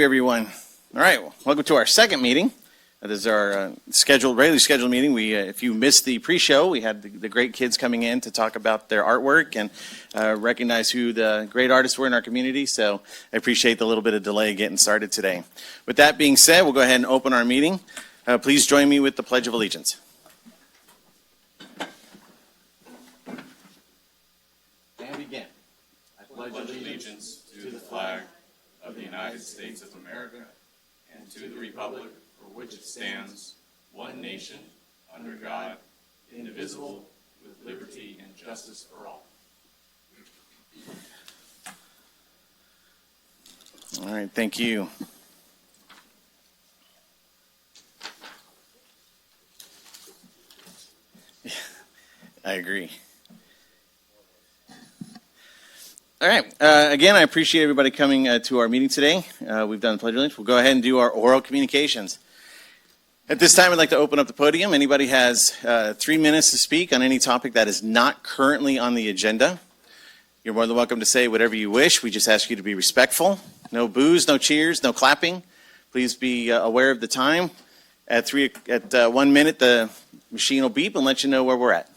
Everyone. All right, well, welcome to our second meeting. This is our regularly scheduled meeting. If you missed the pre-show, we had the great kids coming in to talk about their artwork and recognize who the great artists were in our community. So I appreciate the little bit of delay getting started today. With that being said, we'll go ahead and open our meeting. Please join me with the Pledge of Allegiance. And begin. I pledge allegiance to the flag of the United States of America and to the republic for which it stands, one nation, under God, indivisible, with liberty and justice for all. All right, thank you. I agree. All right. Again, I appreciate everybody coming to our meeting today. We've done the Pledge of Allegiance. We'll go ahead and do our oral communications. At this time, I'd like to open up the podium. Anybody has 3 minutes to speak on any topic that is not currently on the agenda. You're more than welcome to say whatever you wish. We just ask you to be respectful. No boos, no cheers, no clapping. Please be aware of the time. At 1 minute, the machine will beep and let you know where we're at.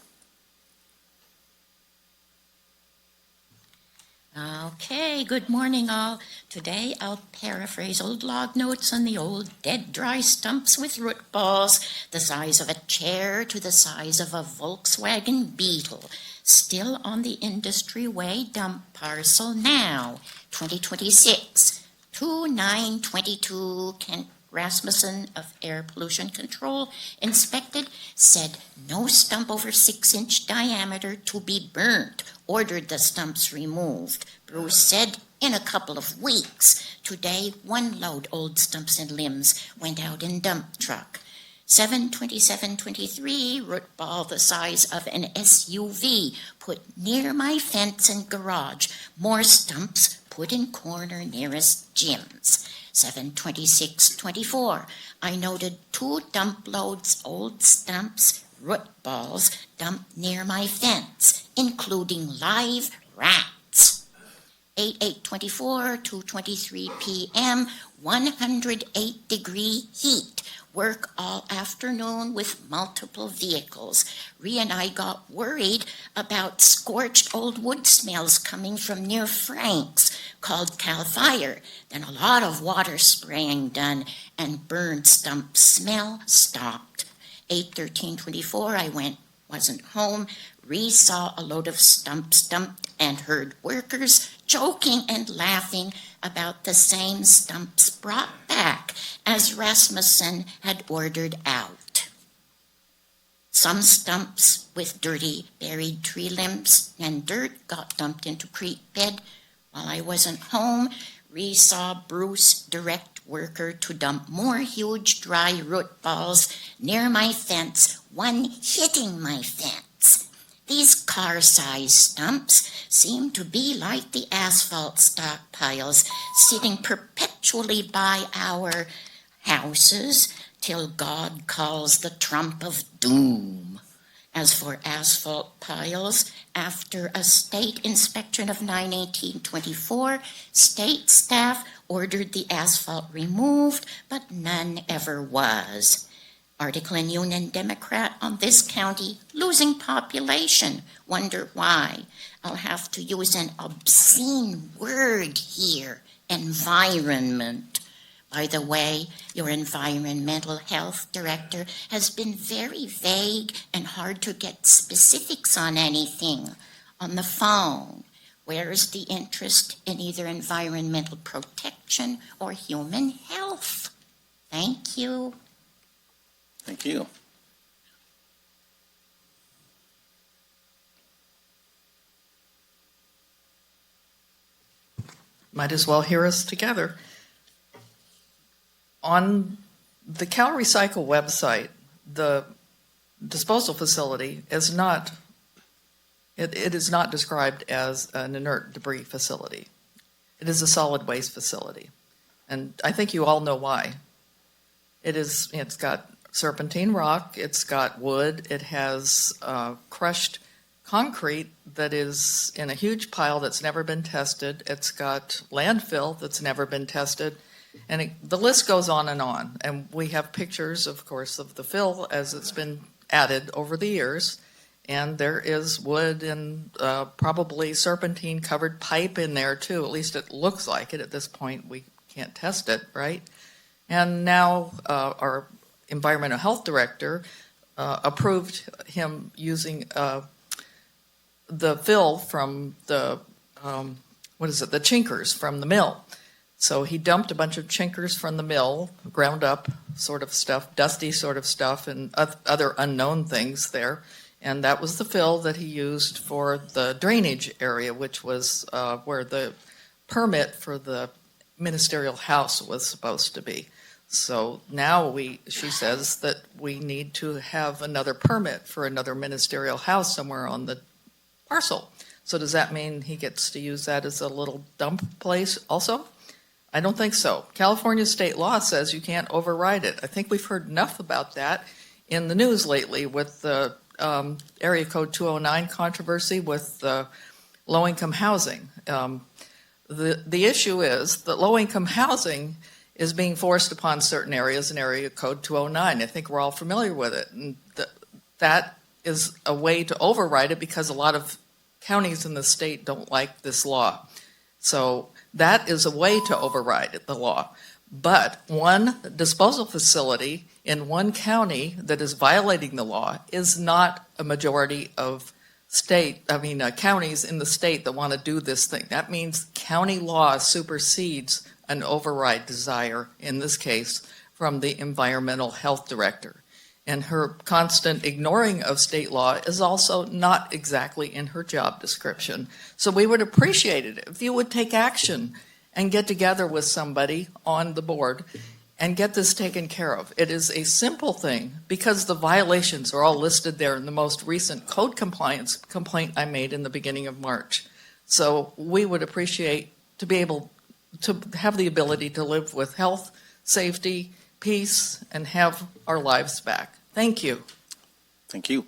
Okay, good morning all. Today I'll paraphrase old log notes on the old dead dry stumps with root balls, the size of a chair to the size of a Volkswagen Beetle. Still on the industry way dump parcel now, 2026, 2922 Kent Rasmussen of Air Pollution Control inspected, said no stump over 6-inch diameter to be burnt, ordered the stumps removed. Bruce said in a couple of weeks. Today, 1 load old stumps and limbs went out in dump truck. 72723 root ball the size of an SUV put near my fence and garage. More stumps put in corner nearest gyms. 72624 I noted 2 dump loads old stumps, root balls dumped near my fence, including live rats. 8824 to 23 p.m. 108-degree heat. Work all afternoon with multiple vehicles. Rhea and I got worried about scorched old wood smells coming from near Frank's, called Cal Fire. Then a lot of water spraying done and burned stump smell stopped. 8:13:24 I wasn't home. Rhea saw a load of stumps dumped and heard workers joking and laughing about the same stumps brought back as Rasmussen had ordered out. Some stumps with dirty buried tree limbs and dirt got dumped into creek bed. While I wasn't home, Rhea saw Bruce direct worker to dump more huge dry root balls near my fence, one hitting my fence. These car-sized stumps seem to be like the asphalt stockpiles sitting perpetually by our houses till God calls the trump of doom. As for asphalt piles, after a state inspection of 9/18/24, state staff ordered the asphalt removed, but none ever was. Article in Union Democrat on this county losing population. Wonder why? I'll have to use an obscene word here, environment. By the way, your environmental health director has been very vague and hard to get specifics on anything. On the phone, where is the interest in either environmental protection or human health? Thank you. Thank you. Might as well hear us together. On the Cal Recycle website, the disposal facility is not, it is not described as an inert debris facility. It is a solid waste facility. And I think you all know why. It's got serpentine rock, it's got wood, it has crushed concrete that is in a huge pile that's never been tested, it's got landfill that's never been tested, And the list goes on. And we have pictures, of course, of the fill as it's been added over the years. And there is wood and probably serpentine-covered pipe in there, too. At least it looks like it at this point. We can't test it, right? And now our environmental health director approved him using the fill from the, the chinkers from the mill. So he dumped a bunch of chinkers from the mill, ground up sort of stuff, dusty sort of stuff, and other unknown things there. And that was the fill that he used for the drainage area, which was where the permit for the ministerial house was supposed to be. So now she says that we need to have another permit for another ministerial house somewhere on the parcel. So does that mean he gets to use that as a little dump place also? I don't think so. California state law says you can't override it. I think we've heard enough about that in the news lately with the Area Code 209 controversy with low-income housing. The issue is that low-income housing is being forced upon certain areas in Area Code 209. I think we're all familiar with it. And that is a way to override it because a lot of counties in the state don't like this law. So that is a way to override the law. But one disposal facility in one county that is violating the law is not a majority of counties in the state that want to do this thing. That means county law supersedes an override desire, in this case, from the environmental health director. And her constant ignoring of state law is also not exactly in her job description. So we would appreciate it if you would take action and get together with somebody on the board and get this taken care of. It is a simple thing because the violations are all listed there in the most recent code compliance complaint I made in the beginning of March. So we would appreciate to be able to have the ability to live with health, safety, peace, and have our lives back. Thank you. Thank you.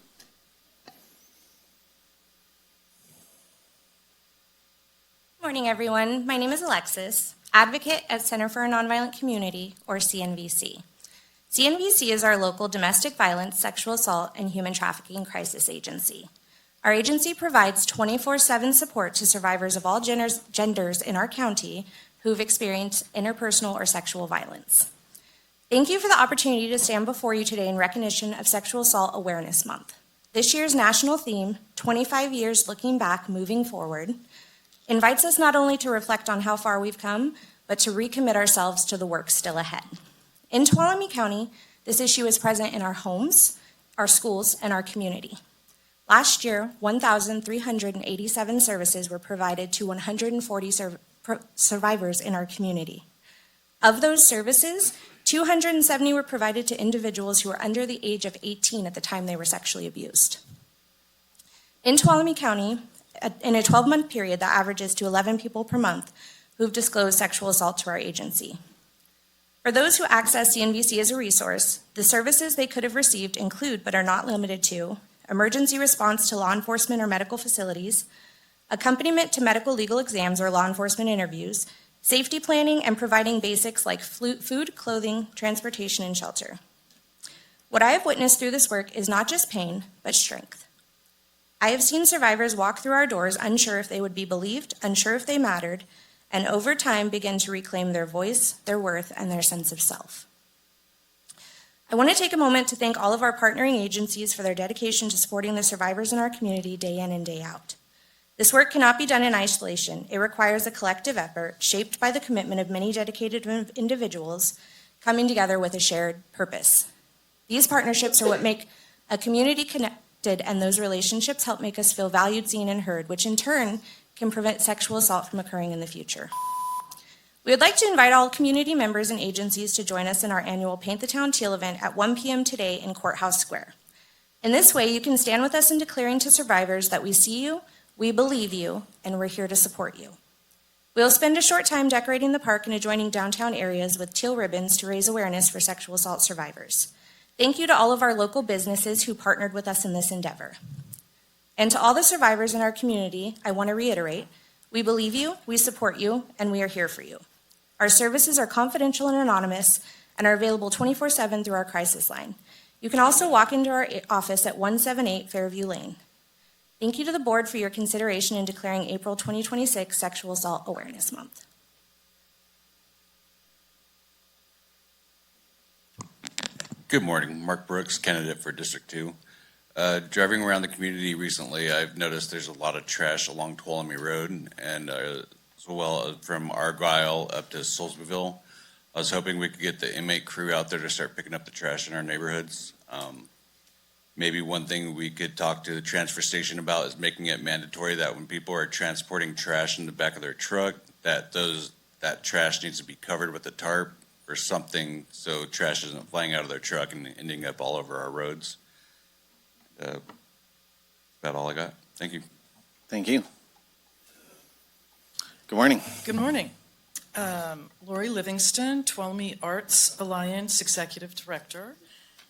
Morning, everyone. My name is Alexis, advocate at Center for a Nonviolent Community, or CNVC. CNVC is our local domestic violence, sexual assault, and human trafficking crisis agency. Our agency provides 24/7 support to survivors of all genders in our county who've experienced interpersonal or sexual violence. Thank you for the opportunity to stand before you today in recognition of Sexual Assault Awareness Month. This year's national theme, 25 Years Looking Back, Moving Forward, invites us not only to reflect on how far we've come, but to recommit ourselves to the work still ahead. In Tuolumne County, this issue is present in our homes, our schools, and our community. Last year, 1,387 services were provided to 140 survivors in our community. Of those services, 270 were provided to individuals who were under the age of 18 at the time they were sexually abused. In Tuolumne County, in a 12-month period, that averages to 11 people per month who've disclosed sexual assault to our agency. For those who access CNVC as a resource, the services they could have received include, but are not limited to, emergency response to law enforcement or medical facilities, accompaniment to medical legal exams or law enforcement interviews, safety planning, and providing basics like food, clothing, transportation, and shelter. What I have witnessed through this work is not just pain, but strength. I have seen survivors walk through our doors unsure if they would be believed, unsure if they mattered, and over time begin to reclaim their voice, their worth, and their sense of self. I want to take a moment to thank all of our partnering agencies for their dedication to supporting the survivors in our community day in and day out. This work cannot be done in isolation. It requires a collective effort shaped by the commitment of many dedicated individuals coming together with a shared purpose. These partnerships are what make a community connected, and those relationships help make us feel valued, seen, and heard, which in turn can prevent sexual assault from occurring in the future. We would like to invite all community members and agencies to join us in our annual Paint the Town Teal event at 1 p.m. today in Courthouse Square. In this way, you can stand with us in declaring to survivors that we see you, we believe you, and we're here to support you. We'll spend a short time decorating the park and adjoining downtown areas with teal ribbons to raise awareness for sexual assault survivors. Thank you to all of our local businesses who partnered with us in this endeavor. And to all the survivors in our community, I want to reiterate, we believe you, we support you, and we are here for you. Our services are confidential and anonymous and are available 24/7 through our crisis line. You can also walk into our office at 178 Fairview Lane. Thank you to the board for your consideration in declaring April 2026 Sexual Assault Awareness Month. Good morning, Mark Brooks, candidate for District 2. Driving around the community recently, I've noticed there's a lot of trash along Tuolumne Road and as well from Argyle up to Soulsbyville. I was hoping we could get the inmate crew out there to start picking up the trash in our neighborhoods. Maybe one thing we could talk to the transfer station about is making it mandatory that when people are transporting trash in the back of their truck, that trash needs to be covered with a tarp or something so trash isn't flying out of their truck and ending up all over our roads. About all I got. Thank you. Thank you. Good morning. Good morning. Lori Livingston, Tuolumne Arts Alliance Executive Director.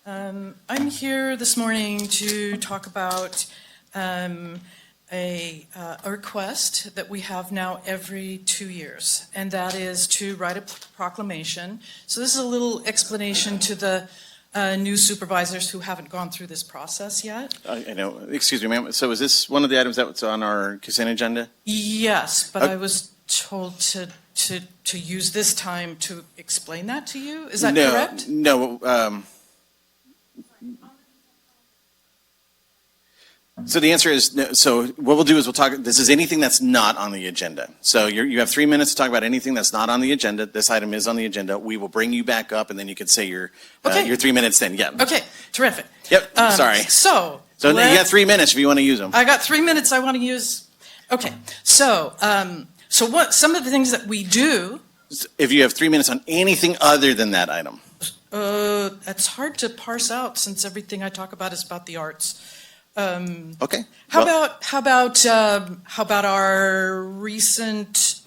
I'm here this morning to talk about a request that we have now every 2 years, and that is to write a proclamation. So this is a little explanation to the new supervisors who haven't gone through this process yet. I know. Excuse me, ma'am. So is this one of the items that's on our consent agenda? Yes, but I was told to use this time to explain that to you. Is that correct? No. So the answer is no. So what we'll do is we'll talk. This is anything that's not on the agenda. So you have 3 minutes to talk about anything that's not on the agenda. This item is on the agenda. We will bring you back up, and then you can say your 3 minutes. Then, yeah. Okay, terrific. Yep. Sorry. So you got 3 minutes if you want to use them. I got 3 minutes I want to use. Okay, so what some of the things that we do. If you have 3 minutes on anything other than that item. It's hard to parse out since everything I talk about is about the arts. Okay. How about our recent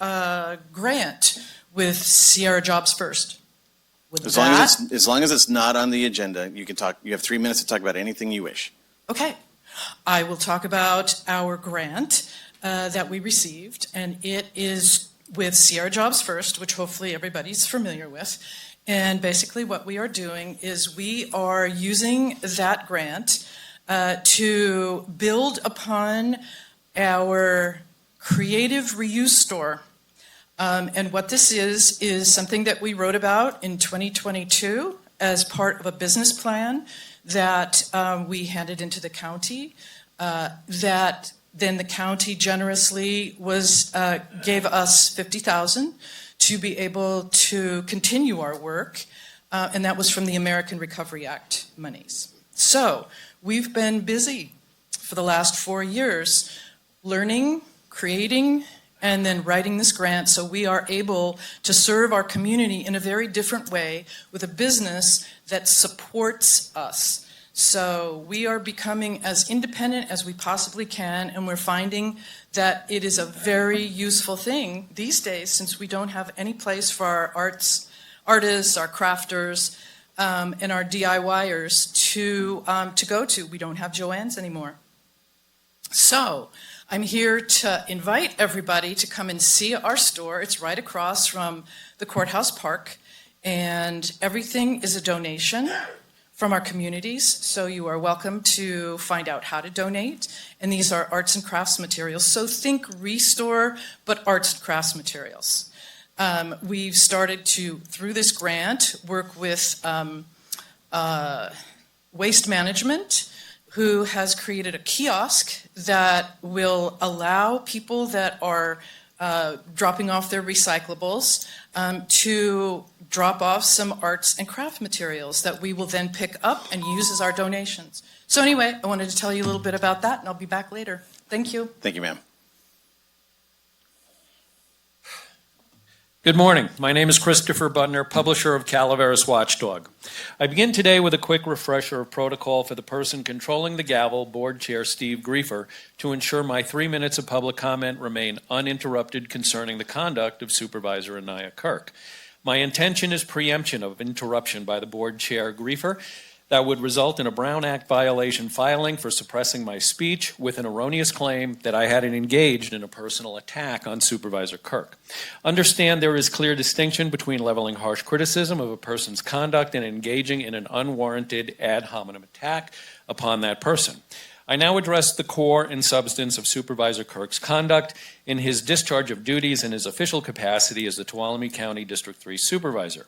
grant with Sierra Jobs First? As long as it's not on the agenda, you can talk. You have 3 minutes to talk about anything you wish. Okay. I will talk about our grant that we received, and it is with Sierra Jobs First, which hopefully everybody's familiar with. And basically what we are doing is we are using that grant to build upon our creative reuse store. And what this is something that we wrote about in 2022 as part of a business plan that we handed into the county, that then the county generously gave us $50,000 to be able to continue our work, and that was from the American Recovery Act monies. So we've been busy for the last 4 years learning, creating, and then writing this grant so we are able to serve our community in a very different way with a business that supports us. So we are becoming as independent as we possibly can, and we're finding that it is a very useful thing these days since we don't have any place for our artists, our crafters, and our DIYers to go to. We don't have Joann's anymore. So I'm here to invite everybody to come and see our store. It's right across from the Courthouse Park, and everything is a donation from our communities. So you are welcome to find out how to donate. And these are arts and crafts materials. So think Restore, but arts and crafts materials. We've started to, through this grant, work with Waste Management, who has created a kiosk that will allow people that are dropping off their recyclables to drop off some arts and craft materials that we will then pick up and use as our donations. So anyway, I wanted to tell you a little bit about that, and I'll be back later. Thank you. Thank you, ma'am. Good morning. My name is Christopher Butner, publisher of Calaveras Watchdog. I begin today with a quick refresher of protocol for the person controlling the gavel, Board Chair Steve Griefer, to ensure my 3 minutes of public comment remain uninterrupted concerning the conduct of Supervisor Anaya Kirk. My intention is preemption of interruption by the Board Chair Griefer. that would result in a Brown Act violation filing for suppressing my speech with an erroneous claim that I had engaged in a personal attack on Supervisor Kirk. Understand there is clear distinction between leveling harsh criticism of a person's conduct and engaging in an unwarranted ad hominem attack upon that person. I now address the core and substance of Supervisor Kirk's conduct in his discharge of duties in his official capacity as the Tuolumne County District 3 Supervisor.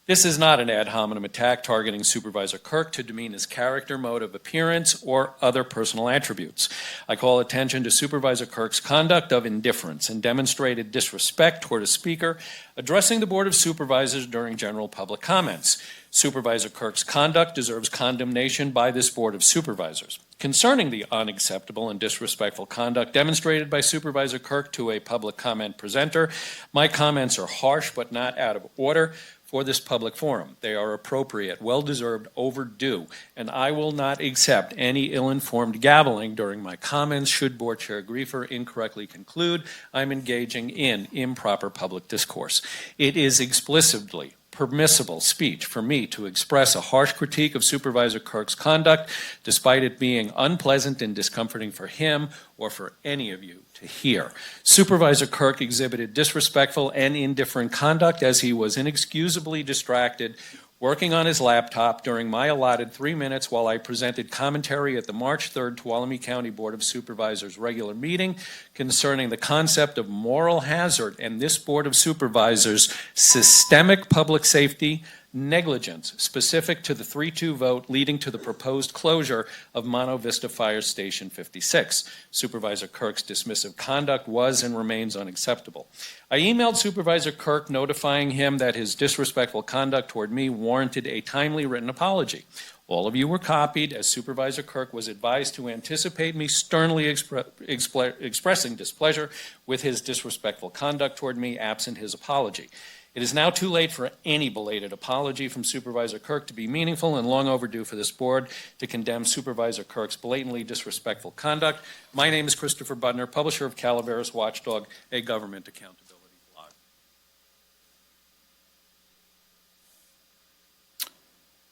This is not an ad hominem attack targeting Supervisor Kirk to demean his character, mode of appearance, or other personal attributes. I call attention to Supervisor Kirk's conduct of indifference and demonstrated disrespect toward a speaker addressing the Board of Supervisors during general public comments. Supervisor Kirk's conduct deserves condemnation by this Board of Supervisors. Concerning the unacceptable and disrespectful conduct demonstrated by Supervisor Kirk to a public comment presenter, my comments are harsh but not out of order for this public forum. They are appropriate, well-deserved, overdue, and I will not accept any ill-informed gaveling during my comments should Board Chair Griefer incorrectly conclude I'm engaging in improper public discourse. It is explicitly permissible speech for me to express a harsh critique of Supervisor Kirk's conduct, despite it being unpleasant and discomforting for him or for any of you to hear. Supervisor Kirk exhibited disrespectful and indifferent conduct as he was inexcusably distracted working on his laptop during my allotted 3 minutes while I presented commentary at the March 3rd Tuolumne County Board of Supervisors regular meeting concerning the concept of moral hazard and this Board of Supervisors' systemic public safety negligence specific to the 3-2 vote leading to the proposed closure of Monte Vista Fire Station 56. Supervisor Kirk's dismissive conduct was and remains unacceptable. I emailed Supervisor Kirk notifying him that his disrespectful conduct toward me warranted a timely written apology. All of you were copied, as Supervisor Kirk was advised to anticipate me sternly expressing displeasure with his disrespectful conduct toward me absent his apology. It is now too late for any belated apology from Supervisor Kirk to be meaningful and long overdue for this board to condemn Supervisor Kirk's blatantly disrespectful conduct. My name is Christopher Butner, publisher of Calaveras Watchdog, a government accountability blog.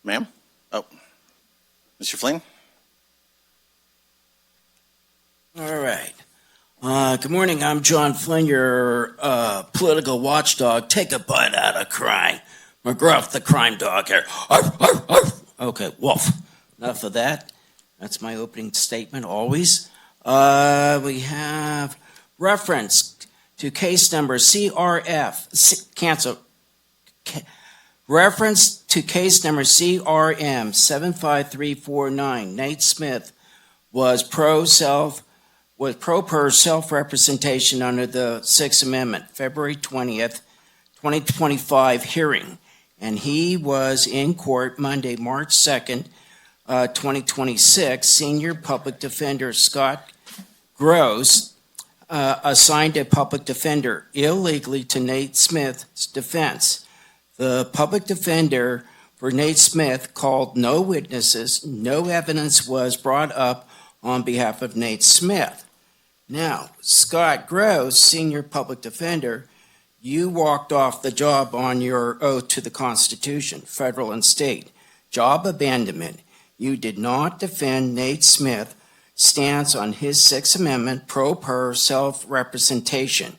Ma'am? Oh, Mr. Flynn? All right. Good morning. I'm John Flynn, your political watchdog. Take a bite out of crime. McGruff, the crime dog here. Arf, arf, arf. Okay, wolf. Enough of that. That's my opening statement always. We have reference to case number CRF. Cancel. Reference to case number CRM 75349. Nate Smith was pro per self-representation under the Sixth Amendment, February 20th, 2025 hearing. And he was in court Monday, March 2nd, 2026. Senior Public Defender Scott Gross assigned a public defender illegally to Nate Smith's defense. The public defender for Nate Smith called no witnesses. No evidence was brought up on behalf of Nate Smith. Now, Scott Gross, senior public defender, you walked off the job on your oath to the Constitution, federal and state. Job abandonment. You did not defend Nate Smith's stance on his Sixth Amendment pro per self-representation.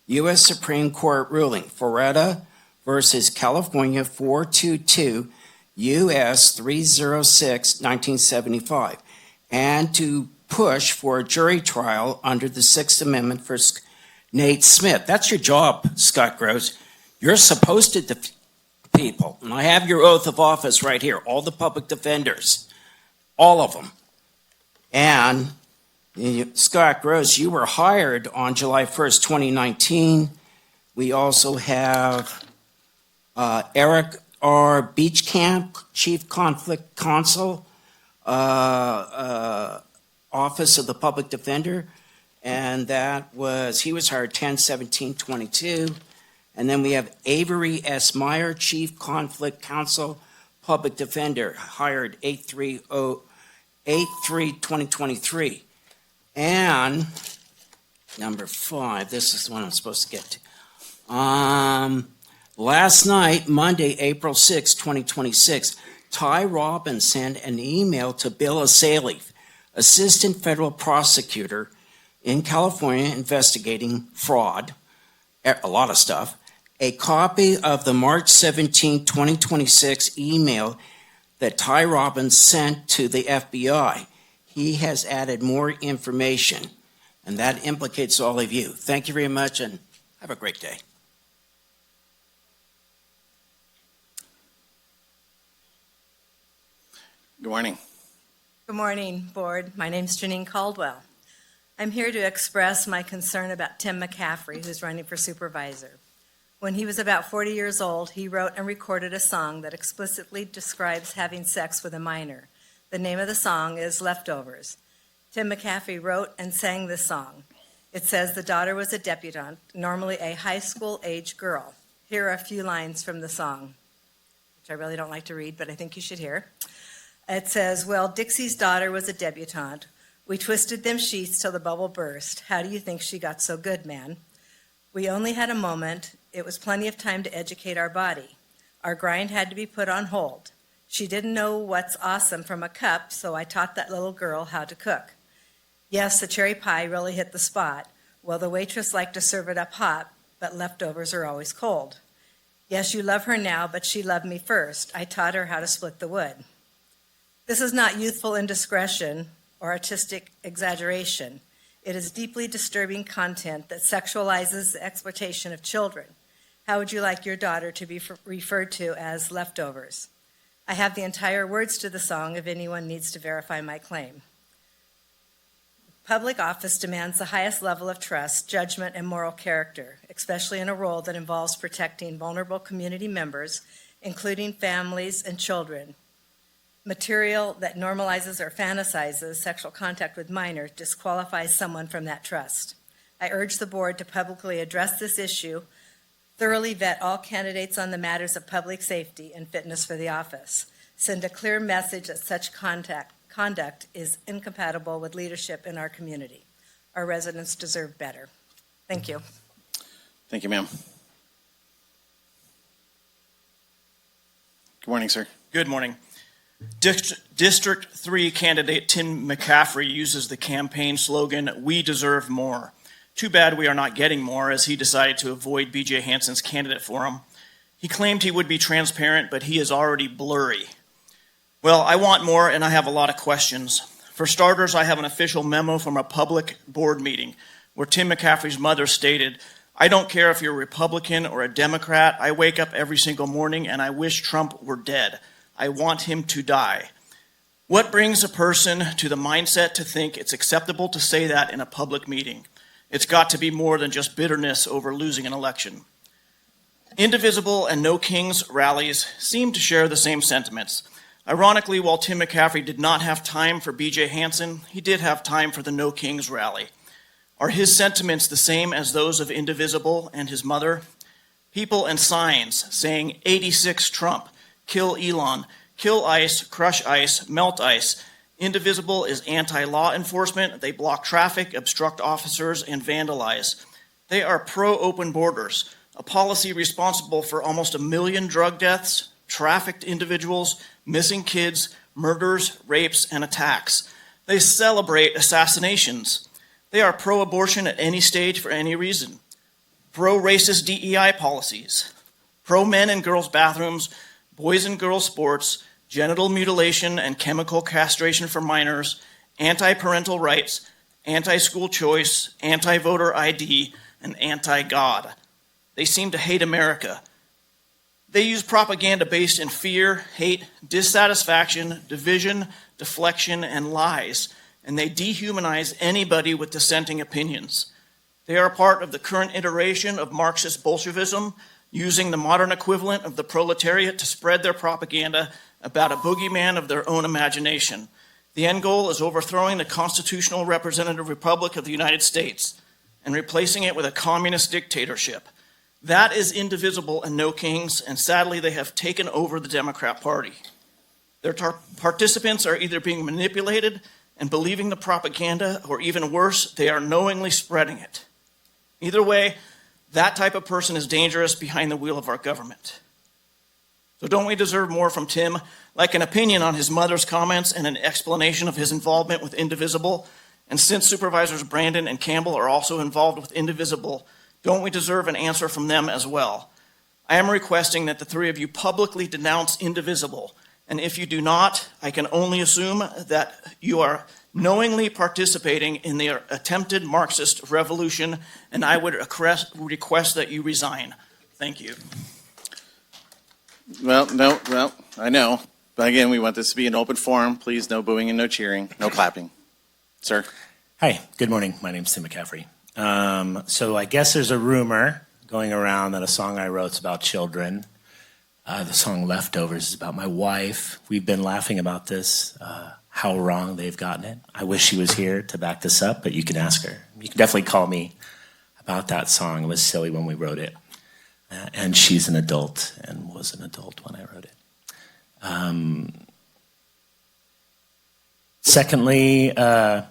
U.S. Supreme Court ruling, Ferretta versus California 422, U.S. 306, 1975. And to push for a jury trial under the Sixth Amendment for Nate Smith. That's your job, Scott Gross. You're supposed to defend people. And I have your oath of office right here, all the public defenders, all of them. And Scott Gross, you were hired on July 1st, 2019. We also have Eric R. Beachcamp, Chief Conflict Counsel, Office of the Public Defender, and he was hired 10/17/22. And then we have Avery S. Meyer, Chief Conflict Counsel, Public Defender, hired 8/3/2023. And number 5, this is the one I'm supposed to get to. Last night, Monday, April 6, 2026, Ty Robbins sent an email to Bill Asaley, Assistant Federal Prosecutor in California investigating fraud, a lot of stuff, a copy of the March 17, 2026 email that Ty Robbins sent to the FBI. He has added more information, and that implicates all of you. Thank you very much, and have a great day. Good morning. Good morning, Board. My name's Janine Caldwell. I'm here to express my concern about Tim McCaffrey, who's running for supervisor. When he was about 40 years old, he wrote and recorded a song that explicitly describes having sex with a minor. The name of the song is Leftovers. Tim McCaffrey wrote and sang this song. It says the daughter was a debutante, normally a high school age girl. Here are a few lines from the song, which I really don't like to read, but I think you should hear. It says, well, Dixie's daughter was a debutante. We twisted them sheets till the bubble burst. How do you think she got so good, man? We only had a moment. It was plenty of time to educate our body. Our grind had to be put on hold. She didn't know what's awesome from a cup, so I taught that little girl how to cook. Yes, the cherry pie really hit the spot. Well, the waitress liked to serve it up hot, but leftovers are always cold. Yes, you love her now, but she loved me first. I taught her how to split the wood. This is not youthful indiscretion or artistic exaggeration. It is deeply disturbing content that sexualizes the exploitation of children. How would you like your daughter to be referred to as leftovers? I have the entire words to the song if anyone needs to verify my claim. Public office demands the highest level of trust, judgment, and moral character, especially in a role that involves protecting vulnerable community members, including families and children. Material that normalizes or fantasizes sexual contact with minors disqualifies someone from that trust. I urge the board to publicly address this issue, thoroughly vet all candidates on the matters of public safety and fitness for the office. Send a clear message that such conduct is incompatible with leadership in our community. Our residents deserve better. Thank you. Thank you, ma'am. Good morning, sir. Good morning. District 3 candidate Tim McCaffrey uses the campaign slogan, "We deserve more." Too bad we are not getting more, as he decided to avoid B.J. Hansen's candidate for him. He claimed he would be transparent, but he is already blurry. Well, I want more, and I have a lot of questions. For starters, I have an official memo from a public board meeting where Tim McCaffrey's mother stated, "I don't care if you're a Republican or a Democrat. I wake up every single morning and I wish Trump were dead. I want him to die." What brings a person to the mindset to think it's acceptable to say that in a public meeting? It's got to be more than just bitterness over losing an election. Indivisible and No Kings rallies seem to share the same sentiments. Ironically, while Tim McCaffrey did not have time for B.J. Hansen, he did have time for the No Kings rally. Are his sentiments the same as those of Indivisible and his mother? People and signs saying 86 Trump, kill Elon, kill ICE, crush ICE, melt ICE. Indivisible is anti-law enforcement. They block traffic, obstruct officers, and vandalize. They are pro-open borders, a policy responsible for almost 1 million drug deaths, trafficked individuals, missing kids, murders, rapes, and attacks. They celebrate assassinations. They are pro-abortion at any stage for any reason. Pro-racist DEI policies. Pro-men and girls' bathrooms, boys and girls sports, genital mutilation and chemical castration for minors, anti-parental rights, anti-school choice, anti-voter ID, and anti-God. They seem to hate America. They use propaganda based in fear, hate, dissatisfaction, division, deflection, and lies, and they dehumanize anybody with dissenting opinions. They are part of the current iteration of Marxist Bolshevism, using the modern equivalent of the proletariat to spread their propaganda about a boogeyman of their own imagination. The end goal is overthrowing the constitutional representative republic of the United States and replacing it with a communist dictatorship. That is Indivisible and No Kings, and sadly they have taken over the Democrat Party. Their participants are either being manipulated and believing the propaganda, or even worse, they are knowingly spreading it. Either way, that type of person is dangerous behind the wheel of our government. So don't we deserve more from Tim, like an opinion on his mother's comments and an explanation of his involvement with Indivisible? And since Supervisors Brandon and Campbell are also involved with Indivisible, don't we deserve an answer from them as well? I am requesting that the three of you publicly denounce Indivisible. And if you do not, I can only assume that you are knowingly participating in the attempted Marxist revolution, and I would request that you resign. Thank you. Well, I know. But again, we want this to be an open forum. Please, no booing and no cheering, no clapping. Sir? Hi, good morning. My name's Tim McCaffrey. So I guess there's a rumor going around that a song I wrote is about children. The song Leftovers is about my wife. We've been laughing about this, how wrong they've gotten it. I wish she was here to back this up, but you can ask her. You can definitely call me about that song. It was silly when we wrote it. And she's an adult and was an adult when I wrote it. Secondly, I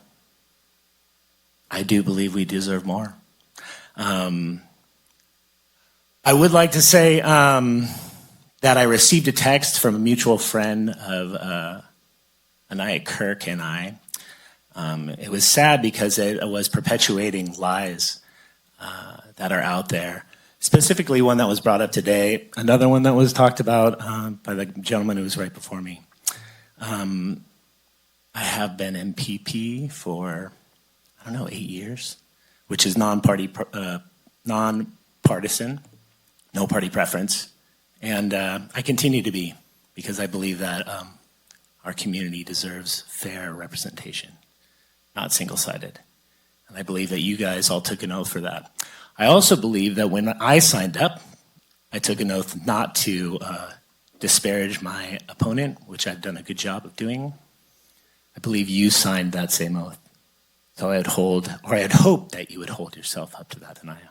do believe we deserve more. I would like to say that I received a text from a mutual friend of Anaya Kirk and I. It was sad because it was perpetuating lies that are out there. Specifically, one that was brought up today, another one that was talked about by the gentleman who was right before me. I have been MPP for, 8 years, which is nonpartisan, no party preference. And I continue to be, because I believe that our community deserves fair representation, not single-sided. And I believe that you guys all took an oath for that. I also believe that when I signed up, I took an oath not to disparage my opponent, which I've done a good job of doing. I believe you signed that same oath. So I had hoped that you would hold yourself up to that, Anaya.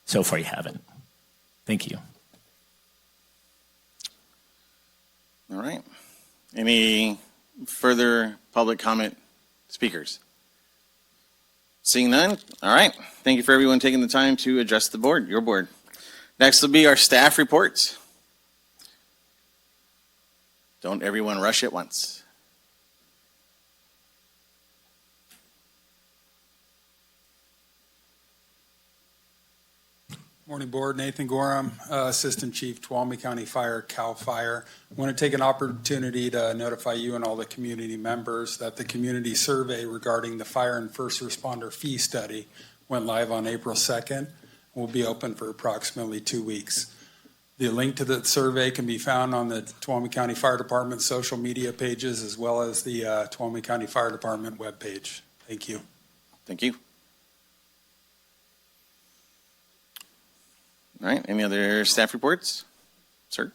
So far you haven't. Thank you. All right. Any further public comment speakers? Seeing none? All right. Thank you for everyone taking the time to address the board, your board. Next will be our staff reports. Don't everyone rush at once. Morning, Board. Nathan Gorham, Assistant Chief, Tuolumne County Fire, CAL FIRE. I want to take an opportunity to notify you and all the community members that the community survey regarding the fire and first responder fee study went live on April 2nd. Will be open for approximately 2 weeks. The link to the survey can be found on the Tuolumne County Fire Department social media pages, as well as the Tuolumne County Fire Department webpage. Thank you. Thank you. All right, any other staff reports? Sir?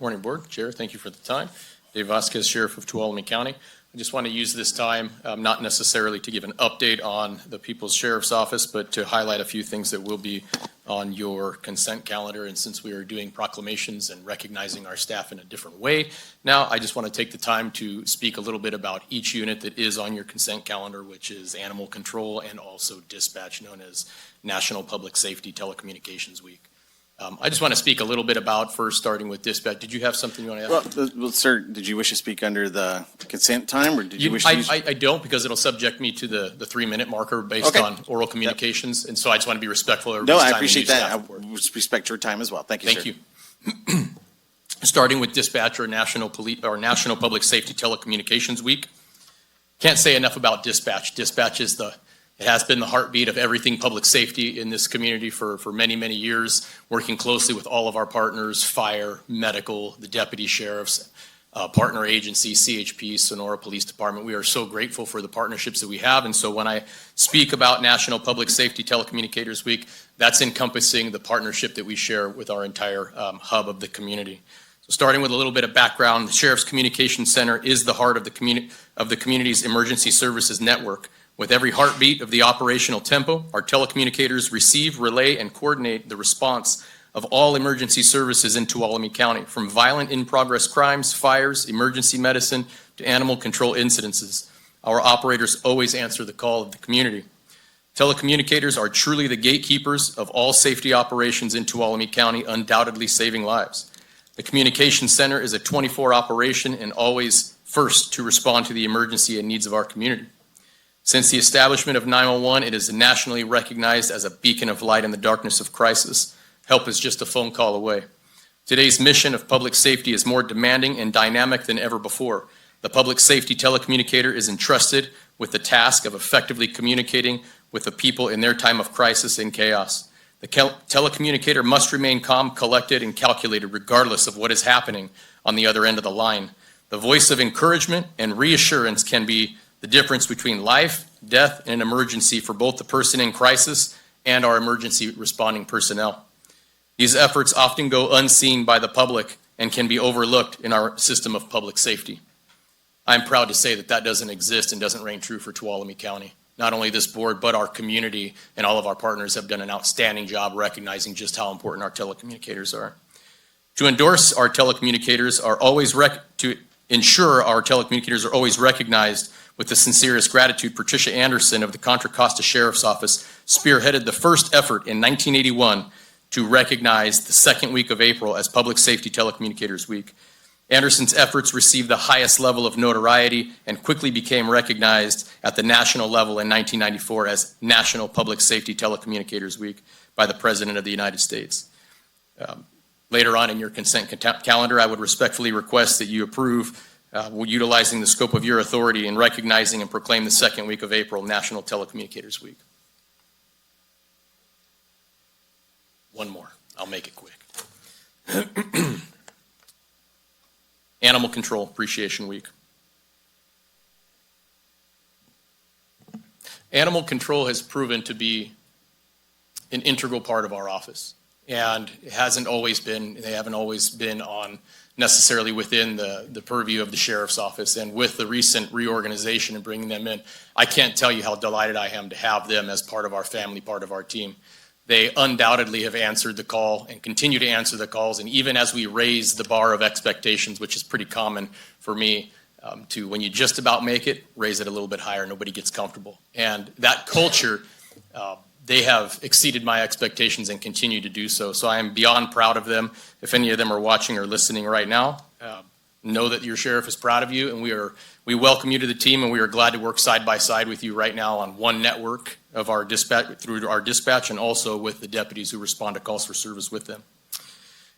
Morning, Board. Chair, thank you for the time. Dave Vasquez, Sheriff of Tuolumne County. I just want to use this time, not necessarily to give an update on the People's Sheriff's Office, but to highlight a few things that will be on your consent calendar. And since we are doing proclamations and recognizing our staff in a different way, now I just want to take the time to speak a little bit about each unit that is on your consent calendar, which is Animal Control and also Dispatch, known as National Public Safety Telecommunications Week. I just want to speak a little bit about, first starting with Dispatch. Did you have something you want to add? Well, sir, did you wish to speak under the consent time, or did you wish to use? I don't, because it'll subject me to the 3-minute marker based Okay. on oral communications, and so I just want to be respectful of No, everybody's I time. appreciate that. I Report. respect your time as well. Thank you, sir. Thank you. Starting with Dispatch, or National Public Safety Telecommunications Week. Can't say enough about Dispatch. Dispatch is it has been the heartbeat of everything public safety in this community for many, many years, working closely with all of our partners, fire, medical, the deputy sheriffs, partner agency, CHP, Sonora Police Department. We are so grateful for the partnerships that we have. And so when I speak about National Public Safety Telecommunicators Week, that's encompassing the partnership that we share with our entire hub of the community. So starting with a little bit of background, the Sheriff's Communications Center is the heart of the community's emergency services network. With every heartbeat of the operational tempo, our telecommunicators receive, relay, and coordinate the response of all emergency services in Tuolumne County, from violent in-progress crimes, fires, emergency medicine, to animal control incidences. Our operators always answer the call of the community. Telecommunicators are truly the gatekeepers of all safety operations in Tuolumne County, undoubtedly saving lives. The Communications Center is a 24 operation and always first to respond to the emergency and needs of our community. Since the establishment of 911, it is nationally recognized as a beacon of light in the darkness of crisis. Help is just a phone call away. Today's mission of public safety is more demanding and dynamic than ever before. The public safety telecommunicator is entrusted with the task of effectively communicating with the people in their time of crisis and chaos. The telecommunicator must remain calm, collected, and calculated regardless of what is happening on the other end of the line. The voice of encouragement and reassurance can be the difference between life, death, and an emergency for both the person in crisis and our emergency responding personnel. These efforts often go unseen by the public and can be overlooked in our system of public safety. I'm proud to say that that doesn't exist and doesn't reign true for Tuolumne County. Not only this board, but our community and all of our partners have done an outstanding job recognizing just how important our telecommunicators are. To endorse our telecommunicators are always to ensure our telecommunicators are always recognized with the sincerest gratitude, Patricia Anderson of the Contra Costa Sheriff's Office spearheaded the first effort in 1981 to recognize the second week of April as Public Safety Telecommunicators Week. Anderson's efforts received the highest level of notoriety and quickly became recognized at the national level in 1994 as National Public Safety Telecommunicators Week by the President of the United States. Later on in your consent calendar, I would respectfully request that you approve utilizing the scope of your authority in recognizing and proclaim the second week of April National Telecommunicators Week. One more. I'll make it quick. Animal Control Appreciation Week. Animal control has proven to be an integral part of our office, and it hasn't always been, they haven't always been on necessarily within the purview of the sheriff's office. And with the recent reorganization and bringing them in, I can't tell you how delighted I am to have them as part of our family, part of our team. They undoubtedly have answered the call and continue to answer the calls. And even as we raise the bar of expectations, which is pretty common for me, to when you just about make it, raise it a little bit higher, nobody gets comfortable. And that culture, they have exceeded my expectations and continue to do so. So I am beyond proud of them. If any of them are watching or listening right now, know that your sheriff is proud of you, and we welcome you to the team, and we are glad to work side by side with you right now on one network of our dispatch, through our dispatch, and also with the deputies who respond to calls for service with them.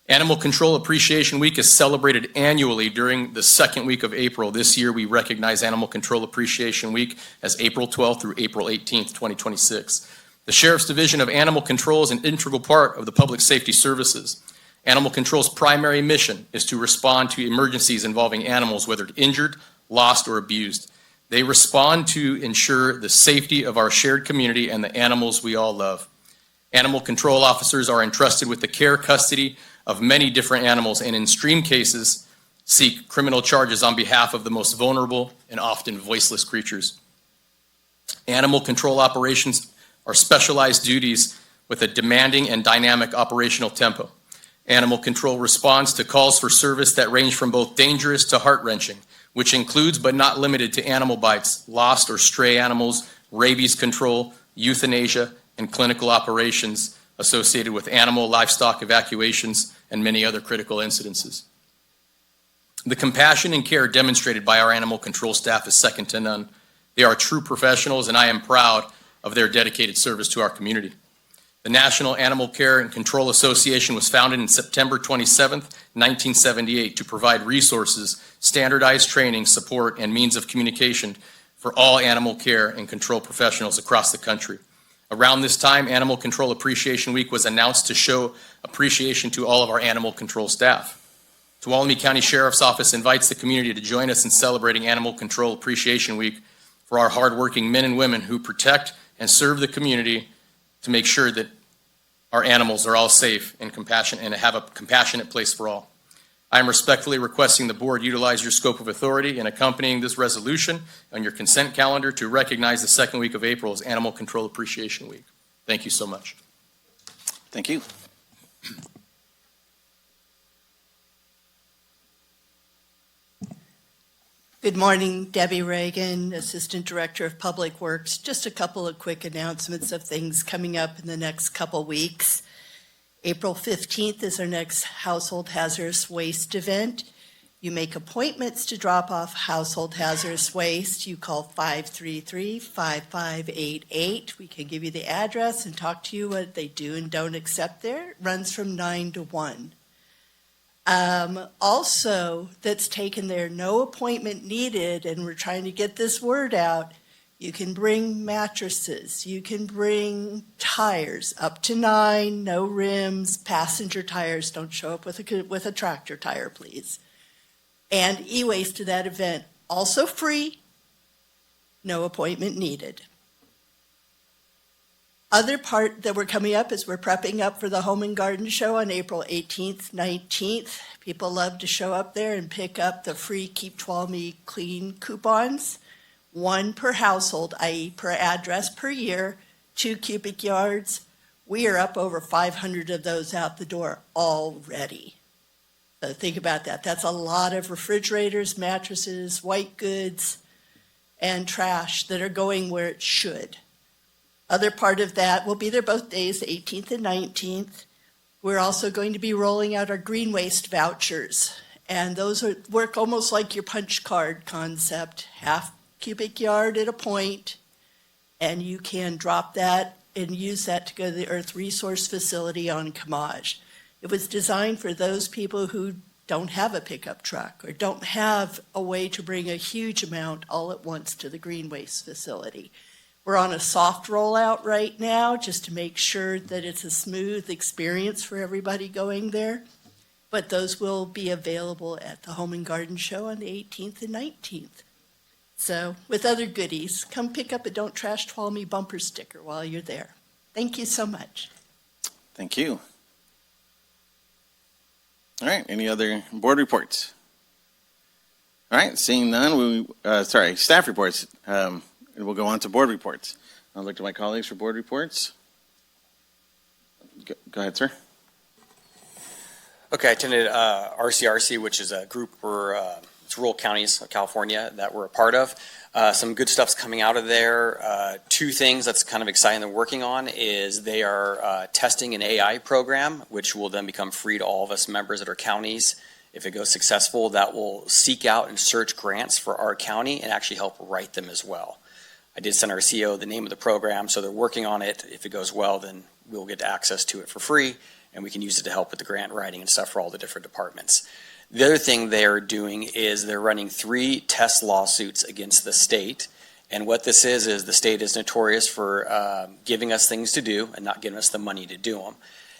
Animal Control Appreciation Week is celebrated annually during the second week of April. This year, we recognize Animal Control Appreciation Week as April 12th through April 18th, 2026. The Sheriff's Division of Animal Control is an integral part of the public safety services. Animal Control's primary mission is to respond to emergencies involving animals, whether injured, lost, or abused. They respond to ensure the safety of our shared community and the animals we all love. Animal control officers are entrusted with the care, custody of many different animals, and in extreme cases, seek criminal charges on behalf of the most vulnerable and often voiceless creatures. Animal control operations are specialized duties with a demanding and dynamic operational tempo. Animal control responds to calls for service that range from both dangerous to heart-wrenching, which includes but not limited to animal bites, lost or stray animals, rabies control, euthanasia, and clinical operations associated with animal livestock evacuations and many other critical incidences. The compassion and care demonstrated by our animal control staff is second to none. They are true professionals, and I am proud of their dedicated service to our community. The National Animal Care and Control Association was founded in September 27, 1978, to provide resources, standardized training, support, and means of communication for all animal care and control professionals across the country. Around this time, Animal Control Appreciation Week was announced to show appreciation to all of our animal control staff. Tuolumne County Sheriff's Office invites the community to join us in celebrating Animal Control Appreciation Week for our hardworking men and women who protect and serve the community to make sure that our animals are all safe and compassionate and have a compassionate place for all. I am respectfully requesting the board utilize your scope of authority in accompanying this resolution on your consent calendar to recognize the second week of April as Animal Control Appreciation Week. Thank you so much. Thank you. Good morning, Debbie Reagan, Assistant Director of Public Works. Just a couple of quick announcements of things coming up in the next couple weeks. April 15th is our next Household Hazardous Waste event. You make appointments to drop off household hazardous waste. You call 533-5588. We can give you the address and talk to you what they do and don't accept there. It runs from 9 to 1. Also, that's taken there, no appointment needed, and we're trying to get this word out. You can bring mattresses, you can bring tires, up to 9, no rims, passenger tires, don't show up with a tractor tire, please. And e-waste to that event, also free, no appointment needed. Other part that we're coming up is we're prepping up for the Home and Garden Show on April 18th, 19th. People love to show up there and pick up the free Keep Tuolumne Clean coupons, 1 per household, i.e. per address per year, 2 cubic yards. We are up over 500 of those out the door already. So think about that. That's a lot of refrigerators, mattresses, white goods, and trash that are going where it should. Other part of that, we'll be there both days, the 18th and 19th. We're also going to be rolling out our green waste vouchers. And those work almost like your punch card concept, half cubic yard at a point, and you can drop that and use that to go to the Earth Resource Facility on Kamaj. It was designed for those people who don't have a pickup truck or don't have a way to bring a huge amount all at once to the green waste facility. We're on a soft rollout right now just to make sure that it's a smooth experience for everybody going there. But those will be available at the Home and Garden Show on the 18th and 19th. So with other goodies, come pick up a Don't Trash Tuolumne bumper sticker while you're there. Thank you so much. Thank you. All right, any other board reports? All right, seeing none, staff reports. And we'll go on to board reports. I'll look to my colleagues for board reports. Go ahead, sir. Okay, I attended RCRC, which is a group for it's rural counties of California that we're a part of. Some good stuff's coming out of there. 2 things that's kind of exciting they're working on is they are testing an AI program, which will then become free to all of us members at our counties. If it goes successful, that will seek out and search grants for our county and actually help write them as well. I did send our CEO the name of the program, so they're working on it. If it goes well, then we'll get access to it for free, and we can use it to help with the grant writing and stuff for all the different departments. The other thing they're doing is they're running 3 test lawsuits against the state, and what this is the state is notorious for giving us things to do and not giving us the money to do them.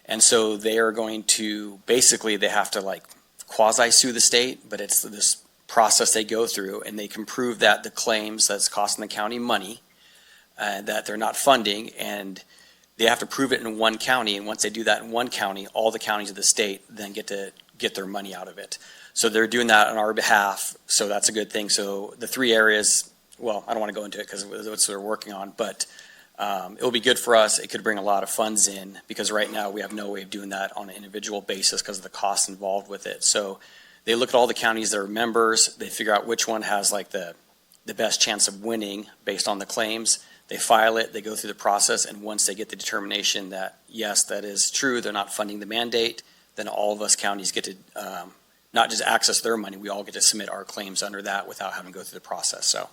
And so they are going to, basically they have to like quasi-sue the state, but it's this process they go through, and they can prove that the claims that's costing the county money, that they're not funding, and they have to prove it in one county, and once they do that in one county, all the counties of the state then get to get their money out of it. So they're doing that on our behalf, so that's a good thing. So the 3 areas, well, I don't want to go into it because that's what they're working on, but it'll be good for us. It could bring a lot of funds in, because right now we have no way of doing that on an individual basis because of the costs involved with it. So they look at all the counties that are members, they figure out which one has like the best chance of winning based on the claims. They file it, they go through the process, and once they get the determination that, yes, that is true, they're not funding the mandate, then all of us counties get to not just access their money, we all get to submit our claims under that without having to go through the process. So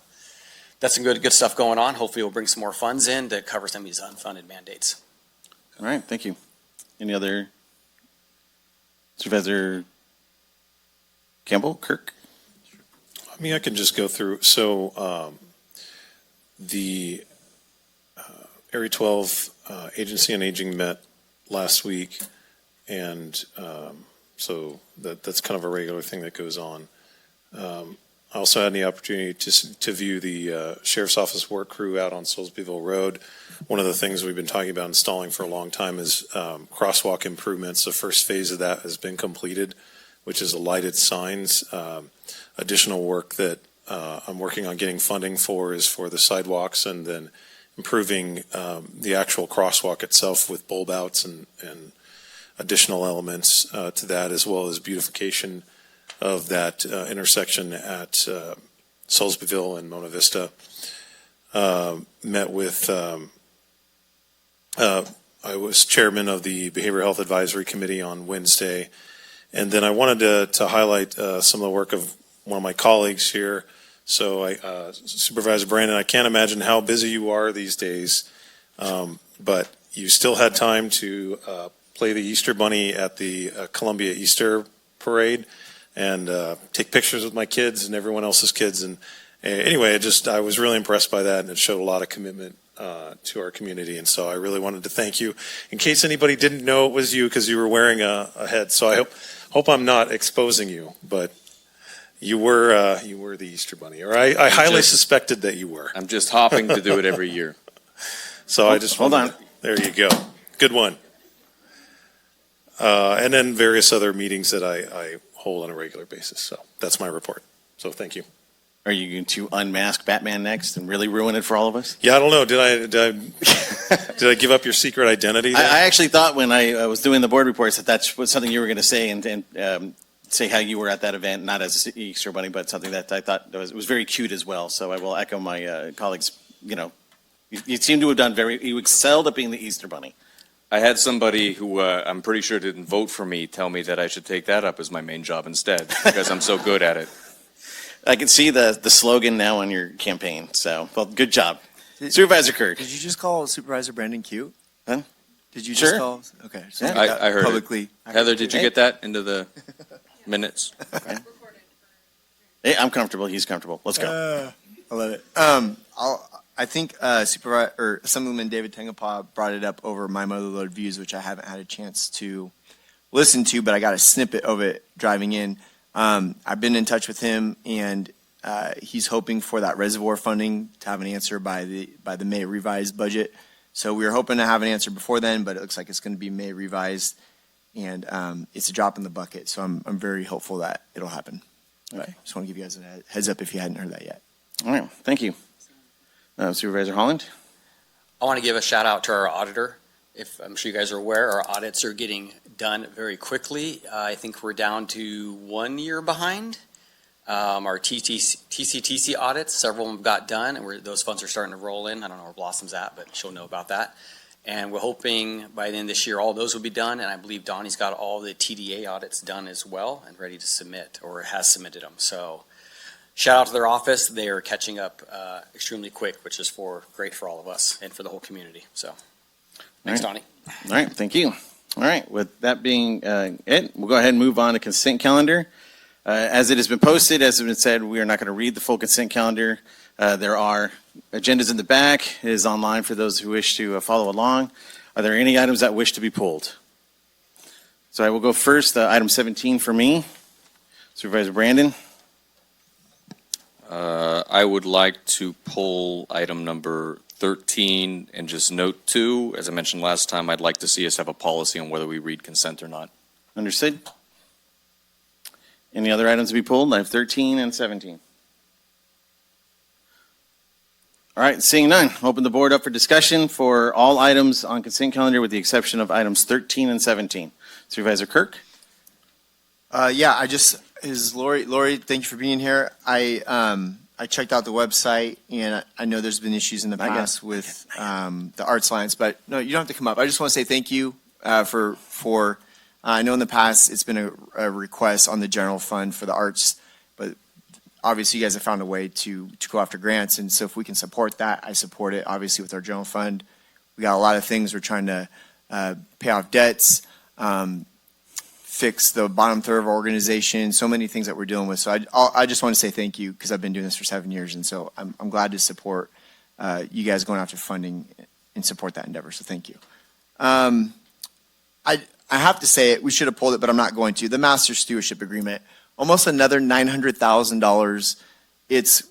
that's some good stuff going on. Hopefully we'll bring some more funds in to cover some of these unfunded mandates. All right, thank you. Any other? Supervisor Campbell, Kirk? I mean, I can just go through. So the Area 12 Agency on Aging met last week, and so that's kind of a regular thing that goes on. I also had the opportunity to view the Sheriff's Office work crew out on Soulsbyville Road. One of the things we've been talking about installing for a long time is crosswalk improvements. The first phase of that has been completed, which is the lighted signs. Additional work that I'm working on getting funding for is for the sidewalks, and then improving the actual crosswalk itself with bulb outs and additional elements to that, as well as beautification of that intersection at Salisburyville and Mona Vista. Met with, I was chairman of the Behavioral Health Advisory Committee on Wednesday. And then I wanted to highlight some of the work of one of my colleagues here. So Supervisor Brandon, I can't imagine how busy you are these days, but you still had time to play the Easter Bunny at the Columbia Easter Parade and take pictures with my kids and everyone else's kids. And anyway, I was really impressed by that, and it showed a lot of commitment to our community. And so I really wanted to thank you. In case anybody didn't know it was you because you were wearing a head, so I hope I'm not exposing you, but you were the Easter Bunny, or I highly suspected that you were. I'm just hopping to do it every year. So I just hold on. There you go. Good one. And then various other meetings that I hold on a regular basis. So that's my report. So thank you. Are you going to unmask Batman next and really ruin it for all of us? Yeah, I don't know. Did I give up your secret identity there? I actually thought when I was doing the board reports that was something you were going to say and say how you were at that event, not as an Easter Bunny, but something that I thought was very cute as well. So I will echo my colleagues. You seem to have done you excelled at being the Easter Bunny. I had somebody who I'm pretty sure didn't vote for me tell me that I should take that up as my main job instead because I'm so good at it. I can see the slogan now on your campaign. So, well, good job. Supervisor Kirk. Did you just call Supervisor Brandon cute? Huh? Did you Sure. just call? Okay. So Yeah. I heard publicly. it. Heather, did you get that into the minutes? Hey, I'm comfortable. He's comfortable. Let's go. I love it. I think Supervisor or Assemblyman David Tengapaw brought it up over my Mother Load Views, which I haven't had a chance to listen to, but I got a snippet of it driving in. I've been in touch with him, and he's hoping for that reservoir funding to have an answer by the May revised budget. So we were hoping to have an answer before then, but it looks like it's going to be May revised, and it's a drop in the bucket. So I'm very hopeful that it'll happen. Okay. Just want to give you guys a heads up if you hadn't heard that yet. All right. Thank you. Supervisor Holland. I want to give a shout out to our auditor. If I'm sure you guys are aware, our audits are getting done very quickly. I think we're down to 1 year behind. Our TCTC audits, several of them got done, and those funds are starting to roll in. I don't know where Blossom's at, but she'll know about that. And we're hoping by the end of this year, all those will be done. And I believe Donnie's got all the TDA audits done as well and ready to submit, or has submitted them. So shout out to their office. They are catching up extremely quick, which is great for all of us and for the whole community. So thanks, Donnie. All right. Thank you. All right. With that being it, we'll go ahead and move on to consent calendar. As it has been posted, as has been said, we are not going to read the full consent calendar. There are agendas in the back. It is online for those who wish to follow along. Are there any items that wish to be pulled? So I will go first. Item 17 for me. Supervisor Brandon. I would like to pull item number 13 and just note 2. As I mentioned last time, I'd like to see us have a policy on whether we read consent or not. Understood. Any other items to be pulled? I have 13 and 17. All right, seeing none, open the board up for discussion for all items on consent calendar with the exception of items 13 and 17. Supervisor Kirk? Lori, thank you for being here. I checked out the website, and I know there's been issues in the past with the Arts Alliance, but no, you don't have to come up. I just want to say thank you for I know in the past it's been a request on the general fund for the arts, but obviously you guys have found a way to go after grants, and so if we can support that, I support it. Obviously with our general fund, we got a lot of things. We're trying to pay off debts, fix the bottom third of our organization, so many things that we're dealing with. So I just want to say thank you because I've been doing this for 7 years, and so I'm glad to support you guys going after funding and support that endeavor. So thank you. I have to say it. We should have pulled it, but I'm not going to. The Master Stewardship Agreement, almost another $900,000.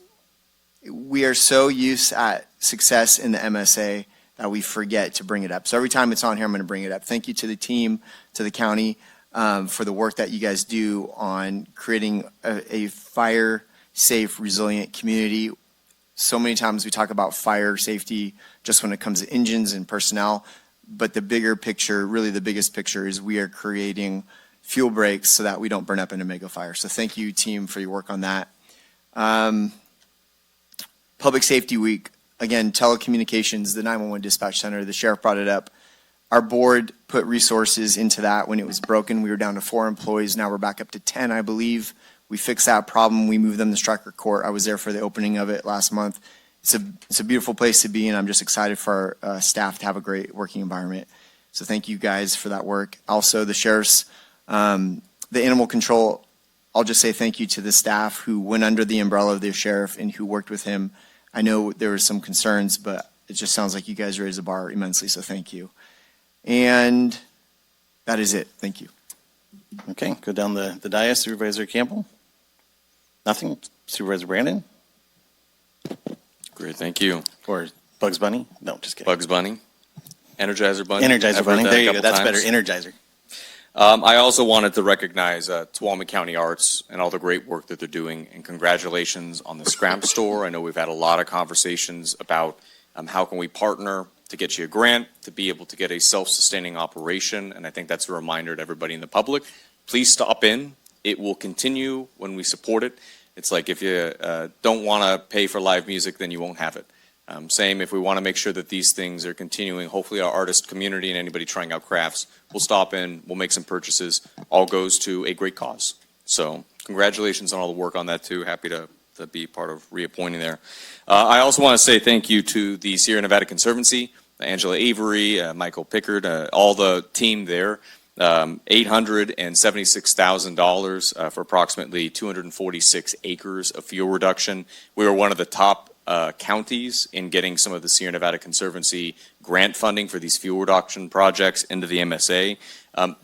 We are so used at success in the MSA that we forget to bring it up. So every time it's on here, I'm going to bring it up. Thank you to the team, to the county, for the work that you guys do on creating a fire-safe, resilient community. So many times we talk about fire safety just when it comes to engines and personnel, but the bigger picture, really the biggest picture, is we are creating fuel breaks so that we don't burn up in a mega fire. So thank you, team, for your work on that. Public Safety Week, again, telecommunications, the 911 dispatch center, the sheriff brought it up. Our board put resources into that when it was broken. We were down to 4 employees. Now we're back up to 10, I believe. We fixed that problem. We moved them to Stryker Court. I was there for the opening of it last month. It's a beautiful place to be, and I'm just excited for our staff to have a great working environment. So thank you guys for that work. Also, the sheriff's, the animal control, I'll just say thank you to the staff who went under the umbrella of their sheriff and who worked with him. I know there were some concerns, but it just sounds like you guys raised the bar immensely, so thank you. And that is it. Thank you. Okay, go down the dais. Supervisor Campbell? Nothing? Supervisor Brandon? Great, thank you. Or Bugs Bunny? No, just kidding. Bugs Bunny. Energizer Bunny. Energizer I've heard Bunny. that There a you go. couple That's better. times. Energizer. I also wanted to recognize Tuolumne County Arts and all the great work that they're doing, and congratulations on the Scramp Store. I know we've had a lot of conversations about how can we partner to get you a grant, to be able to get a self-sustaining operation, and I think that's a reminder to everybody in the public. Please stop in. It will continue when we support it. It's like if you don't want to pay for live music, then you won't have it. Same if we want to make sure that these things are continuing. Hopefully our artist community and anybody trying out crafts will stop in, we'll make some purchases. All goes to a great cause. So congratulations on all the work on that too. Happy to be part of reappointing there. I also want to say thank you to the Sierra Nevada Conservancy, Angela Avery, Michael Pickard, all the team there. $876,000 for approximately 246 acres of fuel reduction. We were one of the top counties in getting some of the Sierra Nevada Conservancy grant funding for these fuel reduction projects into the MSA.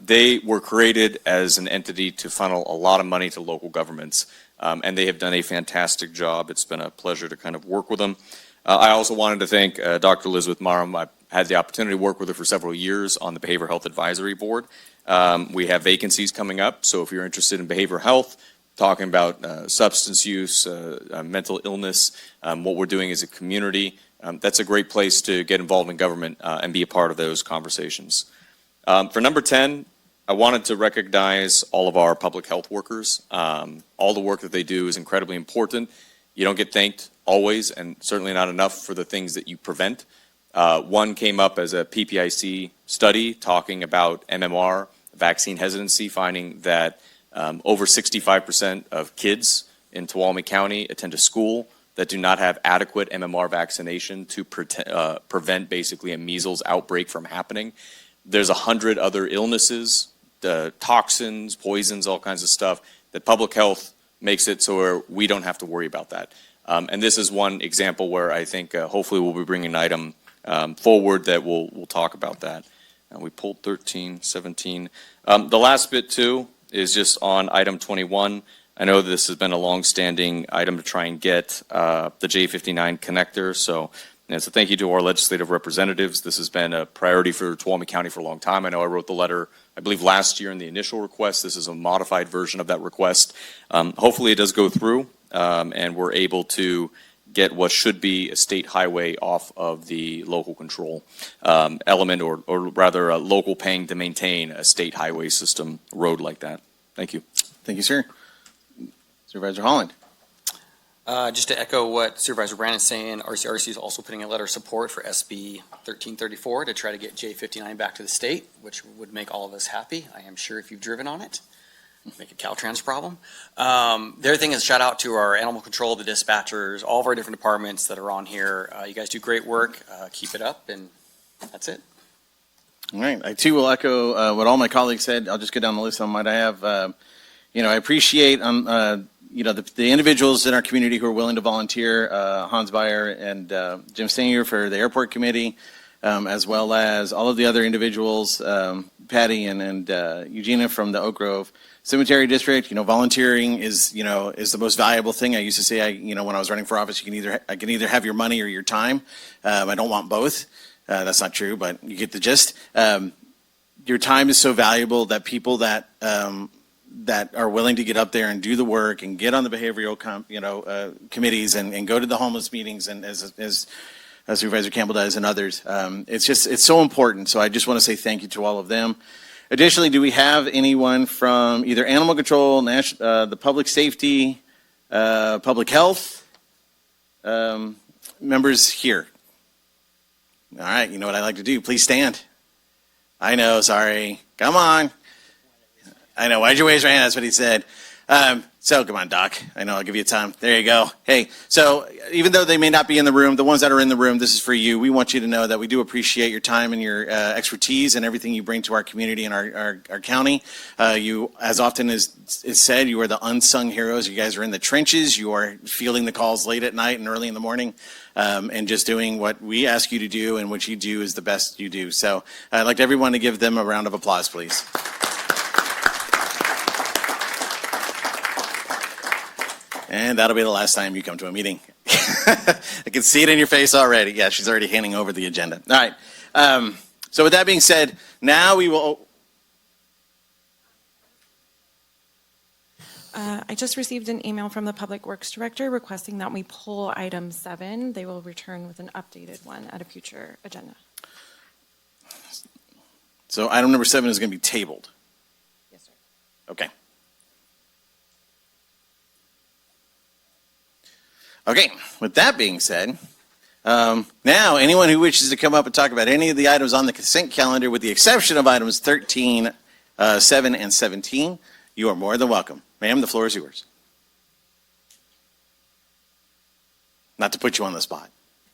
They were created as an entity to funnel a lot of money to local governments, and they have done a fantastic job. It's been a pleasure to kind of work with them. I also wanted to thank Dr. Elizabeth Marum. I had the opportunity to work with her for several years on the Behavioral Health Advisory Board. We have vacancies coming up, so if you're interested in behavioral health, talking about substance use, mental illness, what we're doing as a community, that's a great place to get involved in government and be a part of those conversations. For number 10, I wanted to recognize all of our public health workers. All the work that they do is incredibly important. You don't get thanked always, and certainly not enough for the things that you prevent. One came up as a PPIC study talking about MMR, vaccine hesitancy, finding that over 65% of kids in Tuolumne County attend a school that do not have adequate MMR vaccination to prevent basically a measles outbreak from happening. There's 100 other illnesses, toxins, poisons, all kinds of stuff that public health makes it so we don't have to worry about that. And this is one example where I think hopefully we'll be bringing an item forward that we'll talk about that. We pulled 13, 17. The last bit too is just on item 21. I know this has been a long-standing item to try and get the J59 connector. So thank you to our legislative representatives. This has been a priority for Tuolumne County for a long time. I know I wrote the letter, I believe last year in the initial request. This is a modified version of that request. Hopefully it does go through and we're able to get what should be a state highway off of the local control element, or rather a local paying to maintain a state highway system road like that. Thank you. Thank you, sir. Supervisor Holland. Just to echo what Supervisor Brandon's saying, RCRC is also putting a letter of support for SB 1334 to try to get J59 back to the state, which would make all of us happy. I am sure if you've driven on it, make a Caltrans problem. The other thing is shout out to our animal control, the dispatchers, all of our different departments that are on here. You guys do great work. Keep it up, and that's it. All right. I too will echo what all my colleagues said. I'll just go down the list on what I have. I appreciate the individuals in our community who are willing to volunteer, Hans Beyer and Jim Stinger for the airport committee, as well as all of the other individuals, Patty and Eugenia from the Oak Grove Cemetery District. Volunteering is the most valuable thing. I used to say, when I was running for office, I can either have your money or your time. I don't want both. That's not true, but you get the gist. Your time is so valuable that people that are willing to get up there and do the work and get on the behavioral committees and go to the homeless meetings, and as Supervisor Campbell does and others, it's so important. So I just want to say thank you to all of them. Additionally, do we have anyone from either animal control, the public safety, public health? Members here. All right, you know what I like to do. Please stand. I know, sorry. Come on. I know, why'd you raise your hand? That's what he said. So come on, Doc. I know, I'll give you time. There you go. Hey, so even though they may not be in the room, the ones that are in the room, this is for you. We want you to know that we do appreciate your time and your expertise and everything you bring to our community and our county. You, as often as is said, you are the unsung heroes. You guys are in the trenches. You are fielding the calls late at night and early in the morning, and just doing what we ask you to do, and what you do is the best you do. So I'd like everyone to give them a round of applause, please. And that'll be the last time you come to a meeting. I can see it in your face already. Yeah, she's already handing over the agenda. All right. So with that being said, now we will. I just received an email from the Public Works Director requesting that we pull item 7. They will return with an updated one at a future agenda. So item number 7 is going to be tabled. Yes, sir. Okay. Okay, with that being said, now anyone who wishes to come up and talk about any of the items on the consent calendar, with the exception of items 13, 7, and 17, you are more than welcome. Ma'am, the floor is yours. Not to put you on the spot.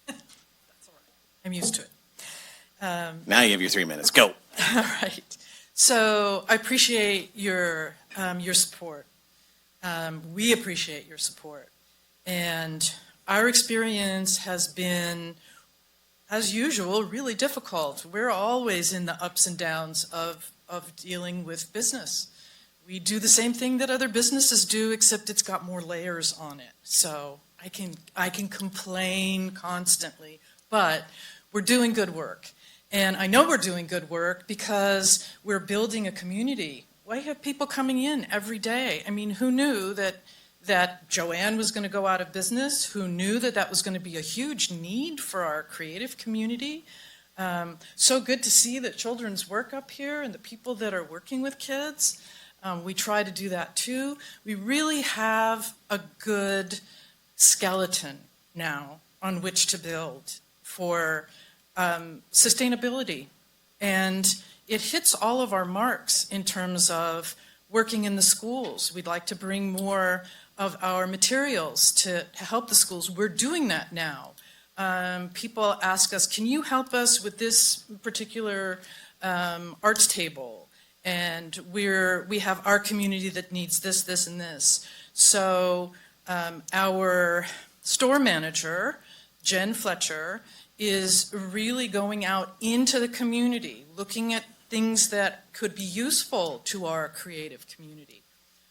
That's all right. I'm used to it. Now you have your 3 minutes. Go. All right. So I appreciate your support. We appreciate your support. And our experience has been, as usual, really difficult. We're always in the ups and downs of dealing with business. We do the same thing that other businesses do, except it's got more layers on it. So I can complain constantly, but we're doing good work. And I know we're doing good work because we're building a community. We have people coming in every day. I mean, who knew that Joanne was going to go out of business? Who knew that was going to be a huge need for our creative community? So good to see that children's work up here and the people that are working with kids. We try to do that too. We really have a good skeleton now on which to build for sustainability. And it hits all of our marks in terms of working in the schools. We'd like to bring more of our materials to help the schools. We're doing that now. People ask us, can you help us with this particular arts table? And we have our community that needs this, this, and this. So our store manager, Jen Fletcher, is really going out into the community, looking at things that could be useful to our creative community.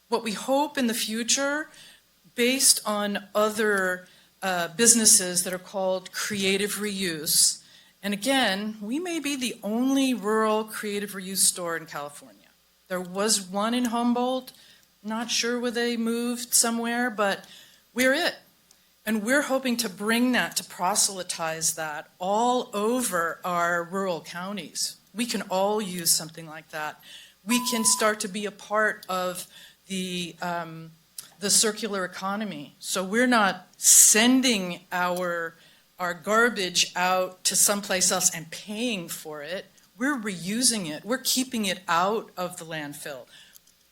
What we hope in the future, based on other businesses that are called creative reuse, and again, we may be the only rural creative reuse store in California. There was one in Humboldt, not sure where they moved somewhere, but we're it. And we're hoping to bring that, to proselytize that all over our rural counties. We can all use something like that. We can start to be a part of the circular economy. So we're not sending our garbage out to someplace else and paying for it. We're reusing it. We're keeping it out of the landfill.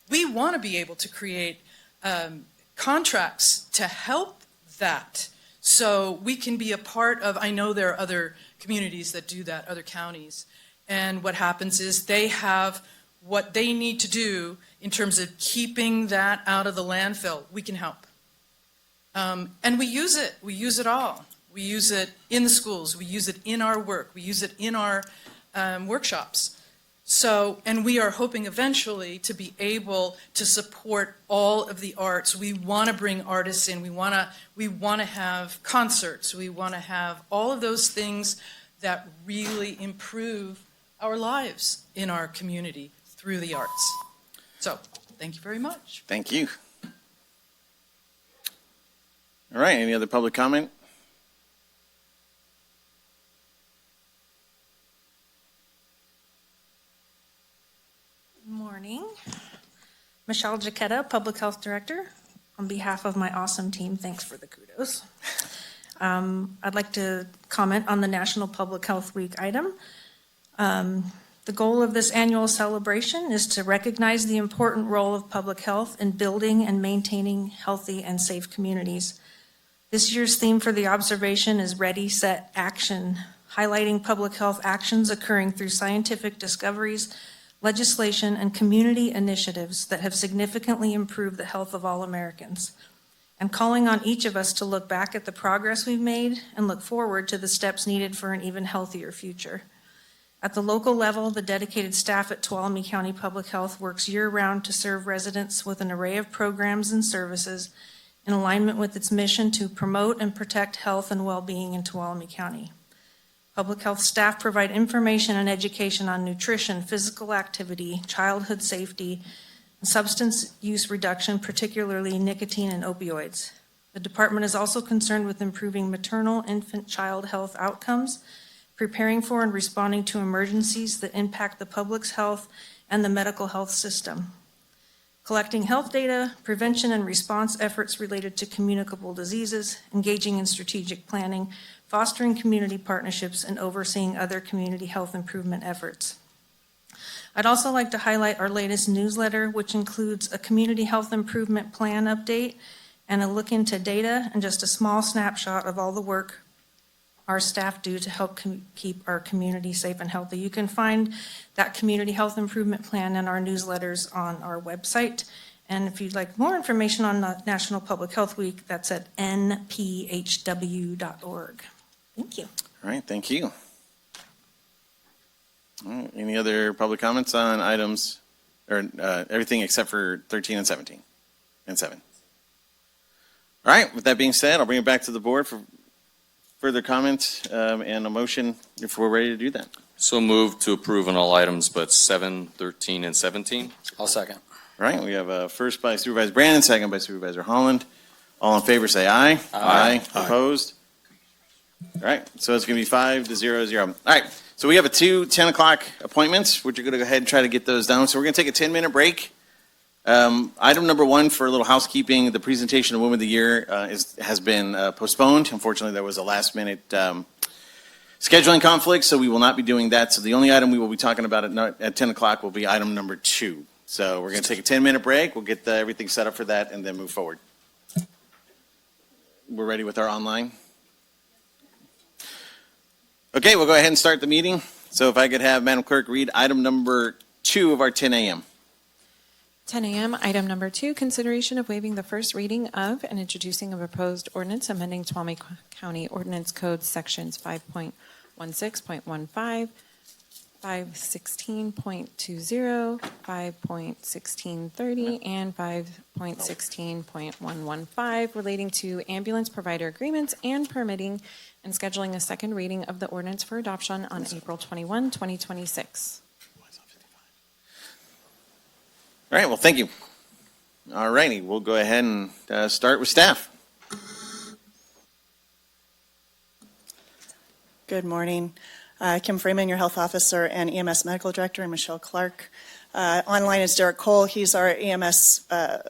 We want to be able to create contracts to help that. So we can be a part of, I know there are other communities that do that, other counties. And what happens is they have what they need to do in terms of keeping that out of the landfill. We can help. And we use it. We use it all. We use it in the schools. We use it in our work. We use it in our workshops. So, and we are hoping eventually to be able to support all of the arts. We want to bring artists in. We want to have concerts. We want to have all of those things that really improve our lives in our community through the arts. So, thank you very much. Thank you. All right, any other public comment? Good morning. Michelle Jaquetta, Public Health Director. On behalf of my awesome team, thanks for the kudos. I'd like to comment on the National Public Health Week item. The goal of this annual celebration is to recognize the important role of public health in building and maintaining healthy and safe communities. This year's theme for the observation is Ready, Set, Action, highlighting public health actions occurring through scientific discoveries, legislation, and community initiatives that have significantly improved the health of all Americans, and calling on each of us to look back at the progress we've made and look forward to the steps needed for an even healthier future. At the local level, the dedicated staff at Tuolumne County Public Health works year-round to serve residents with an array of programs and services in alignment with its mission to promote and protect health and well-being in Tuolumne County. Public health staff provide information and education on nutrition, physical activity, childhood safety, and substance use reduction, particularly nicotine and opioids. The department is also concerned with improving maternal, infant, child health outcomes, preparing for and responding to emergencies that impact the public's health and the medical health system, collecting health data, prevention and response efforts related to communicable diseases, engaging in strategic planning, fostering community partnerships, and overseeing other community health improvement efforts. I'd also like to highlight our latest newsletter, which includes a community health improvement plan update and a look into data and just a small snapshot of all the work our staff do to help keep our community safe and healthy. You can find that community health improvement plan in our newsletters on our website. And if you'd like more information on the National Public Health Week, that's at nphw.org. Thank you. All right, thank you. All right, any other public comments on items, or everything except for 13 and 17 and 7? All right, with that being said, I'll bring it back to the board for further comments and a motion if we're ready to do that. So moved to approve on all items but 7, 13, and 17. I'll second. All right, we have a first by Supervisor Brandon, second by Supervisor Holland. All in favor say aye. Aye. Opposed? All right, so it's going to be 5-0-0. All right, so we have 2 10 o'clock appointments. We're going to go ahead and try to get those down. So we're going to take a 10-minute break. Item number 1 for a little housekeeping, the presentation of Women of the Year has been postponed. Unfortunately, there was a last-minute scheduling conflict, so we will not be doing that. So the only item we will be talking about at 10 o'clock will be item number 2. So we're going to take a 10-minute break. We'll get everything set up for that and then move forward. We're ready with our online? Okay, we'll go ahead and start the meeting. So if I could have Madam Clerk read item number 2 of our 10 a.m. 10 a.m., item number 2, consideration of waiving the first reading of and introducing a proposed ordinance amending Tuolumne County Ordinance Code Sections 5.16.15, 516.20, 5.1630, and 5.16.115 relating to ambulance provider agreements and permitting and scheduling a second reading of the ordinance for adoption on April 21, 2026. All right, well, thank you. All righty, we'll go ahead and start with staff. Good morning. Kim Freeman, your health officer and EMS medical director, and Michelle Clark. Online is Derek Cole. He's our EMS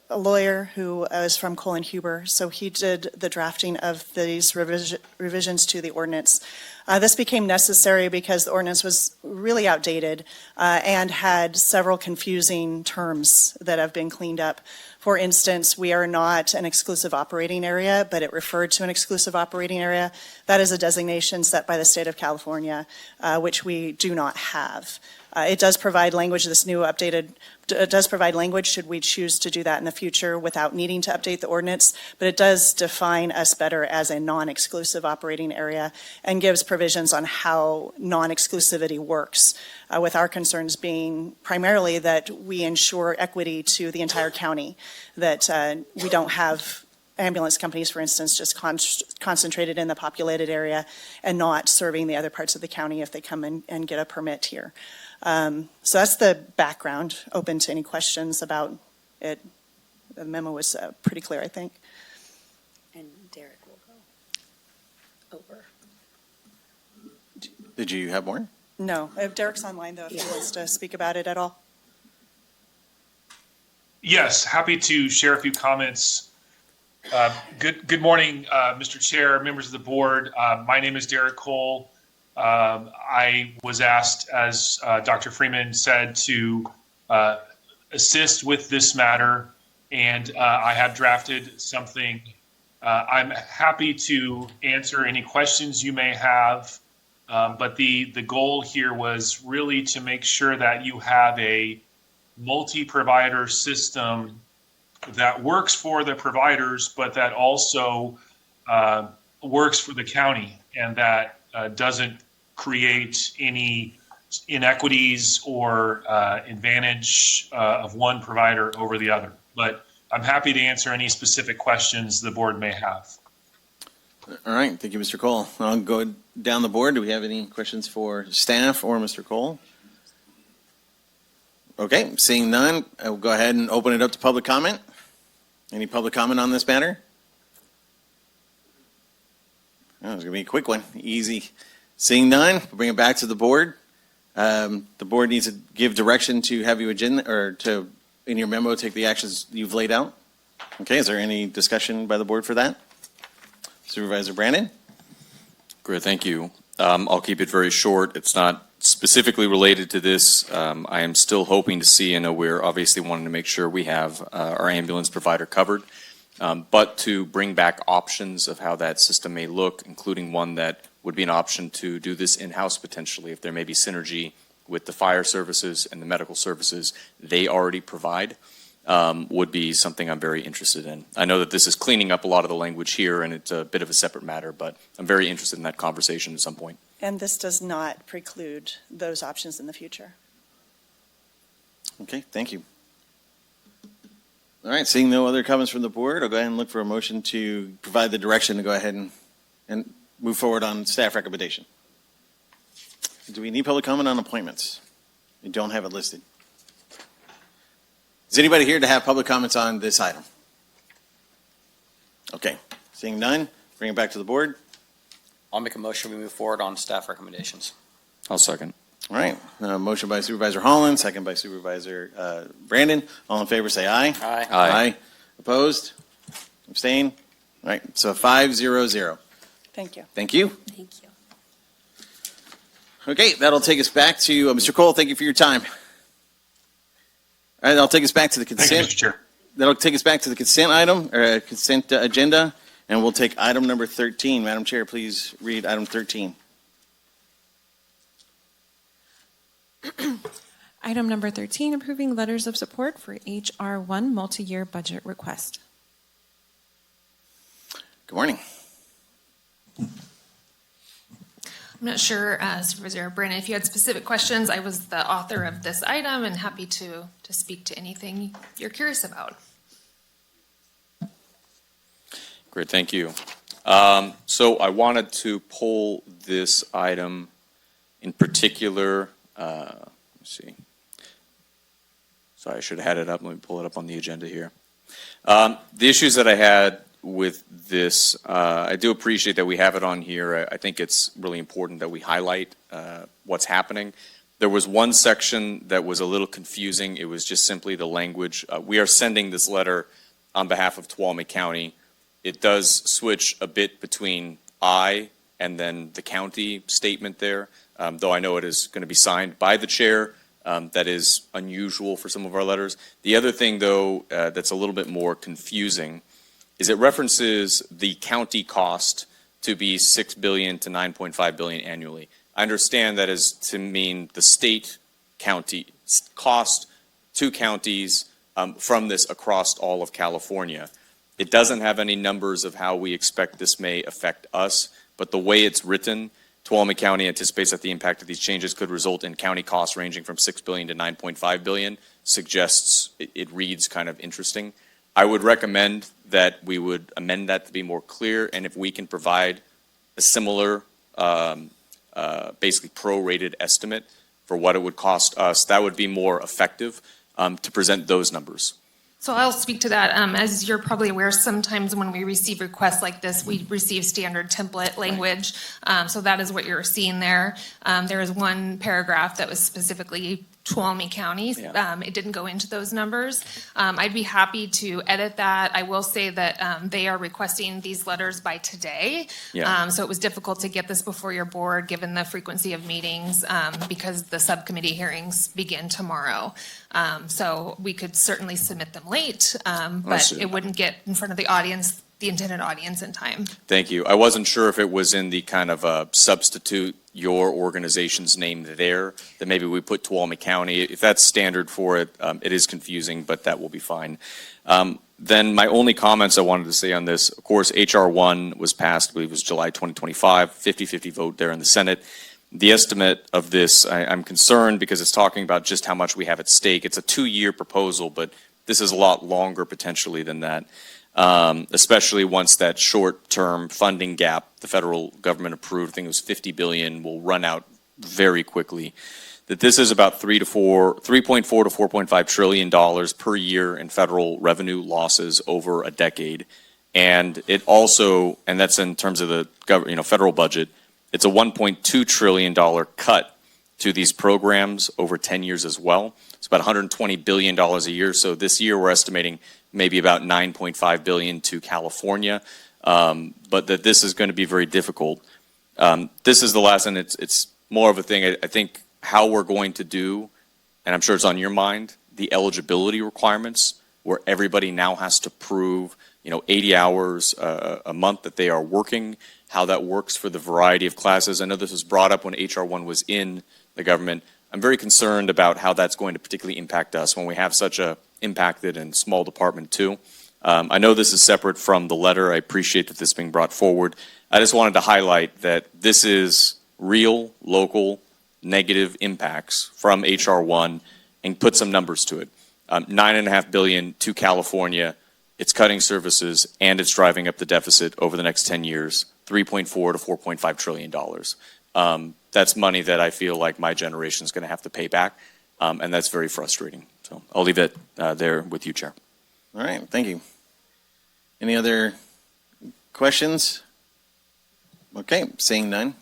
lawyer who is from Cole and Huber. So he did the drafting of these revisions to the ordinance. This became necessary because the ordinance was really outdated and had several confusing terms that have been cleaned up. For instance, we are not an exclusive operating area, but it referred to an exclusive operating area. That is a designation set by the state of California, which we do not have. It does provide language, this new updated, it does provide language should we choose to do that in the future without needing to update the ordinance, but it does define us better as a non-exclusive operating area and gives provisions on how non-exclusivity works, with our concerns being primarily that we ensure equity to the entire county, that we don't have ambulance companies, for instance, just concentrated in the populated area and not serving the other parts of the county if they come in and get a permit here. So that's the background. Open to any questions about it. The memo was pretty clear, I think. And Derek will go over. Did you have more? No. If Derek's online, though, if he wants to speak about it at all. Yes, happy to share a few comments Good morning, Mr. Chair, members of the board. My name is Derek Cole. I was asked, as Dr. Freeman said, to assist with this matter, and I have drafted something. I'm happy to answer any questions you may have, but the goal here was really to make sure that you have a multi-provider system that works for the providers, but that also works for the county, and that doesn't create any inequities or advantage of one provider over the other. But I'm happy to answer any specific questions the board may have. All right, thank you, Mr. Cole. I'll go down the board. Do we have any questions for staff or Mr. Cole? Okay, seeing none, I will go ahead and open it up to public comment. Any public comment on this matter? Oh, it's going to be a quick one, easy. Seeing none, we'll bring it back to the board. The board needs to give direction to have you agenda, or to, in your memo, take the actions you've laid out. Okay, is there any discussion by the board for that? Supervisor Brandon? Great, thank you. I'll keep it very short. It's not specifically related to this. I am still hoping to see, and we're obviously wanting to make sure we have our ambulance provider covered, but to bring back options of how that system may look, including one that would be an option to do this in-house potentially, if there may be synergy with the fire services and the medical services they already provide, would be something I'm very interested in. I know that this is cleaning up a lot of the language here, and it's a bit of a separate matter, but I'm very interested in that conversation at some point. And this does not preclude those options in the future. Okay, thank you. All right, seeing no other comments from the board, I'll go ahead and look for a motion to provide the direction to go ahead and move forward on staff recommendation. Do we need public comment on appointments? We don't have it listed. Is anybody here to have public comments on this item? Okay, seeing none, bring it back to the board. I'll make a motion, we move forward on staff recommendations. I'll second. All right, motion by Supervisor Holland, second by Supervisor Brandon. All in favor, say aye. Aye. Aye. Opposed? Abstain? All right, so 5-0-0. Thank you. Thank you. Thank you. Okay, that'll take us back to, Mr. Cole, thank you for your time. All right, that'll take us back to the consent. Thank you, Mr. Chair. That'll take us back to the consent item, or consent agenda, and we'll take item number 13. Madam Chair, please read item 13. Item number 13, approving letters of support for HR 1 multi-year budget request. Good morning. I'm not sure, Supervisor Brandon, if you had specific questions. I was the author of this item and happy to speak to anything you're curious about. Great, thank you. So I wanted to pull this item in particular. Let's see. Sorry, I should have had it up. Let me pull it up on the agenda here. The issues that I had with this, I do appreciate that we have it on here. I think it's really important that we highlight what's happening. There was one section that was a little confusing. It was just simply the language. We are sending this letter on behalf of Tuolumne County. It does switch a bit between I and then the county statement there, though I know it is going to be signed by the chair. That is unusual for some of our letters. The other thing, though, that's a little bit more confusing is it references the county cost to be $6 billion to $9.5 billion annually. I understand that is to mean the state county cost to counties from this across all of California. It doesn't have any numbers of how we expect this may affect us, but the way it's written, Tuolumne County anticipates that the impact of these changes could result in county costs ranging from $6 billion to $9.5 billion, suggests it reads kind of interesting. I would recommend that we would amend that to be more clear, and if we can provide a similar, basically prorated estimate for what it would cost us, that would be more effective to present those numbers. So I'll speak to that. As you're probably aware, sometimes when we receive requests like this, we receive standard template language. So that is what you're seeing there. There is one paragraph that was specifically Tuolumne County. It didn't go into those numbers. I'd be happy to edit that. I will say that they are requesting these letters by today. So it was difficult to get this before your board, given the frequency of meetings, because the subcommittee hearings begin tomorrow. So we could certainly submit them late, but it wouldn't get in front of the audience, the intended audience, in time. Thank you. I wasn't sure if it was in the kind of substitute your organization's name there, that maybe we put Tuolumne County. If that's standard for it, it is confusing, but that will be fine. Then my only comments I wanted to say on this, of course, HR 1 was passed, I believe it was July 2025, 50-50 vote there in the Senate. The estimate of this, I'm concerned because it's talking about just how much we have at stake. It's a 2-year proposal, but this is a lot longer potentially than that. Especially once that short-term funding gap the federal government approved, I think it was $50 billion, will run out very quickly. That this is about $3.4 to $4.5 trillion per year in federal revenue losses over a decade, and it also, and that's in terms of the federal budget, it's a $1.2 trillion cut to these programs over 10 years as well. It's about $120 billion a year. So this year we're estimating maybe about $9.5 billion to California, but that this is going to be very difficult. This is the last, and it's more of a thing, I think, how we're going to do, and I'm sure it's on your mind, the eligibility requirements, where everybody now has to prove 80 hours a month that they are working, how that works for the variety of classes. I know this was brought up when HR 1 was in the government. I'm very concerned about how that's going to particularly impact us when we have such a impacted and small department too. I know this is separate from the letter. I appreciate that this is being brought forward. I just wanted to highlight that this is real, local, negative impacts from HR 1 and put some numbers to it. $9.5 billion to California. It's cutting services and it's driving up the deficit over the next 10 years, $3.4 to $4.5 trillion. That's money that I feel like my generation is going to have to pay back, and that's very frustrating. So I'll leave it there with you, Chair. All right, thank you. Any other questions? Okay, seeing none.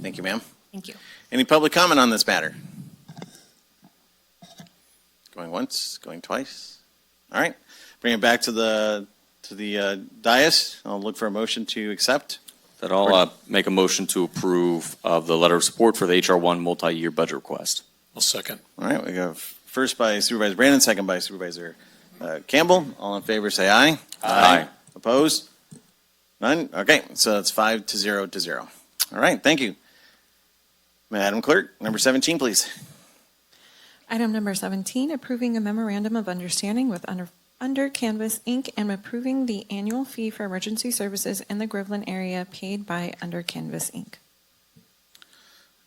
Thank you, ma'am. Thank you. Any public comment on this matter? Going once, going twice. All right, bring it back to the dais. I'll look for a motion to accept. That I'll make a motion to approve of the letter of support for the HR 1 multi-year budget request. I'll second. All right, we go first by Supervisor Brandon, second by Supervisor Campbell. All in favor, say aye. Aye. Opposed? None? Okay, so it's 5-0. All right, thank you. Madam Clerk, number 17, please. Item number 17, approving a memorandum of understanding with Under Canvas, Inc., and approving the annual fee for emergency services in the Groveland area paid by Under Canvas, Inc.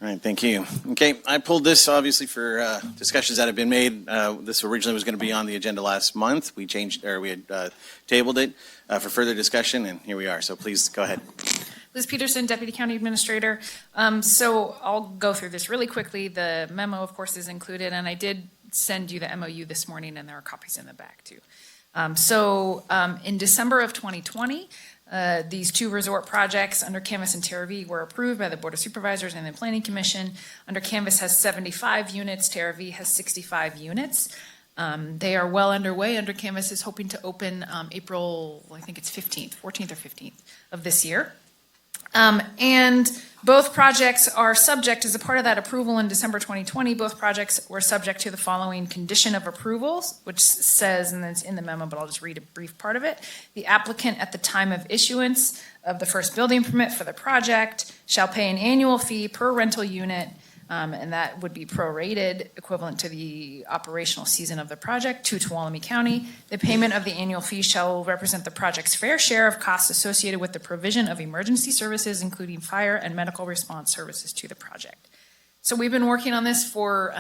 All right, thank you. Okay, I pulled this obviously for discussions that have been made. This originally was going to be on the agenda last month. We had tabled it for further discussion, and here we are. So please go ahead. Liz Peterson, Deputy County Administrator. So I'll go through this really quickly. The memo, of course, is included, and I did send you the MOU this morning, and there are copies in the back, too. In December of 2020, these two resort projects, Under Canvas and Terravee, were approved by the Board of Supervisors and the Planning Commission. Under Canvas has 75 units, Terravee has 65 units. They are well underway. Under Canvas is hoping to open April, I think it's 14th or 15th of this year. And both projects are subject, as a part of that approval in December 2020, both projects were subject to the following condition of approvals, which says, and it's in the memo, but I'll just read a brief part of it. The applicant at the time of issuance of the first building permit for the project shall pay an annual fee per rental unit, and that would be prorated, equivalent to the operational season of the project, to Tuolumne County. The payment of the annual fee shall represent the project's fair share of costs associated with the provision of emergency services, including fire and medical response services to the project. So we've been working on this for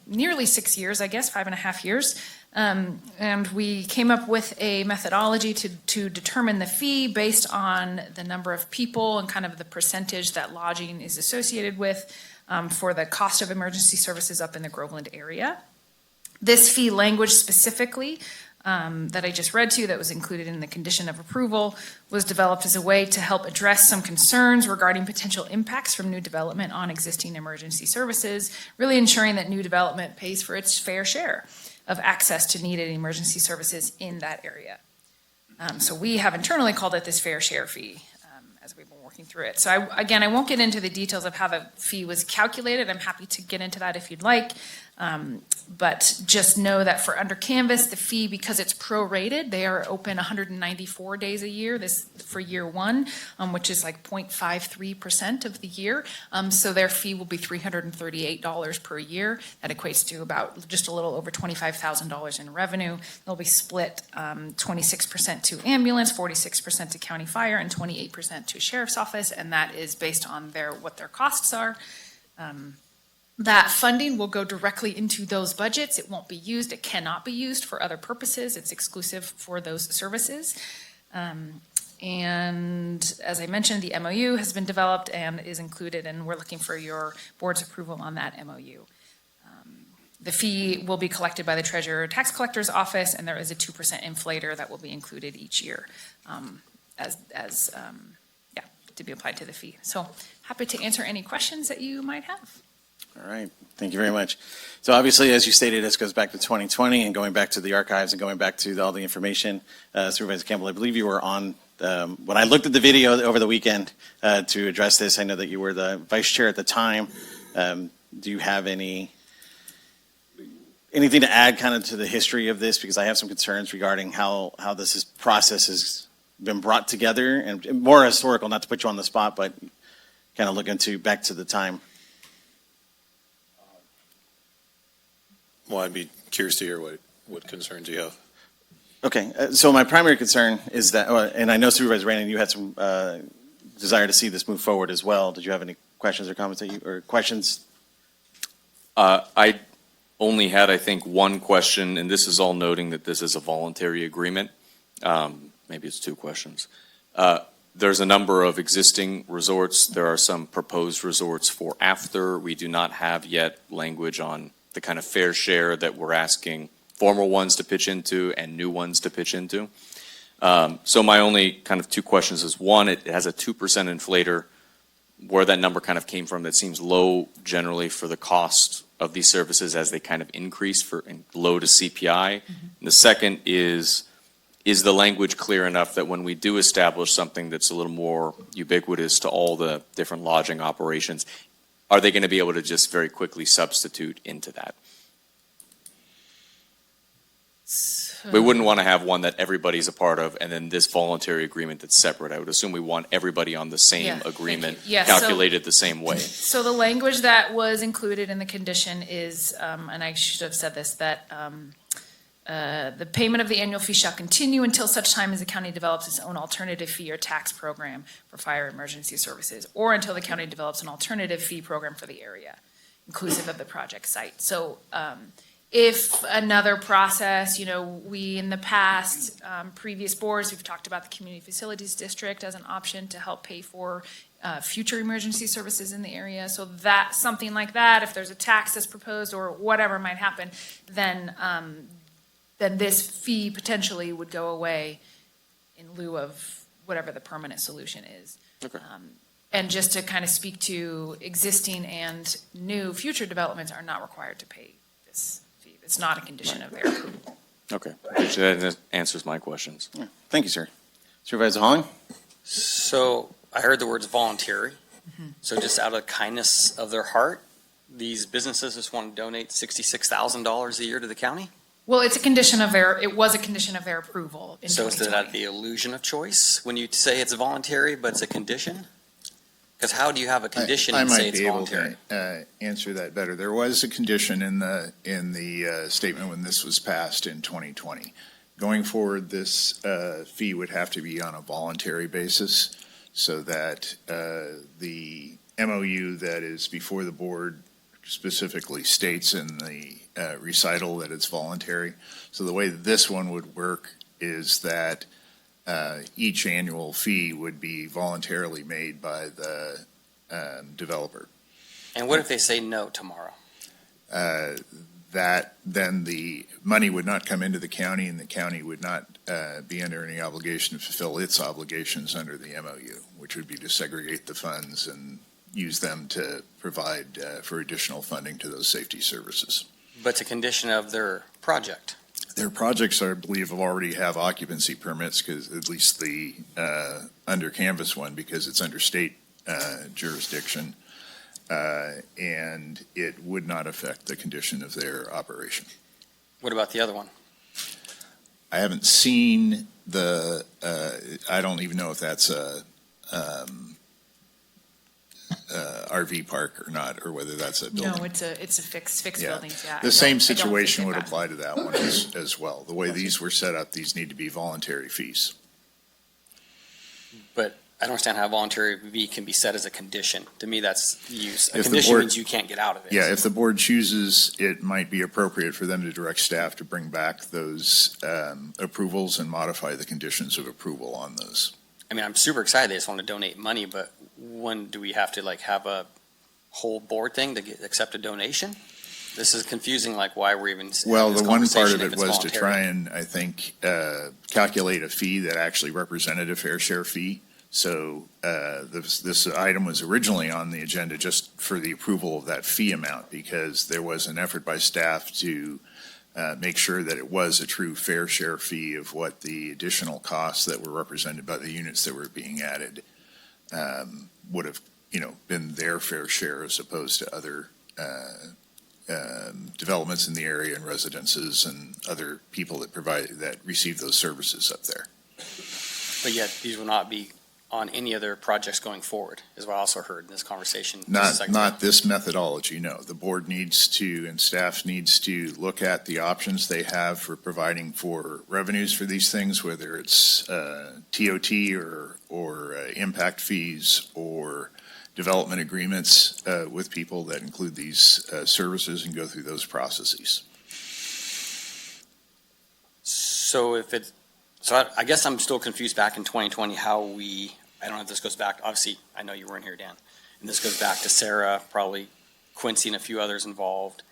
nearly 6 years, I guess, 5.5 years. And we came up with a methodology to determine the fee based on the number of people and kind of the percentage that lodging is associated with. For the cost of emergency services up in the Groveland area. This fee language specifically that I just read to you that was included in the condition of approval was developed as a way to help address some concerns regarding potential impacts from new development on existing emergency services, really ensuring that new development pays for its fair share of access to needed emergency services in that area. So we have internally called it this fair share fee as we've been working through it. So I won't get into the details of how the fee was calculated. I'm happy to get into that if you'd like. But just know that for under canvas, the fee, because it's prorated, they are open 194 days a year, this for year one, which is like 0.53% of the year. So their fee will be $338 per year. That equates to about just a little over $25,000 in revenue. They'll be split 26% to ambulance, 46% to county fire, and 28% to sheriff's office, and that is based on what their costs are. That funding will go directly into those budgets. It won't be used. It cannot be used for other purposes. It's exclusive for those services. And as I mentioned, the MOU has been developed and is included, and we're looking for your board's approval on that MOU. The fee will be collected by the Treasurer Tax Collector's Office, and there is a 2% inflator that will be included each year to be applied to the fee. So happy to answer any questions that you might have. All right, thank you very much. So obviously, as you stated, this goes back to 2020 and going back to the archives and going back to all the information. Supervisor Campbell, I believe you were on, when I looked at the video over the weekend to address this, I know that you were the vice chair at the time. Do you have anything to add kind of to the history of this? Because I have some concerns regarding how this process has been brought together and more historical, not to put you on the spot, but kind of looking back to the time. Well, I'd be curious to hear what concerns you have. Okay, so my primary concern is that, and I know Supervisor Rainey, you had some desire to see this move forward as well. Did you have any questions or comments questions? I only had, I think, one question, and this is all noting that this is a voluntary agreement. Maybe it's two questions. There's a number of existing resorts. There are some proposed resorts for after. We do not have yet language on the kind of fair share that we're asking former ones to pitch into and new ones to pitch into. So my only kind of two questions is, one, it has a 2% inflator, where that number kind of came from. That seems low generally for the cost of these services as they kind of increase low to CPI. And the second is the language clear enough that when we do establish something that's a little more ubiquitous to all the different lodging operations, are they going to be able to just very quickly substitute into that? We wouldn't want to have one that everybody's a part of and then this voluntary agreement that's separate. I would assume we want everybody on the same agreement, calculated the same way. So the language that was included in the condition is, and I should have said this, that the payment of the annual fee shall continue until such time as the county develops its own alternative fee or tax program for fire emergency services, or until the county develops an alternative fee program for the area, inclusive of the project site. So if another process, we in the past, previous boards, we've talked about the Community Facilities District as an option to help pay for future emergency services in the area. So that, something like that, if there's a tax that's proposed or whatever might happen, then this fee potentially would go away in lieu of whatever the permanent solution is. Okay. And just to kind of speak to existing and new future developments are not required to pay this fee. It's not a condition of their approval. Okay, that answers my questions. Yeah. Thank you, sir. Supervisor Holling? So I heard the words voluntary. So just out of the kindness of their heart, these businesses just want to donate $66,000 a year to the county? Well, it was a condition of their approval in 2020. So is that the illusion of choice when you say it's voluntary, but it's a condition? Because how do you have a condition and say it's voluntary? I might be able to answer that better. There was a condition in the statement when this was passed in 2020. Going forward, this fee would have to be on a voluntary basis so that the MOU that is before the board specifically states in the recital that it's voluntary. So the way that this one would work is that each annual fee would be voluntarily made by the developer. And what if they say no tomorrow? then the money would not come into the county, and the county would not be under any obligation to fulfill its obligations under the MOU, which would be to segregate the funds and use them to provide for additional funding to those safety services. But it's a condition of their project. Their projects, I believe, already have occupancy permits, because at least the under canvas one, because it's under state jurisdiction, and it would not affect the condition of their operation. What about the other one? I haven't seen the, I don't even know if that's a RV park or not, or whether that's a building. No, it's a fixed Yeah. buildings, yeah. The same situation would apply to that one as well. The way these were set up, these need to be voluntary fees. But I don't understand how voluntary fee can be set as a condition. To me, that's use. A If the condition board- means you can't get out of it. Yeah, if the board chooses, it might be appropriate for them to direct staff to bring back those approvals and modify the conditions of approval on those. I mean, I'm super excited. They just want to donate money, but when do we have to have a whole board thing to accept a donation? This is confusing, why we're even Well, having this the one part conversation of if it it's was to voluntary. try and, I think, calculate a fee that actually represented a fair share fee. So this item was originally on the agenda just for the approval of that fee amount, because there was an effort by staff to make sure that it was a true fair share fee of what the additional costs that were represented by the units that were being added would have, been their fair share, as opposed to other developments in the area and residences and other people that receive those services up there. But yet, these will not be on any other projects going forward, is what I also heard in this conversation. just a Not, second ago. not this methodology, no. The board needs to, and staff needs to look at the options they have for providing for revenues for these things, whether it's TOT or impact fees or development agreements with people that include these services, and go through those processes. So I guess I'm still confused back in 2020 I don't know if this goes back, obviously, I know you weren't here, Dan, and this goes back to Sarah, probably Quincy and a few others involved,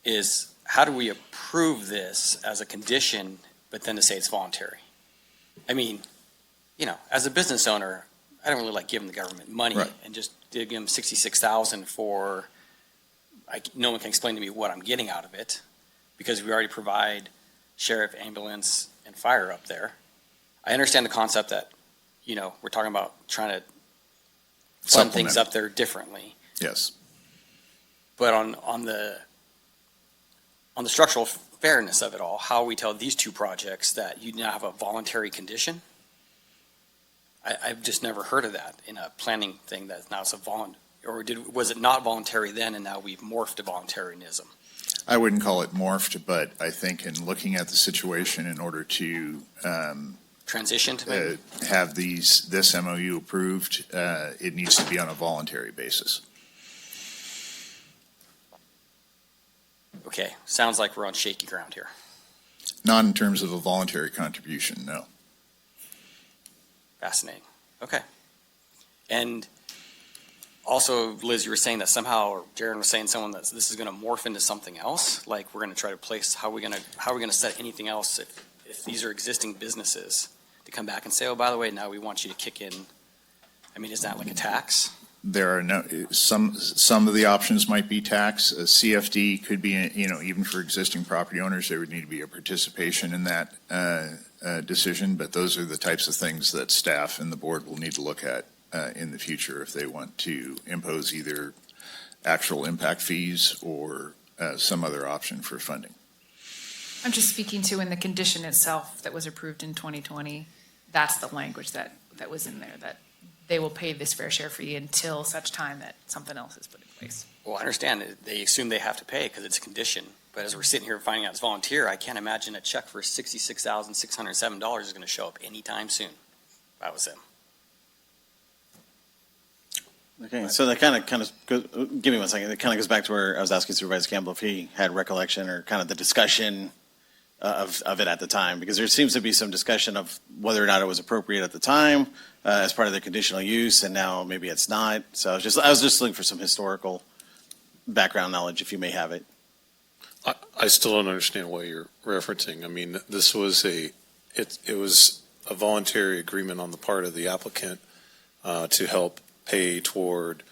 is how do we approve this as a condition, but then to say it's voluntary? I mean, as a business owner, I don't really like giving the government money Right. and just give them $66,000 for, no one can explain to me what I'm getting out of it, because we already provide sheriff, ambulance, and fire up there. I understand the concept that, we're talking about trying to fund things Supplement. up there differently. Yes. But on the structural fairness of it all, how we tell these two projects that you now have a voluntary condition? I've just never heard of that in a planning thing that now it's was it not voluntary then and now we've morphed to voluntarism? I wouldn't call it morphed, but I think in looking at the situation, in order to Transitioned maybe? have this MOU approved, it needs to be on a voluntary basis. Okay, sounds like we're on shaky ground here. Not in terms of a voluntary contribution, no. Fascinating. Okay. And also, Liz, you were saying that somehow, or Jaron was saying that this is going to morph into something else. Like we're going to try to place, how are we going to set anything else if these are existing businesses to come back and say, oh, by the way, now we want you to kick in. I mean, is that like a tax? There are some of the options might be tax. A CFD could be, even for existing property owners, there would need to be a participation in that decision. But those are the types of things that staff and the board will need to look at in the future if they want to impose either actual impact fees or some other option for funding. I'm just speaking to in the condition itself that was approved in 2020, that's the language that was in there, that they will pay this fair share fee until such time that something else is put in place. Well, I understand they assume they have to pay because it's a condition. But as we're sitting here finding out it's volunteer, I can't imagine a check for $66,607 is going to show up anytime soon. If I was them. Okay, so that kind of goes, give me 1 second. It kind of goes back to where I was asking Supervisor Campbell if he had recollection or kind of the discussion of it at the time, because there seems to be some discussion of whether or not it was appropriate at the time as part of the conditional use, and now maybe it's not. So I was just looking for some historical background knowledge, if you may have it. I still don't understand what you're referencing. I mean, this was it was a voluntary agreement on the part of the applicant to help pay toward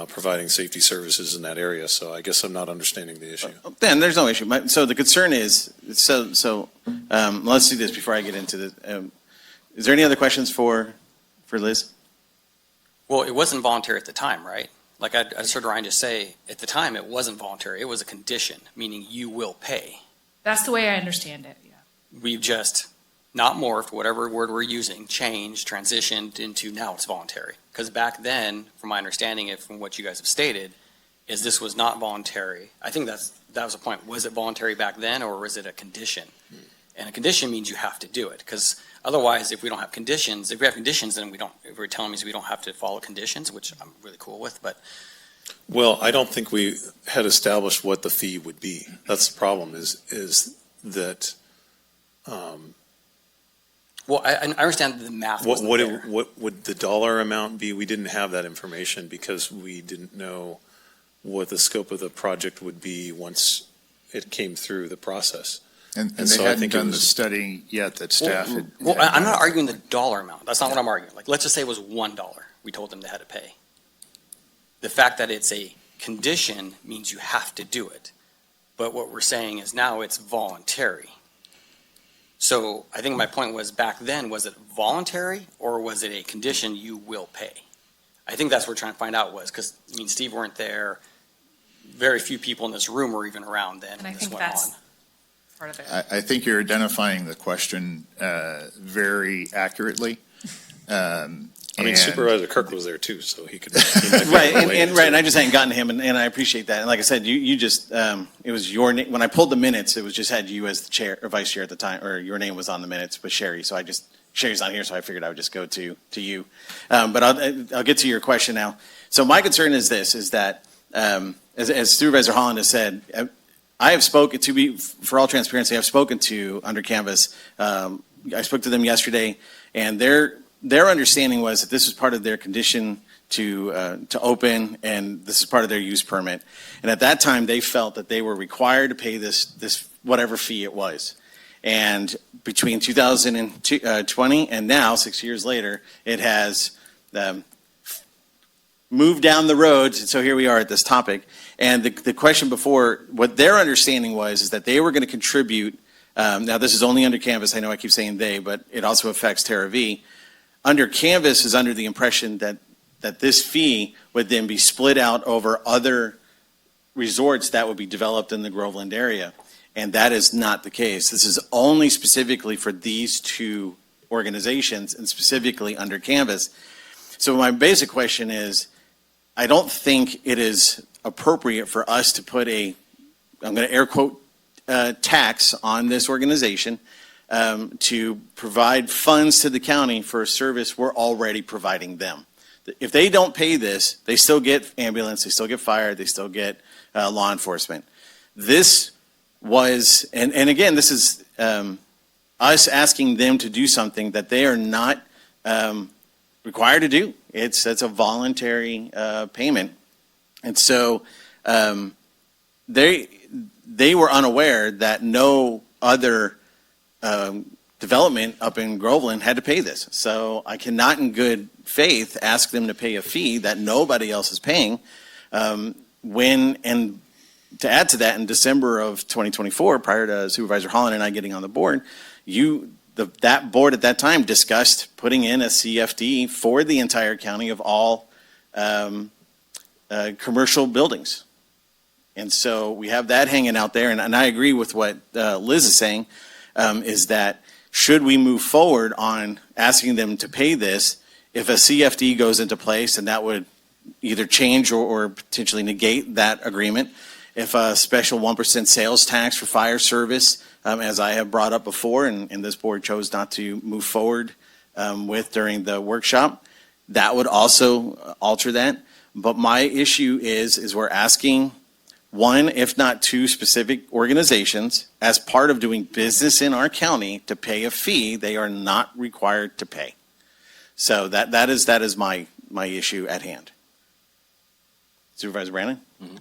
providing safety services in that area. So I guess I'm not understanding the issue. Then there's no issue. So the concern is, let's do this before I get into this. Is there any other questions for Liz? Well, it wasn't voluntary at the time, right? Like I heard Ryan just say, at the time, it wasn't voluntary. It was a condition, meaning you will pay. That's the way I understand it, yeah. We've just not morphed, whatever word we're using, changed, transitioned into now it's voluntary. Because back then, from my understanding it, from what you guys have stated, is this was not voluntary. I think that was the point. Was it voluntary back then, or was it a condition? And a condition means you have to do it. Because otherwise, if we have conditions, then if we're telling me we don't have to follow conditions, which I'm really cool with, but. Well, I don't think we had established what the fee would be. That's the problem is that. Well, I understand the math wasn't there. What would the dollar amount be? We didn't have that information because we didn't know what the scope of the project would be once it came through the process. And they so I hadn't think done the study yet that staff had. Well, I'm not arguing the dollar amount. That's not what I'm arguing. Like, let's just say it was $1. We told them they had to pay. The fact that it's a condition means you have to do it. But what we're saying is now it's voluntary. So I think my point was back then, was it voluntary or was it a condition you will pay? I think that's what we're trying to find out was, because, Steve weren't there. Very few people in this room were even around then. And I this think went that's on. part of it. I think you're identifying the question very accurately. Supervisor Kirk was there too, so he could. Right, and I just hadn't gotten to him, and I appreciate that. And like I said, you just, it was your name, when I pulled the minutes, it was just had you as the chair, or vice chair at the time, or your name was on the minutes, but Sherry, so Sherry's not here, so I figured I would just go to you. But I'll get to your question now. So my concern is this, is that, as Supervisor Holland has said, I have spoken to, for all transparency, I've spoken to Under Canvas. I spoke to them yesterday, and their understanding was that this was part of their condition to open, and this is part of their use permit. And at that time, they felt that they were required to pay this whatever fee it was. And between 2020 and now, 6 years later, it has moved down the road. So here we are at this topic. And the question before, what their understanding was, is that they were going to contribute. Now, this is only Under Canvas. I know I keep saying they, but it also affects Terra V. Under Canvas is under the impression that this fee would then be split out over other resorts that would be developed in the Groveland area. And that is not the case. This is only specifically for these two organizations and specifically Under Canvas. So my basic question is, I don't think it is appropriate for us to put I'm going to air quote, tax on this organization to provide funds to the county for a service we're already providing them. If they don't pay this, they still get ambulance, they still get fire, they still get law enforcement. This was, and again, this is us asking them to do something that they are not required to do. It's a voluntary payment. And so they were unaware that no other development up in Groveland had to pay this. So I cannot in good faith ask them to pay a fee that nobody else is paying. And to add to that, in December of 2024, prior to Supervisor Holland and I getting on the board, that board at that time discussed putting in a CFD for the entire county of all commercial buildings. And so we have that hanging out there, and I agree with what Liz is saying, is that should we move forward on asking them to pay this, if a CFD goes into place, and that would either change or potentially negate that agreement, if a special 1% sales tax for fire service, as I have brought up before, and this board chose not to move forward with during the workshop, that would also alter that. But my issue is we're asking one, if not two specific organizations, as part of doing business in our county, to pay a fee they are not required to pay. So that is my issue at hand. Supervisor Brandon? Mm-hmm.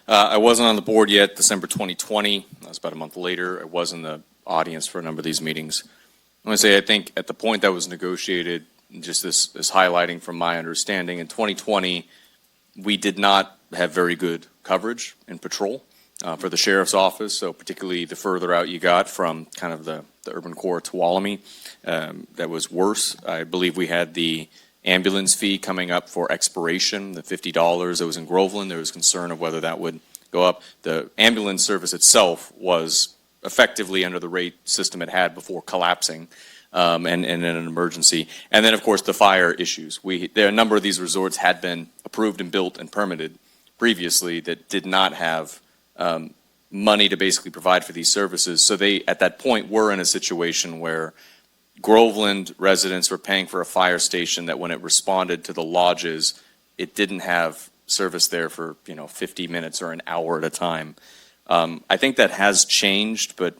I wasn't on the board yet, December 2020. That was about a month later. I was in the audience for a number of these meetings. I want to say, I think at the point that was negotiated, just this highlighting from my understanding, in 2020, we did not have very good coverage in patrol for the sheriff's office. So particularly the further out you got from kind of the urban core of Tuolumne, that was worse. I believe we had the ambulance fee coming up for expiration, the $50 that was in Groveland. There was concern of whether that would go up. The ambulance service itself was effectively under the rate system it had before collapsing, and in an emergency. And then, of course, the fire issues. A number of these resorts had been approved and built and permitted previously that did not have money to basically provide for these services. So they, at that point, were in a situation where Groveland residents were paying for a fire station that when it responded to the lodges, it didn't have service there for 50 minutes or an hour at a time. I think that has changed, but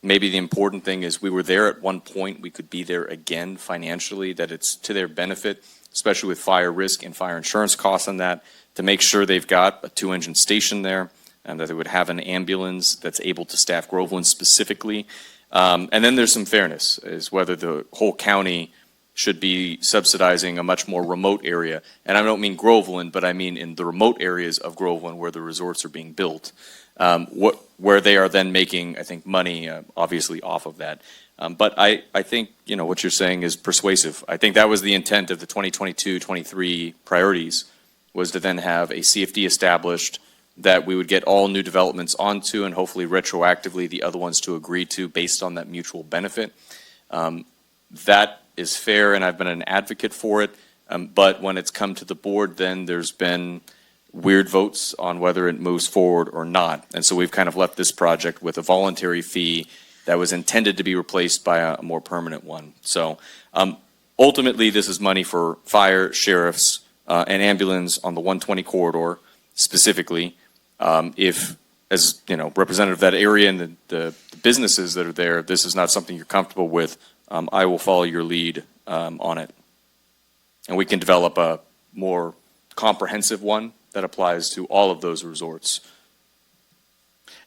maybe the important thing is we were there at one point. We could be there again financially, that it's to their benefit, especially with fire risk and fire insurance costs on that, to make sure they've got a 2-engine station there and that they would have an ambulance that's able to staff Groveland specifically. And then there's some fairness, is whether the whole county should be subsidizing a much more remote area. And I don't mean Groveland, but I mean in the remote areas of Groveland where the resorts are being built, where they are then making, I think, money, obviously, off of that. But I think, what you're saying is persuasive. I think that was the intent of the 2022-23 priorities, was to then have a CFD established that we would get all new developments onto and hopefully retroactively the other ones to agree to based on that mutual benefit. That is fair, and I've been an advocate for it. But when it's come to the board, then there's been weird votes on whether it moves forward or not. And so we've kind of left this project with a voluntary fee that was intended to be replaced by a more permanent one. So ultimately, this is money for fire, sheriffs, and ambulance on the 120 corridor specifically. If, as representative of that area and the businesses that are there, this is not something you're comfortable with, I will follow your lead on it. And we can develop a more comprehensive one that applies to all of those resorts.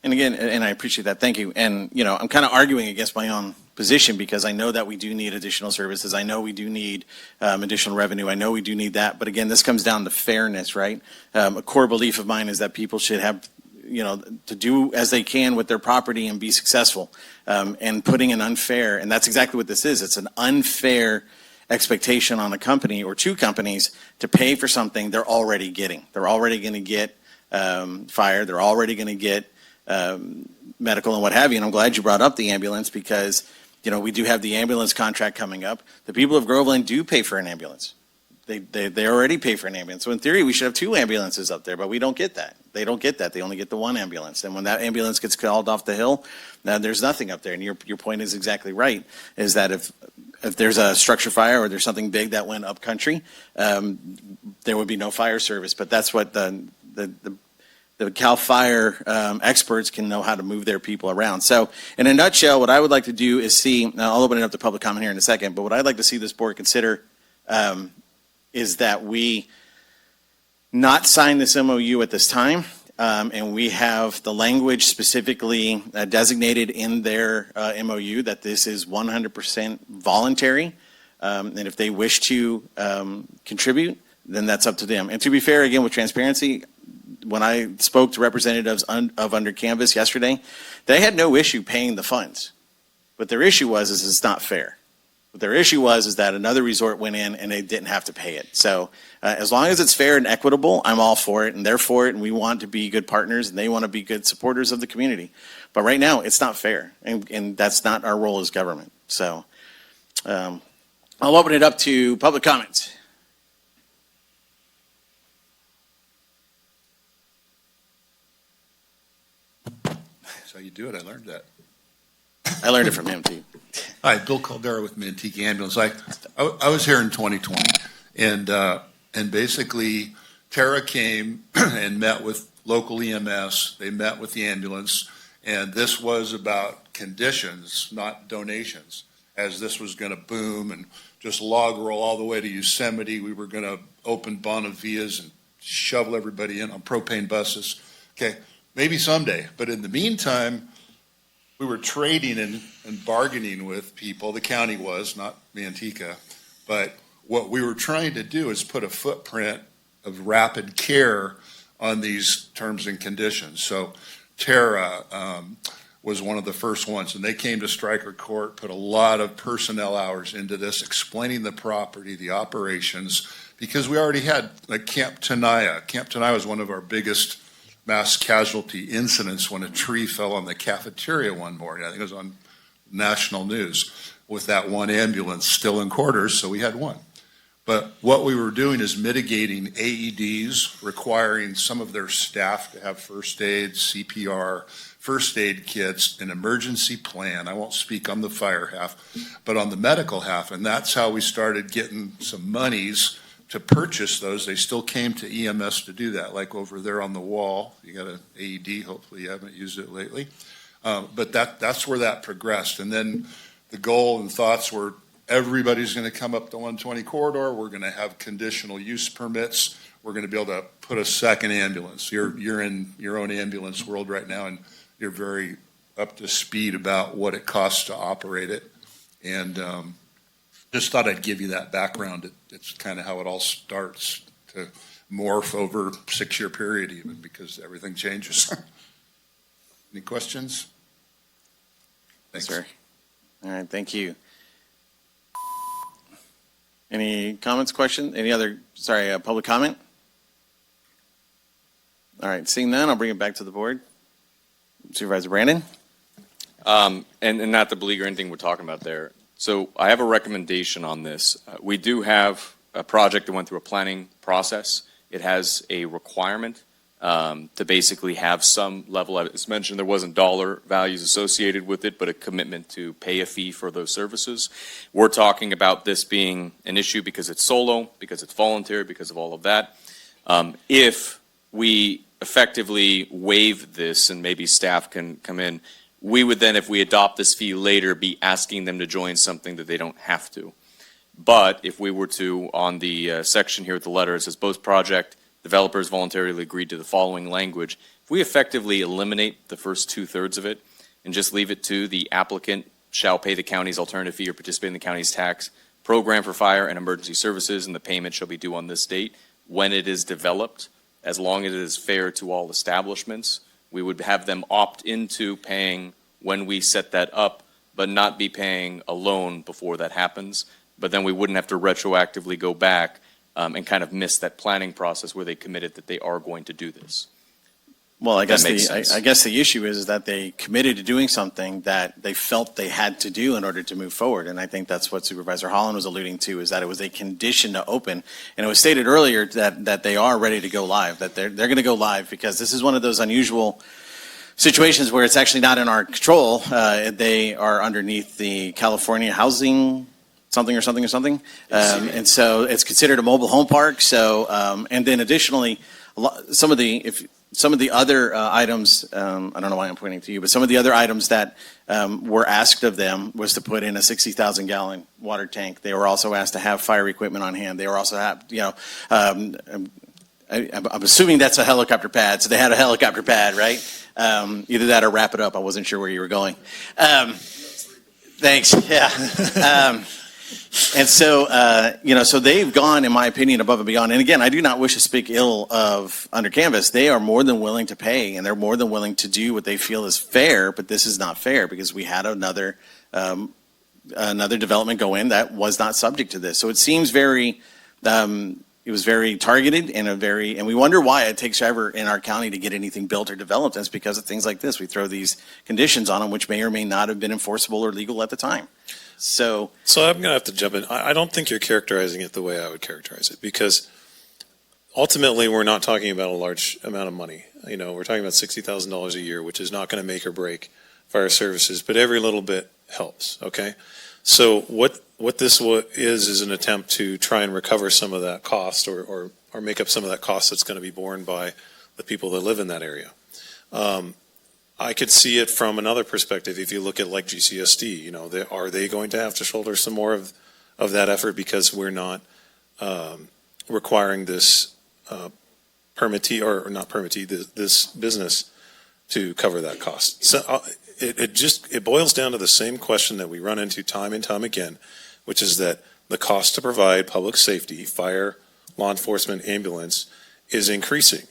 And again, and I appreciate that, thank you. And, I'm kind of arguing against my own position because I know that we do need additional services. I know we do need additional revenue. I know we do need that. But again, this comes down to fairness, right? A core belief of mine is that people should have, to do as they can with their property and be successful. And putting an unfair, and that's exactly what this is. It's an unfair expectation on a company or two companies to pay for something they're already getting. They're already going to get fire. They're already going to get medical and what have you. And I'm glad you brought up the ambulance because, we do have the ambulance contract coming up. The people of Groveland do pay for an ambulance. They already pay for an ambulance. So in theory, we should have 2 ambulances up there, but we don't get that. They don't get that. They only get the 1 ambulance. And when that ambulance gets called off the hill, there's nothing up there. And your point is exactly right, is that if there's a structure fire or there's something big that went up country, there would be no fire service. But that's what the CAL FIRE experts can know how to move their people around. So in a nutshell, what I would like to do is see, now I'll open it up to public comment here in a second, but what I'd like to see this board consider is that we not sign this MOU at this time, and we have the language specifically designated in their MOU that this is 100% voluntary, and if they wish to contribute, then that's up to them. And to be fair, again, with transparency, when I spoke to representatives of Under Canvas yesterday, they had no issue paying the funds. What their issue was is it's not fair. What their issue was is that another resort went in and they didn't have to pay it. So as long as it's fair and equitable, I'm all for it, and they're for it, and we want to be good partners, and they want to be good supporters of the community. But right now, it's not fair, and that's not our role as government. So I'll open it up to public comments. That's how you do it. I learned that. I learned it from him, too. Hi, Bill Caldera with Manteca Ambulance. I was here in 2020, and basically Tara came and met with local EMS. They met with the ambulance, and this was about conditions, not donations, as this was going to boom and just log roll all the way to Yosemite. We were going to open Bonavias and shovel everybody in on propane buses, Okay, maybe someday, but in the meantime, we were trading and bargaining with people, the county was, not Manteca, but what we were trying to do is put a footprint of rapid care on these terms and conditions. So Tara was one of the first ones, and they came to Stryker Court, put a lot of personnel hours into this, explaining the property, the operations, because we already had like Camp Tenaya. Camp Tenaya was one of our biggest mass casualty incidents when a tree fell on the cafeteria one morning. I think it was on national news with that one ambulance still in quarters, so we had one. But what we were doing is mitigating AEDs, requiring some of their staff to have first aid, CPR, first aid kits, an emergency plan. I won't speak on the fire half, but on the medical half. And that's how we started getting some monies to purchase those. They still came to EMS to do that, like over there on the wall. You got an AED, hopefully you haven't used it lately. But that's where that progressed. And then the goal and thoughts were everybody's going to come up the 120 corridor. We're going to have conditional use permits. We're going to be able to put a second ambulance. You're in your own ambulance world right now, and you're very up to speed about what it costs to operate it. And just thought I'd give you that background. It's kind of how it all starts to morph over a 6-year period even, because everything changes. Any questions? Thanks, sir. All right, thank you. Any comments, questions? Any other, public comment? All right, seeing none, I'll bring it back to the board. Supervisor Brandon? And not to beleaguer anything we're talking about there. So I have a recommendation on this. We do have a project that went through a planning process. It has a requirement to basically have some level of, as mentioned, there wasn't dollar values associated with it, but a commitment to pay a fee for those services. We're talking about this being an issue because it's solo, because it's voluntary, because of all of that. If we effectively waive this, and maybe staff can come in, we would then, if we adopt this fee later, be asking them to join something that they don't have to. But if we were to, on the section here with the letter, it says both project developers voluntarily agreed to the following language. If we effectively eliminate the first 2/3 of it and just leave it to the applicant shall pay the county's alternative fee or participate in the county's tax program for fire and emergency services, and the payment shall be due on this date when it is developed, as long as it is fair to all establishments, we would have them opt into paying when we set that up, but not be paying a loan before that happens. But then we wouldn't have to retroactively go back and kind of miss that planning process where they committed that they are going to do this. Well, I guess the issue is that they committed to doing something that they felt they had to do in order to move forward. And I think that's what Supervisor Holland was alluding to, is that it was a condition to open. And it was stated earlier that they are ready to go live, that they're going to go live, because this is one of those unusual situations where it's actually not in our control. They are underneath the California Housing something. And so it's considered a mobile home park. So, and then additionally, some of the other items, I don't know why I'm pointing to you, but some of the other items that were asked of them was to put in a 60,000 gallon water tank. They were also asked to have fire equipment on hand. They were also I'm assuming that's a helicopter pad. So they had a helicopter pad, right? Either that or wrap it up. I wasn't sure where you were going. Thanks. Yeah. And so, so they've gone, in my opinion, above and beyond. And again, I do not wish to speak ill of Under Canvas. They are more than willing to pay, and they're more than willing to do what they feel is fair, but this is not fair because we had another development go in that was not subject to this. So it seems very, it was very targeted and we wonder why it takes forever in our county to get anything built or developed. And it's because of things like this. We throw these conditions on them, which may or may not have been enforceable or legal at the time. So I'm going to have to jump in. I don't think you're characterizing it the way I would characterize it, because ultimately we're not talking about a large amount of money. We're talking about $60,000 a year, which is not going to make or break fire services, but every little bit helps. Okay. So what this is an attempt to try and recover some of that cost or make up some of that cost that's going to be borne by the people that live in that area. I could see it from another perspective. If you look at like GCSD, are they going to have to shoulder some more of that effort because we're not requiring this permittee, or not permittee, this business to cover that cost. So it boils down to the same question that we run into time and time again, which is that the cost to provide public safety, fire, law enforcement, ambulance, is increasing.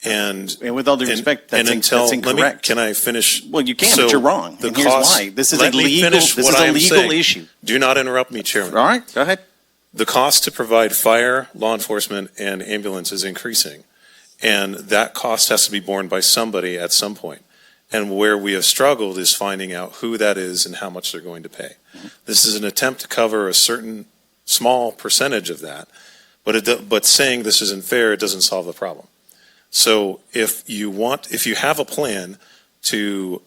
And with all due respect, that's incorrect. Can I finish? Well, you can, but you're wrong. And here's why. This is a legal issue. Do not interrupt me, Chairman. All right, go ahead. The cost to provide fire, law enforcement, and ambulance is increasing. And that cost has to be borne by somebody at some point. And where we have struggled is finding out who that is and how much they're going to pay. This is an attempt to cover a certain small percentage of that, but saying this isn't fair, it doesn't solve the problem. So if you have a plan to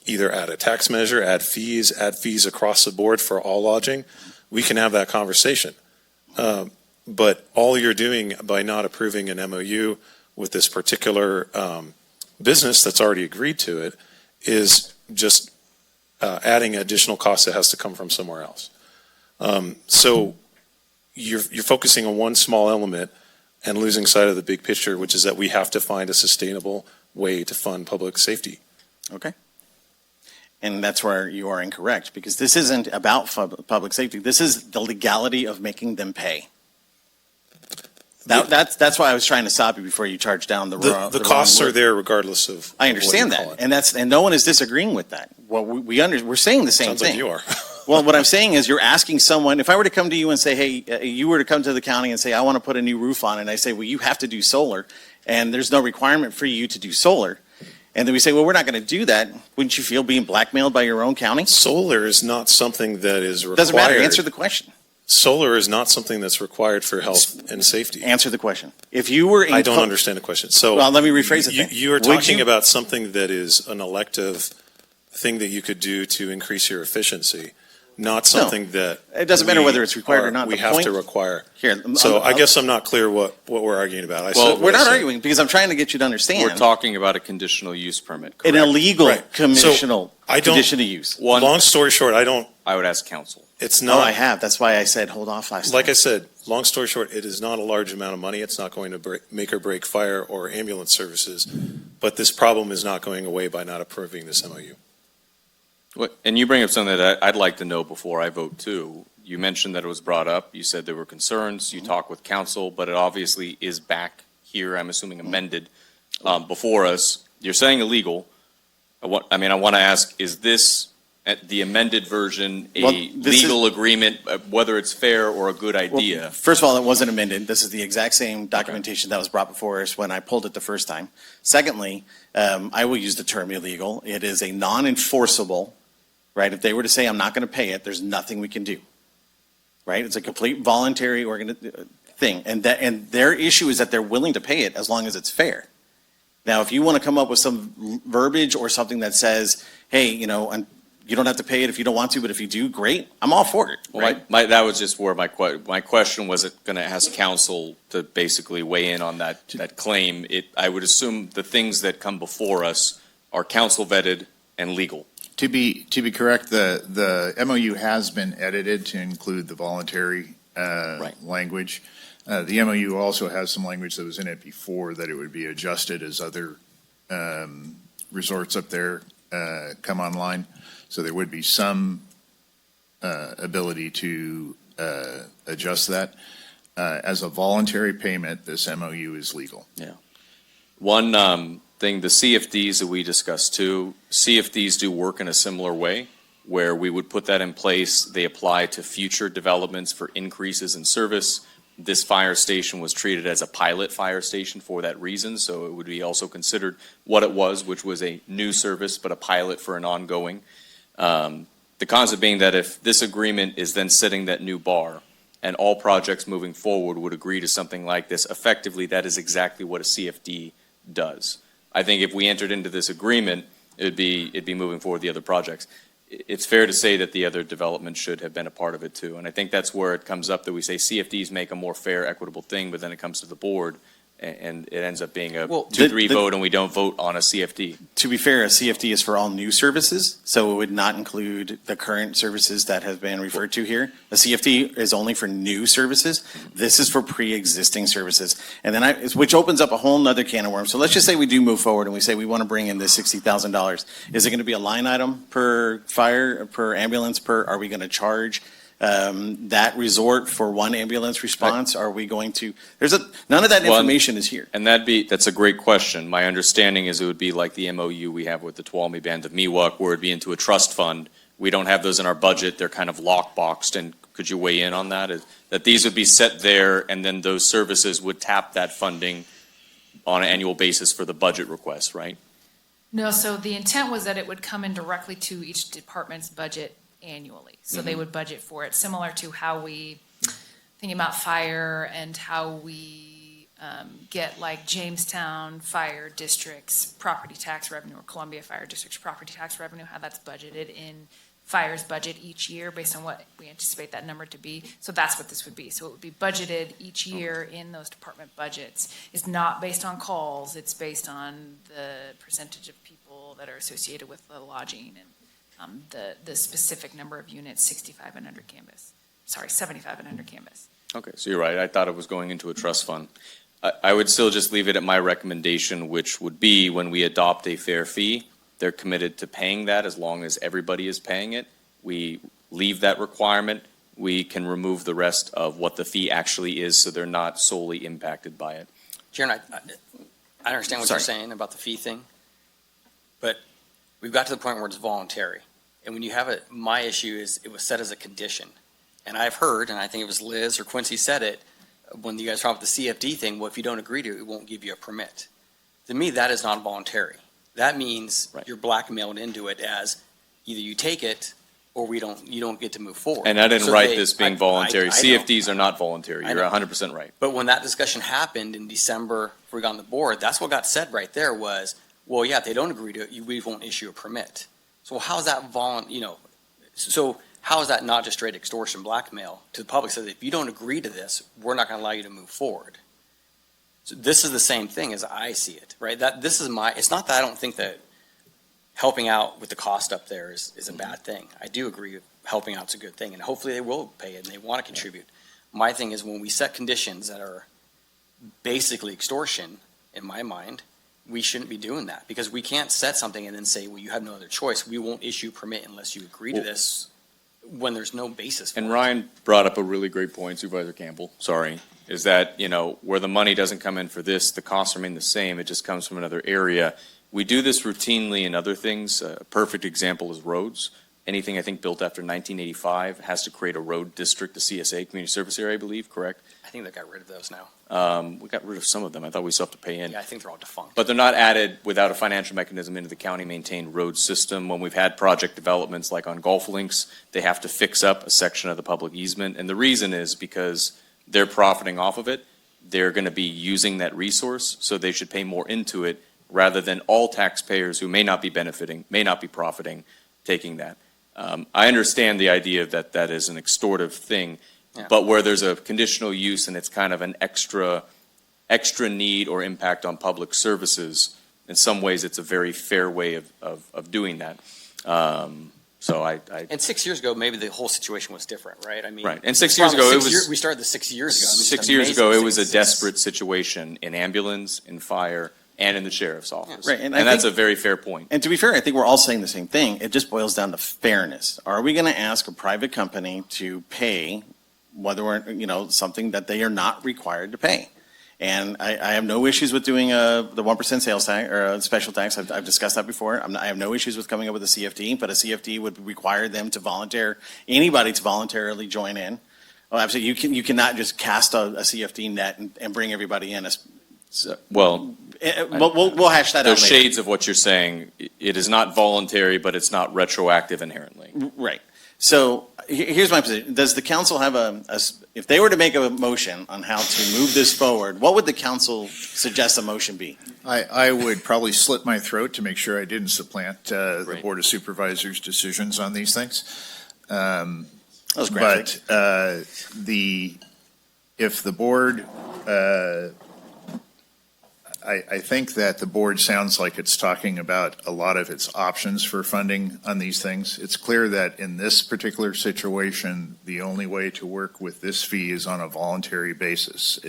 either add a tax measure, add fees across the board for all lodging, we can have that conversation. But all you're doing by not approving an MOU with this particular business that's already agreed to it is just adding additional cost that has to come from somewhere else. So you're focusing on one small element and losing sight of the big picture, which is that we have to find a sustainable way to fund public safety. Okay. And that's where you are incorrect, because this isn't about public safety. This is the legality of making them pay. That's why I was trying to stop you before you charged down the costs are there regardless of. I understand that, and no one is disagreeing with that. Well, we're saying the same thing. Sounds like you are. Well, what I'm saying is you're asking someone, if I were to come to you and say, hey, you were to come to the county and say, I want to put a new roof on, and I say, well, you have to do solar, and there's no requirement for you to do solar. And then we say, well, we're not going to do that. Wouldn't you feel being blackmailed by your own county? Solar is not something that is required. Doesn't matter. Answer the question. Solar is not something that's required for health and safety. Answer the question. If you were, I don't understand the question. So, well, let me rephrase it. You are talking about something that is an elective thing that you could do to increase your efficiency, not something that it doesn't matter whether it's required or not. We have to require. Here, so I guess I'm not clear what we're arguing about. We're not arguing because I'm trying to get you to understand. We're talking about a conditional use permit. Correct? An illegal conditional condition to use. Long story short, I would ask counsel. It's not. No, I have. That's why I said hold off last time. Like I said, long story short, it is not a large amount of money. It's not going to make or break fire or ambulance services. But this problem is not going away by not approving this MOU. And you bring up something that I'd like to know before I vote too. You mentioned that it was brought up. You said there were concerns. You talked with counsel, but it obviously is back here, I'm assuming amended, before us. You're saying illegal. I want to ask, is this the amended version legal agreement, whether it's fair or a good idea? Well, first of all, it wasn't amended. This is the exact same documentation that was brought before us when I pulled it the first time. Secondly, I will use the term illegal. It is a non-enforceable, right? If they were to say, I'm not going to pay it, there's nothing we can do, right? It's a complete voluntary thing. And their issue is that they're willing to pay it as long as it's fair. Now, if you want to come up with some verbiage or something that says, hey, you don't have to pay it if you don't want to, but if you do, great. I'm all for it. Right? Well, that was just where my question was. It going to ask counsel to basically weigh in on that claim. I would assume the things that come before us are counsel vetted and legal. To be correct, the MOU has been edited to include the voluntary language. The MOU also has some language that was in it before that it would be adjusted as other resorts up there come online. So there would be some ability to adjust that. As a voluntary payment, this MOU is legal. Yeah. One thing, the CFDs that we discussed too, CFDs do work in a similar way where we would put that in place. They apply to future developments for increases in service. This fire station was treated as a pilot fire station for that reason, so it would be also considered what it was, which was a new service, but a pilot for an ongoing. The concept being that if this agreement is then setting that new bar and all projects moving forward would agree to something like this, effectively that is exactly what a CFD does. I think if we entered into this agreement, it'd be moving forward the other projects. It's fair to say that the other development should have been a part of it too. And I think that's where it comes up that we say CFDs make a more fair, equitable thing, but then it comes to the board and it ends up being a Well, 2-3 vote and we don't vote on a CFD. To be fair, a CFD is for all new services, so it would not include the current services that have been referred to here. A CFD is only for new services. This is for pre-existing services. And then which opens up a whole nother can of worms. So let's just say we do move forward and we say we want to bring in this $60,000. Is it going to be a line item per fire, per ambulance, are we going to charge that resort for one ambulance response? Are we going to, none of that information is here. And that's a great question. My understanding is it would be like the MOU we have with the Tuolumne Band of Miwok, where it'd be into a trust fund. We don't have those in our budget. They're kind of lockboxed. And could you weigh in on that? That these would be set there and then those services would tap that funding on an annual basis for the budget request, right? No, so the intent was that it would come in directly to each department's budget annually. So they would budget for it, similar to how we, thinking about fire and how we get like Jamestown Fire District's property tax revenue or Columbia Fire District's property tax revenue, how that's budgeted in fire's budget each year based on what we anticipate that number to be. So that's what this would be. So it would be budgeted each year in those department budgets. It's not based on calls. It's based on the percentage of people that are associated with the lodging and the specific number of units, 65 and under canvas. Sorry, 75 and under canvas. Okay, so you're right. I thought it was going into a trust fund. I would still just leave it at my recommendation, which would be when we adopt a fair fee, they're committed to paying that as long as everybody is paying it. We leave that requirement. We can remove the rest of what the fee actually is so they're not solely impacted by it. Sharon, I understand what you're saying about the fee thing, but we've got to the point where it's voluntary. And when you have it, my issue is it was set as a condition. And I've heard, and I think it was Liz or Quincy said it, when you guys talk about the CFD thing, well, if you don't agree to it, it won't give you a permit. To me, that is not voluntary. That means you're blackmailed into it as either you take it or you don't get to move forward. And I didn't write this being voluntary. CFDs are not voluntary. You're 100% right. But when that discussion happened in December, before we got on the board, that's what got said right there was, well, yeah, if they don't agree to it, we won't issue a permit. So how is that so how is that not just straight extortion blackmail to the public? So that if you don't agree to this, we're not going to allow you to move forward. So this is the same thing as I see it, right? It's not that I don't think that helping out with the cost up there is a bad thing. I do agree helping out's a good thing, and hopefully they will pay it and they want to contribute. My thing is when we set conditions that are basically extortion, in my mind, we shouldn't be doing that because we can't set something and then say, well, you have no other choice. We won't issue a permit unless you agree to this when there's no basis for it. And Ryan brought up a really great point, Supervisor Campbell, is that, where the money doesn't come in for this, the costs remain the same. It just comes from another area. We do this routinely in other things. A perfect example is roads. Anything I think built after 1985 has to create a road district, the CSA, Community Service Area, I believe, correct? I think they got rid of those now. We got rid of some of them. I thought we still have to pay in. Yeah, I think they're all defunct. But they're not added without a financial mechanism into the county-maintained road system. When we've had project developments like on golf links, they have to fix up a section of the public easement. And the reason is because they're profiting off of it. They're going to be using that resource, so they should pay more into it rather than all taxpayers who may not be benefiting, may not be profiting, taking that. I understand the idea that that is an extortive thing, but where there's a conditional use and it's kind of an extra need or impact on public services, in some ways it's a very fair way of doing that. And 6 years ago, maybe the whole situation was different, right? I mean, right. And 6 years ago, we started this 6 years ago. 6 years ago, it was a desperate situation in ambulance, in fire, and in the sheriff's office. Right, and that's a very fair point. And to be fair, I think we're all saying the same thing. It just boils down to fairness. Are we going to ask a private company to pay whether we're, something that they are not required to pay? And I have no issues with doing the 1% sales tax or a special tax. I've discussed that before. I have no issues with coming up with a CFD, but a CFD would require them to anybody to voluntarily join in. Oh, absolutely. You cannot just cast a CFD net and bring everybody in. We'll hash that out later. There's shades of what you're saying. It is not voluntary, but it's not retroactive inherently. Right. So here's my position. Does the council have if they were to make a motion on how to move this forward, what would the council suggest a motion be? I would probably slit my throat to make sure I didn't supplant the Board of Supervisors' decisions on these things. That was graphic. But if the board I think that the board sounds like it's talking about a lot of its options for funding on these things. It's clear that in this particular situation, the only way to work with this fee is on a voluntary basis.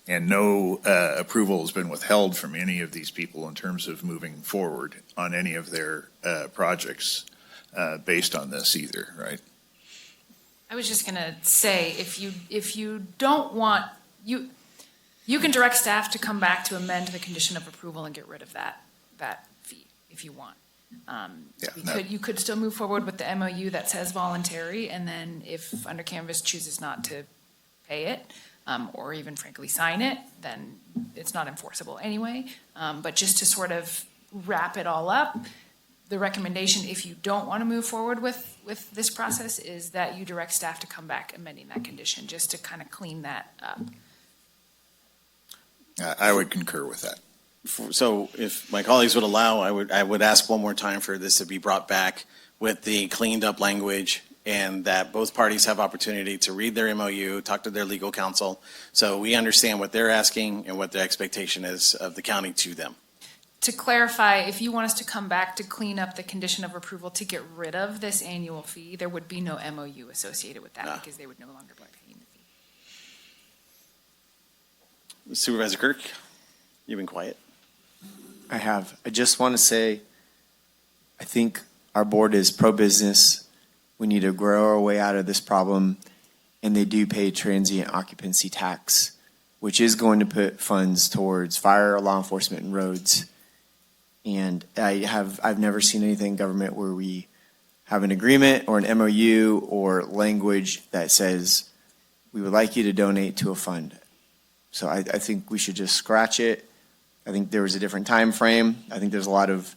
And no approval has been withheld from any of these people in terms of moving forward on any of their projects based on this either, right? I was just gonna say, if you don't want, you can direct staff to come back to amend the condition of approval and get rid of that fee if you want. You could still move forward with the MOU that says voluntary, and then if Under Canvas chooses not to pay it, or even frankly sign it, then it's not enforceable anyway. But just to sort of wrap it all up, the recommendation, if you don't want to move forward with this process, is that you direct staff to come back amending that condition, just to kind of clean that up. I would concur with that. So if my colleagues would allow, I would ask one more time for this to be brought back with the cleaned up language, and that both parties have opportunity to read their MOU, talk to their legal counsel, so we understand what they're asking and what the expectation is of the county to them. To clarify, if you want us to come back to clean up the condition of approval to get rid of this annual fee, there would be no MOU associated with that because they would no longer be paying the fee. Supervisor Kirk, you've been quiet. I have. I just want to say, I think our board is pro-business. We need to grow our way out of this problem, and they do pay transient occupancy tax, which is going to put funds towards fire, law enforcement, and roads. And I've never seen anything in government where we have an agreement or an MOU or language that says we would like you to donate to a fund. So I think we should just scratch it. I think there was a different time frame. I think there's a lot of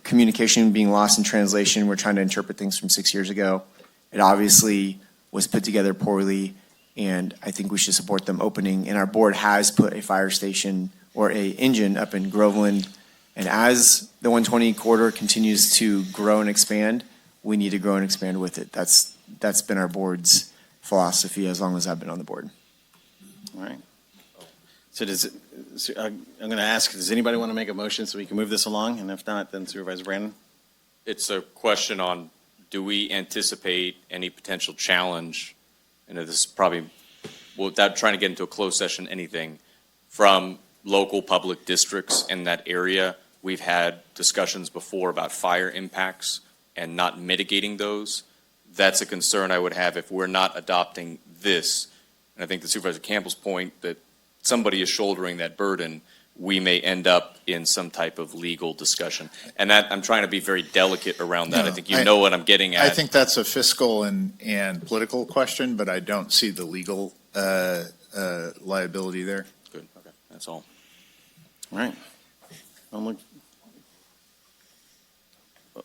communication being lost in translation. We're trying to interpret things from 6 years ago. It obviously was put together poorly, and I think we should support them opening. And our board has put a fire station or a engine up in Groveland. And as the 120 corridor continues to grow and expand, we need to grow and expand with it. That's been our board's philosophy as long as I've been on the board. All right. So I'm going to ask, does anybody want to make a motion so we can move this along? And if not, then Supervisor Brandon. It's a question on, do we anticipate any potential challenge? And this is probably, without trying to get into a closed session, anything from local public districts in that area. We've had discussions before about fire impacts and not mitigating those. That's a concern I would have if we're not adopting this. And I think the Supervisor Campbell's point that somebody is shouldering that burden, we may end up in some type of legal discussion. And that, I'm trying to be very delicate around that. I think you know what I'm getting at. I think that's a fiscal and political question, but I don't see the legal liability there. Good, okay, that's all. All right.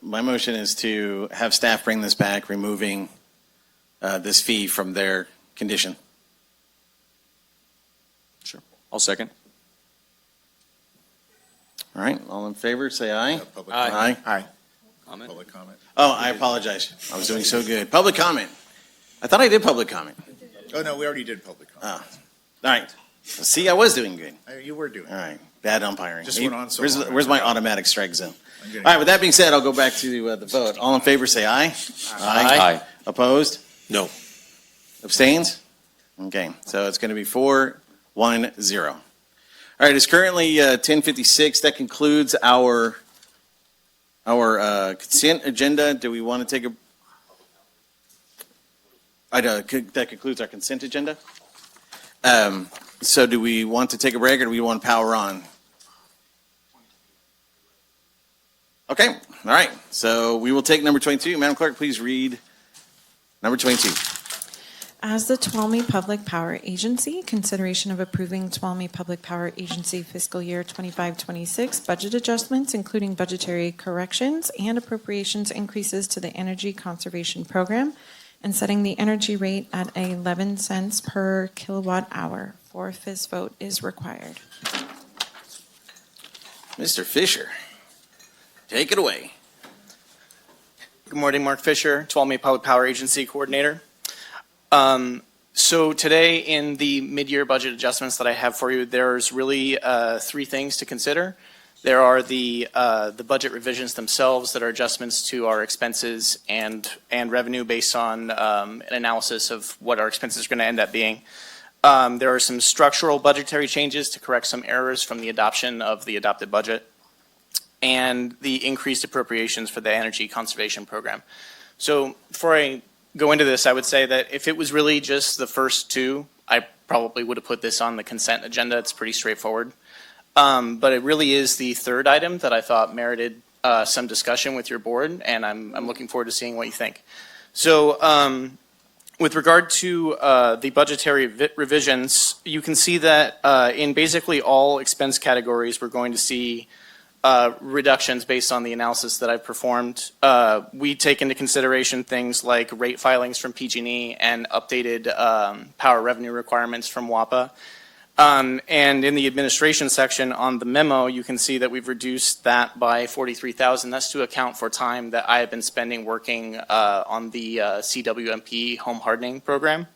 My motion is to have staff bring this back, removing this fee from their condition. Sure. I'll second. All right. All in favor, say aye. Public Aye. Aye. Comment? Public comment. Oh, I apologize. I was doing so good. Public comment. I thought I did public comment. Oh, no, we already did public comment. All right. See, I was doing good. You were doing. All right. Bad umpiring. Just went on so long. Where's my automatic strike zone? All right. With that being said, I'll go back to the vote. All in favor, say aye. Aye. Opposed? No. Abstains? Okay. So it's going to be 4-1-0. All right. It's currently 10:56. That concludes our consent agenda. Do we want to take that concludes our consent agenda. So do we want to take a break or do we want to power on? Okay, all right. So we will take number 22. Madam Clerk, please read number 22. As the Tuolumne Public Power Agency, consideration of approving Tuolumne Public Power Agency fiscal year 25-26 budget adjustments, including budgetary corrections and appropriations increases to the Energy Conservation Program, and setting the energy rate at 11 cents per kilowatt hour. 4/5 vote is required. Mr. Fisher, take it away. Good morning, Mark Fisher, Tuolumne Public Power Agency Coordinator. So today, in the mid-year budget adjustments that I have for you, there's really three things to consider. There are the budget revisions themselves that are adjustments to our expenses and revenue based on an analysis of what our expenses are going to end up being. There are some structural budgetary changes to correct some errors from the adoption of the adopted budget, and the increased appropriations for the energy conservation program. So before I go into this, I would say that if it was really just the first two, I probably would have put this on the consent agenda. It's pretty straightforward. But it really is the third item that I thought merited some discussion with your board, and I'm looking forward to seeing what you think. So with regard to the budgetary revisions, you can see that in basically all expense categories, we're going to see reductions based on the analysis that I've performed. We take into consideration things like rate filings from PG&E and updated power revenue requirements from WAPA. And in the administration section on the memo, you can see that we've reduced that by $43,000. That's to account for time that I have been spending working on the CWMP home hardening program.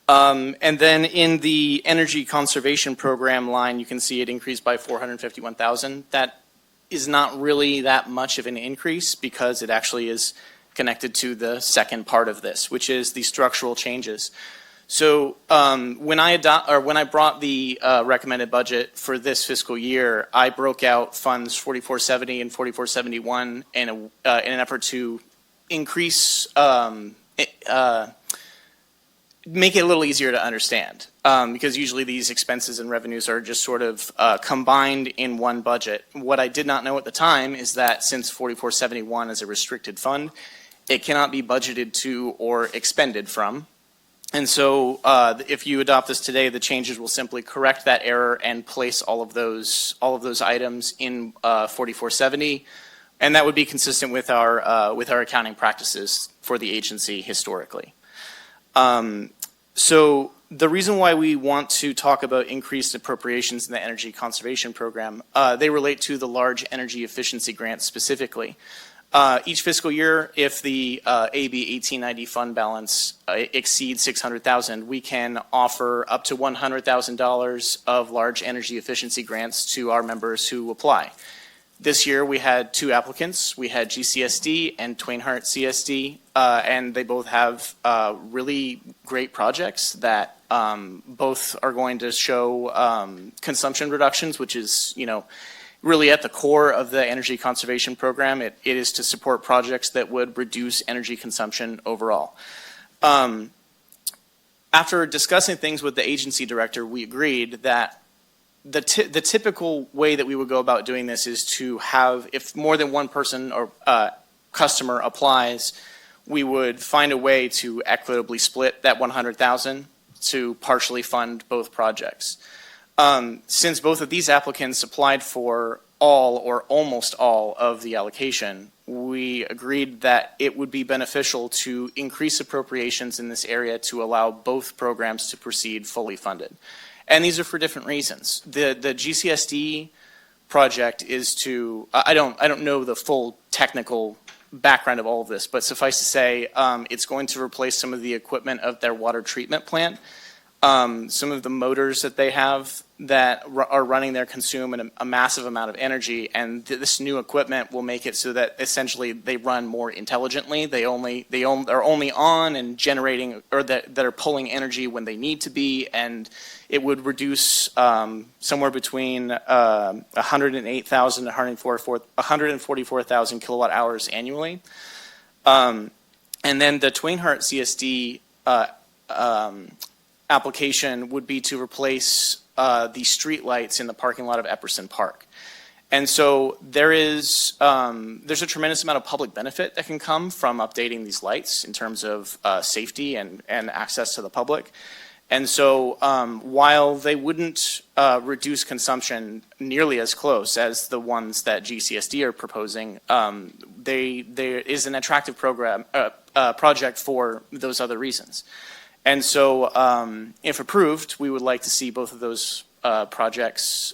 And then in the energy conservation program line, you can see it increased by $451,000. That is not really that much of an increase because it actually is connected to the second part of this, which is the structural changes. So when I brought the recommended budget for this fiscal year, I broke out funds 4470 and 4471 in an effort to increase, make it a little easier to understand, because usually these expenses and revenues are just sort of combined in one budget. What I did not know at the time is that since 4471 is a restricted fund, it cannot be budgeted to or expended from. And so if you adopt this today, the changes will simply correct that error and place all of those items in 4470, and that would be consistent with our accounting practices for the agency historically. So the reason why we want to talk about increased appropriations in the energy conservation program, they relate to the large energy efficiency grants specifically. Each fiscal year, if the AB 1890 fund balance exceeds $600,000, we can offer up to $100,000 of large energy efficiency grants to our members who apply. This year, we had two applicants. We had GCSD and Twainhart CSD, and they both have really great projects that both are going to show consumption reductions, which is, really at the core of the energy conservation program. It is to support projects that would reduce energy consumption overall. After discussing things with the agency director, we agreed that the typical way that we would go about doing this is to have, if more than one person or customer applies, we would find a way to equitably split that $100,000 to partially fund both projects. Since both of these applicants applied for all or almost all of the allocation, we agreed that it would be beneficial to increase appropriations in this area to allow both programs to proceed fully funded. And these are for different reasons. The GCSD project is to, I don't know the full technical background of all of this, but suffice to say, it's going to replace some of the equipment of their water treatment plant. Some of the motors that they have that are running there consume a massive amount of energy, and this new equipment will make it so that essentially they run more intelligently. They're only on and generating, or that are pulling energy when they need to be, and it would reduce somewhere between 108,000 to 144,000 kilowatt hours annually. And then the Twainhart CSD application would be to replace the street lights in the parking lot of Epperson Park. And so there's a tremendous amount of public benefit that can come from updating these lights in terms of safety and access to the public. And so while they wouldn't reduce consumption nearly as close as the ones that GCSD are proposing, there is an attractive project for those other reasons. And so if approved, we would like to see both of those projects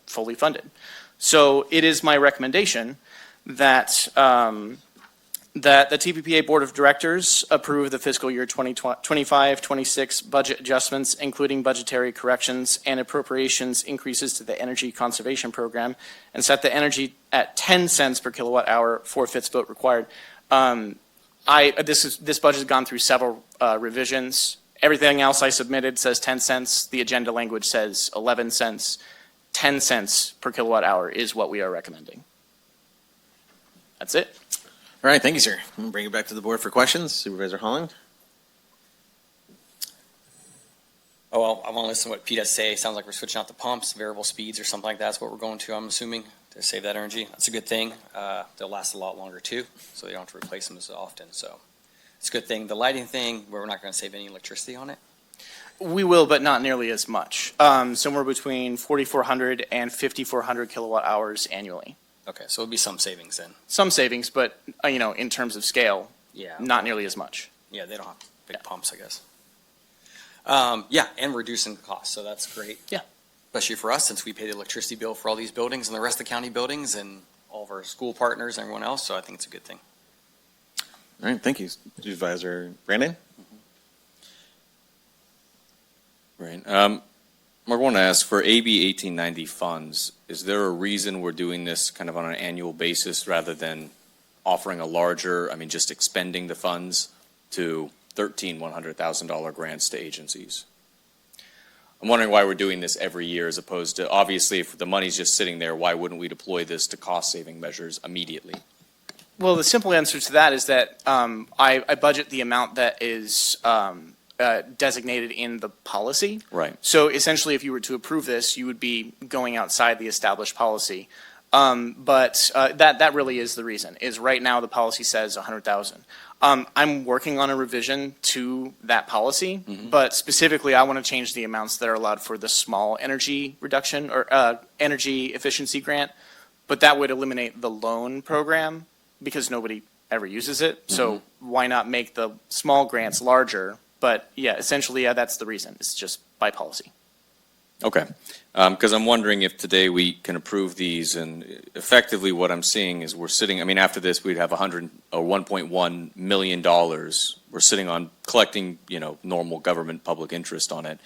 fully funded. So it is my recommendation that That the TPPA Board of Directors approve the fiscal year 2025-26 budget adjustments, including budgetary corrections and appropriations increases to the Energy Conservation Program, and set the energy at 10 cents per kilowatt hour, 4/5 vote required. This budget has gone through several revisions. Everything else I submitted says 10 cents. The agenda language says 11 cents. 10 cents per kilowatt hour is what we are recommending. That's it. All right, thank you, sir. I'm going to bring it back to the board for questions. Supervisor Holland? Oh, well, I want to listen to what Pete has to say. Sounds like we're switching out the pumps, variable speeds or something like that. That's what we're going to, I'm assuming, to save that energy. That's a good thing. They'll last a lot longer too, so they don't have to replace them as often. So it's a good thing. The lighting thing, we're not going to save any electricity on it. We will, but not nearly as much. Somewhere between 4,400 and 5,400 kilowatt hours annually. Okay, so it'll be some savings then. Some savings, but in terms of scale, Yeah. not nearly as much. Yeah, they don't have big pumps, I guess. Yeah, and reducing costs, so that's great. Yeah. Especially for us, since we pay the electricity bill for all these buildings and the rest of the county buildings and all of our school partners and everyone else, so I think it's a good thing. All right, thank you. Supervisor Brandon? Right. Mark, I want to ask, for AB 1890 funds, is there a reason we're doing this kind of on an annual basis rather than offering a larger, just expending the funds to $1,100,000 grants to agencies? I'm wondering why we're doing this every year as opposed to, obviously, if the money's just sitting there, why wouldn't we deploy this to cost-saving measures immediately? Well, the simple answer to that is that I budget the amount that is designated in the policy. Right. So essentially, if you were to approve this, you would be going outside the established policy. But that really is the reason, is right now the policy says 100,000. I'm working on a revision to that policy, but specifically I want to change the amounts that are allowed for the small energy reduction or energy efficiency grant, but that would eliminate the loan program because nobody ever uses it. So why not make the small grants larger? But yeah, essentially, that's the reason. It's just by policy. Okay. Because I'm wondering if today we can approve these, and effectively what I'm seeing is we're sitting, after this, we'd have $1.1 million. We're sitting on collecting, normal government public interest on it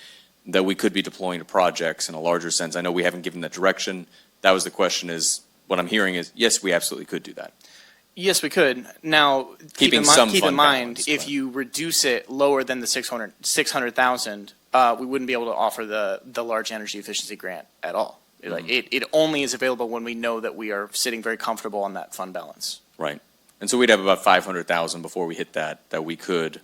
that we could be deploying to projects in a larger sense. I know we haven't given that direction. That was the question is, what I'm hearing is, yes, we absolutely could do that. Yes, we could. Now, keep in mind, balance, if you reduce it lower than the 600,000, we wouldn't be able to offer the large energy efficiency grant at all. It only is available when we know that we are sitting very comfortable on that fund balance. Right. And so we'd have about 500,000 before we hit that we could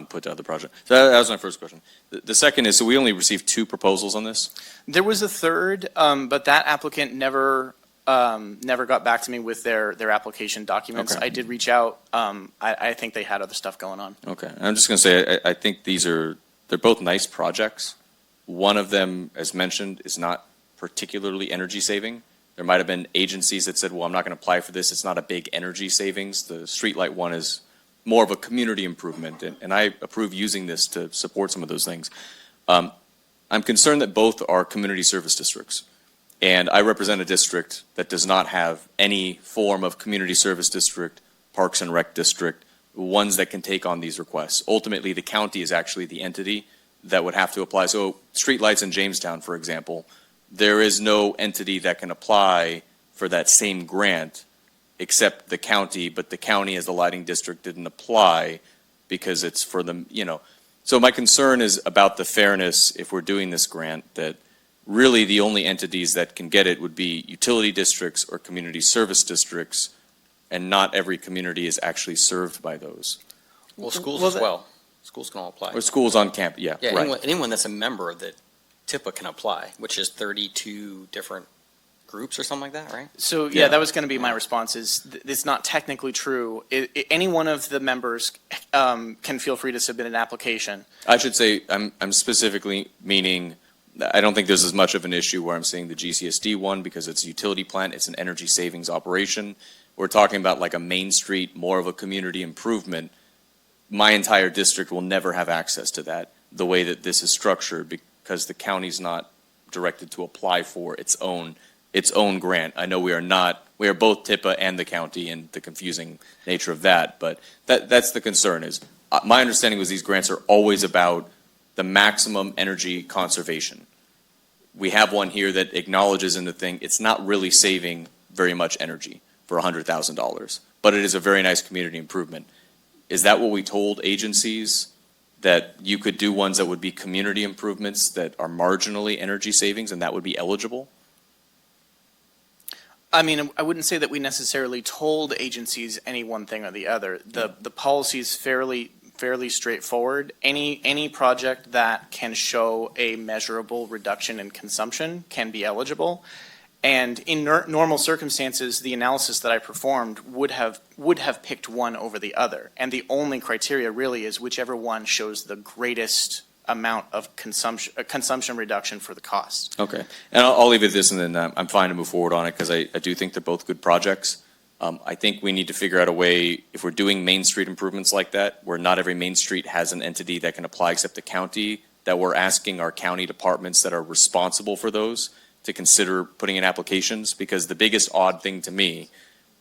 put to other projects. So that was my first question. The second is, so we only received 2 proposals on this? There was a third, but that applicant never got back to me with their application documents. Okay. I did reach out. I think they had other stuff going on. Okay. I'm just going to say, I think they're both nice projects. One of them, as mentioned, is not particularly energy saving. There might have been agencies that said, well, I'm not going to apply for this. It's not a big energy savings. The streetlight one is more of a community improvement, and I approve using this to support some of those things. I'm concerned that both are community service districts. And I represent a district that does not have any form of community service district, parks and rec district, ones that can take on these requests. Ultimately, the county is actually the entity that would have to apply. So streetlights in Jamestown, for example, there is no entity that can apply for that same grant except the county, but the county as the lighting district didn't apply because it's for them, So my concern is about the fairness if we're doing this grant, that really the only entities that can get it would be utility districts or community service districts, and not every community is actually served by those. Well, schools as well. Schools can all apply. Or schools on campus, yeah, Yeah, right. anyone that's a member of the TIPA can apply, which is 32 different groups or something like that, right? So yeah, that was going to be my response. It's not technically true. Any one of the members can feel free to submit an application. I should say, I'm specifically meaning, I don't think there's as much of an issue where I'm saying the GCSD one because it's a utility plant, it's an energy savings operation. We're talking about like a Main Street, more of a community improvement. My entire district will never have access to that the way that this is structured because the county's not directed to apply for its own grant. I know we're We are both TIPA and the county, and the confusing nature of that. But that's the concern is, my understanding was these grants are always about the maximum energy conservation. We have one here that acknowledges in the thing, it's not really saving very much energy for $100,000, but it is a very nice community improvement. Is that what we told agencies, that you could do ones that would be community improvements that are marginally energy savings and that would be eligible? I mean, I wouldn't say that we necessarily told agencies any one thing or the other. The policy is fairly straightforward. Any project that can show a measurable reduction in consumption can be eligible. And in normal circumstances, the analysis that I performed would have picked one over the other. And the only criteria really is whichever one shows the greatest amount of consumption reduction for the cost. Okay, and I'll leave it at this, and then I'm fine to move forward on it, because I do think they're both good projects. I think we need to figure out a way, if we're doing Main Street improvements like that, where not every Main Street has an entity that can apply except the county, that we're asking our county departments that are responsible for those to consider putting in applications, because the biggest odd thing to me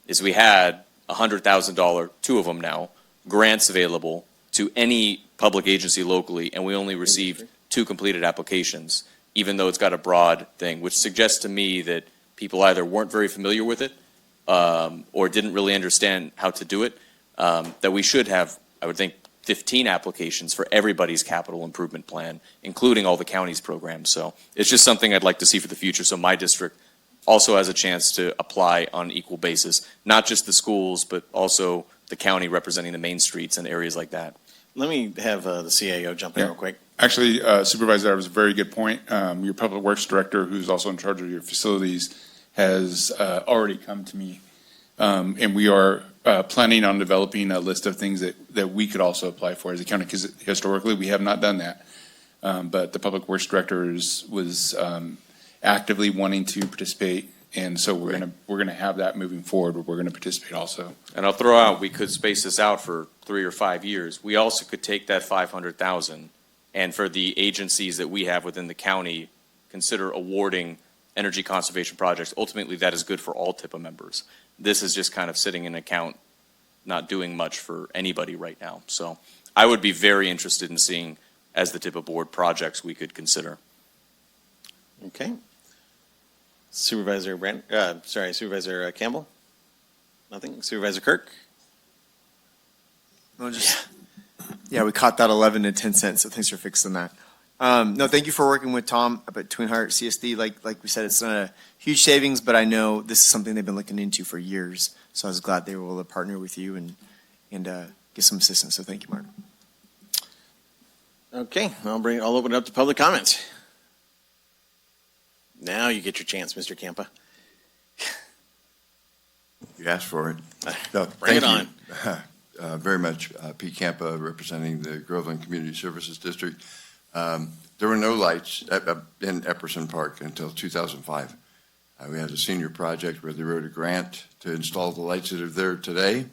is we had $100,000, two of them now, grants available to any public agency locally, and we only received 2 completed applications, even though it's got a broad thing, which suggests to me that people either weren't very familiar with it or didn't really understand how to do it, that we should have, I would think, 15 applications for everybody's capital improvement plan, including all the county's programs. So it's just something I'd like to see for the future, so my district also has a chance to apply on an equal basis, not just the schools, but also the county representing the main streets and areas like that. Let me have the CAO jump in real quick. Actually, Supervisor, that was a very good point. Your Public Works Director, who's also in charge of your facilities, has already come to me, and we are planning on developing a list of things that we could also apply for as a county, because historically we have not done that. But the Public Works Director was actively wanting to participate, and so we're gonna have that moving forward, where we're gonna participate also. And I'll throw out, we could space this out for 3 or 5 years. We also could take that 500,000, and for the agencies that we have within the county, consider awarding energy conservation projects. Ultimately, that is good for all TIPA members. This is just kind of sitting in an account, not doing much for anybody right now. So I would be very interested in seeing, as the TIPA board, projects we could consider. Okay. Supervisor Supervisor Campbell? Nothing? Supervisor Kirk? No, yeah, we caught that 11 and 10 cents, so thanks for fixing that. No, thank you for working with Tom about Twin Heart CSD. Like we said, it's not a huge savings, but I know this is something they've been looking into for years. So I was glad they were able to partner with you and get some assistance. So thank you, Mark. Okay, I'll open it up to public comments. Now you get your chance, Mr. Campa. You asked for it. No, bring it on. Very much. Pete Campa, representing the Groveland Community Services District. There were no lights in Epperson Park until 2005. We had a senior project where they wrote a grant to install the lights that are there today.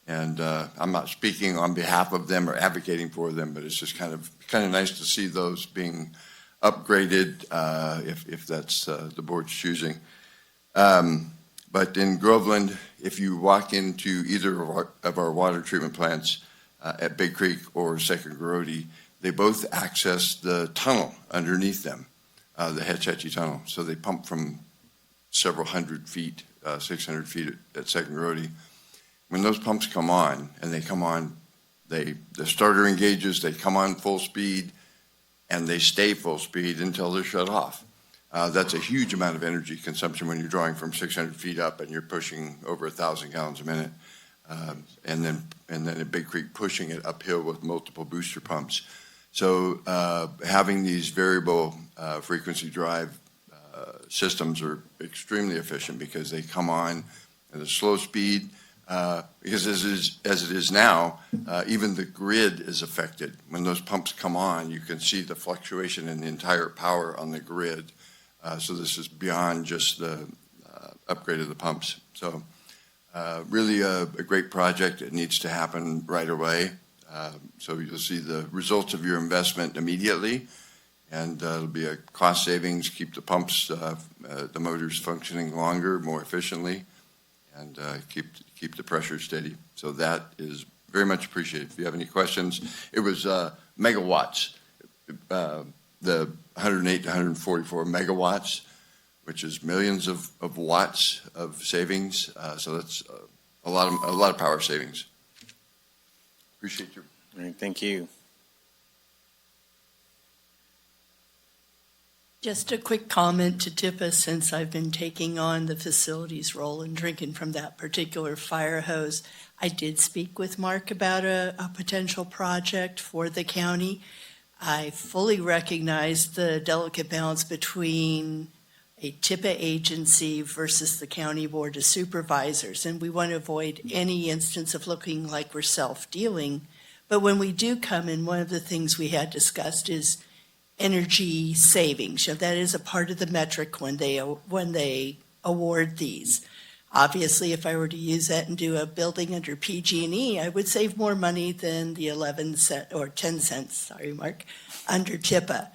And I'm not speaking on behalf of them or advocating for them, but it's just kind of nice to see those being upgraded if that's the board's choosing. But in Groveland, if you walk into either of our water treatment plants at Big Creek or Second Garrodi, they both access the tunnel underneath them, the Hetch Hetchy Tunnel. So they pump from several hundred feet, 600 feet at Second Garrodi. When those pumps come on, and they come on, the starter engages, they come on full speed, and they stay full speed until they're shut off. That's a huge amount of energy consumption when you're drawing from 600 feet up and you're pushing over 1,000 gallons a minute. And then at Big Creek pushing it uphill with multiple booster pumps. So having these variable frequency drive systems are extremely efficient because they come on at a slow speed. Because as it is now, even the grid is affected. When those pumps come on, you can see the fluctuation in the entire power on the grid. So this is beyond just the upgrade of the pumps. So really a great project. It needs to happen right away. So you'll see the results of your investment immediately. And it'll be a cost savings, keep the pumps, the motors functioning longer, more efficiently. and keep the pressure steady. So that is very much appreciated. If you have any questions, it was megawatts, the 108 to 144 megawatts, which is millions of watts of savings. So that's a lot of power savings. Appreciate your. All right, thank you. Just a quick comment to TIPA, since I've been taking on the facilities role and drinking from that particular fire hose. I did speak with Mark about a potential project for the county. I fully recognize the delicate balance between a TIPA agency versus the County Board of Supervisors, and we want to avoid any instance of looking like we're self-dealing. But when we do come in, one of the things we had discussed is energy savings. That is a part of the metric when they award these. Obviously, if I were to use that and do a building under PG&E, I would save more money than the 11 cent or 10 cents, sorry, Mark, under TIPA.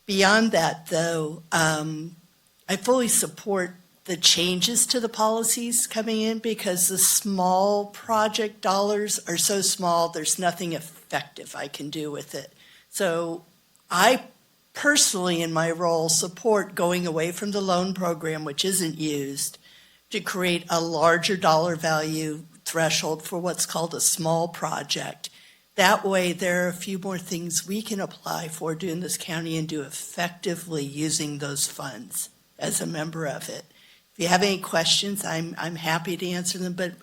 Beyond that, though, I fully support the changes to the policies coming in because the small project dollars are so small, there's nothing effective I can do with it. So I personally, in my role, support going away from the loan program, which isn't used, to create a larger dollar value threshold for what's called a small project. That way, there are a few more things we can apply for doing this county and do effectively using those funds as a member of it. If you have any questions, I'm happy to answer them, but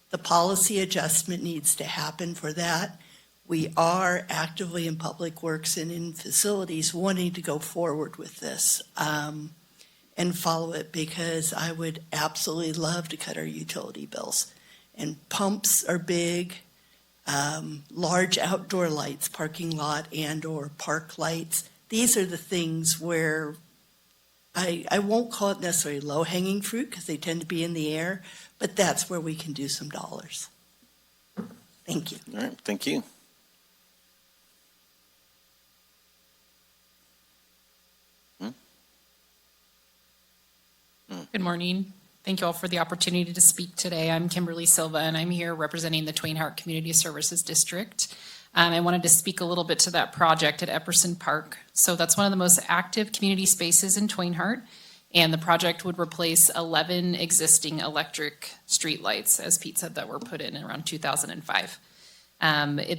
the policy adjustment needs to happen for that. We are actively in Public Works and in facilities wanting to go forward with this and follow it because I would absolutely love to cut our utility bills. And pumps are big, large outdoor lights, parking lot and or park lights. These are the things where I won't call it necessarily low-hanging fruit because they tend to be in the air, but that's where we can do some dollars. Thank you. All right, thank you. Good morning. Thank you all for the opportunity to speak today. I'm Kimberly Silva, and I'm here representing the Twain Harte Community Services District. I wanted to speak a little bit to that project at Epperson Park. So that's one of the most active community spaces in Twain Harte, and the project would replace 11 existing electric streetlights, as Pete said, that were put in around 2005.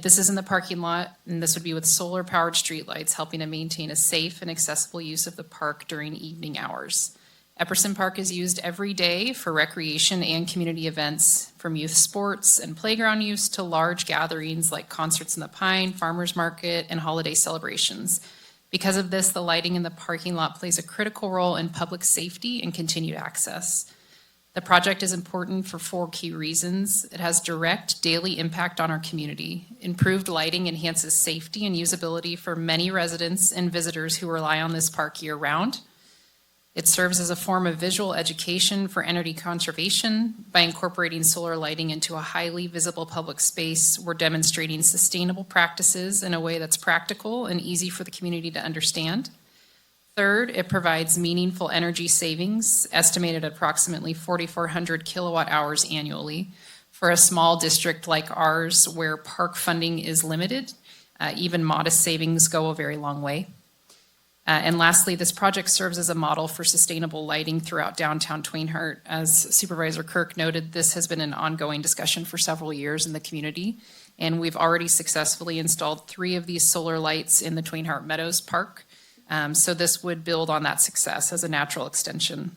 This is in the parking lot, and this would be with solar-powered streetlights, helping to maintain a safe and accessible use of the park during evening hours. Epperson Park is used every day for recreation and community events, from youth sports and playground use to large gatherings like concerts in the Pine, farmers market, and holiday celebrations. Because of this, the lighting in the parking lot plays a critical role in public safety and continued access. The project is important for 4 key reasons. It has direct daily impact on our community. Improved lighting enhances safety and usability for many residents and visitors who rely on this park year-round. It serves as a form of visual education for energy conservation. By incorporating solar lighting into a highly visible public space, we're demonstrating sustainable practices in a way that's practical and easy for the community to understand. Third, it provides meaningful energy savings, estimated at approximately 4,400 kilowatt hours annually. For a small district like ours, where park funding is limited, even modest savings go a very long way. And lastly, this project serves as a model for sustainable lighting throughout downtown Twain Harte. As Supervisor Kirk noted, this has been an ongoing discussion for several years in the community, and we've already successfully installed 3 of these solar lights in the Twain Harte Meadows Park. So this would build on that success as a natural extension.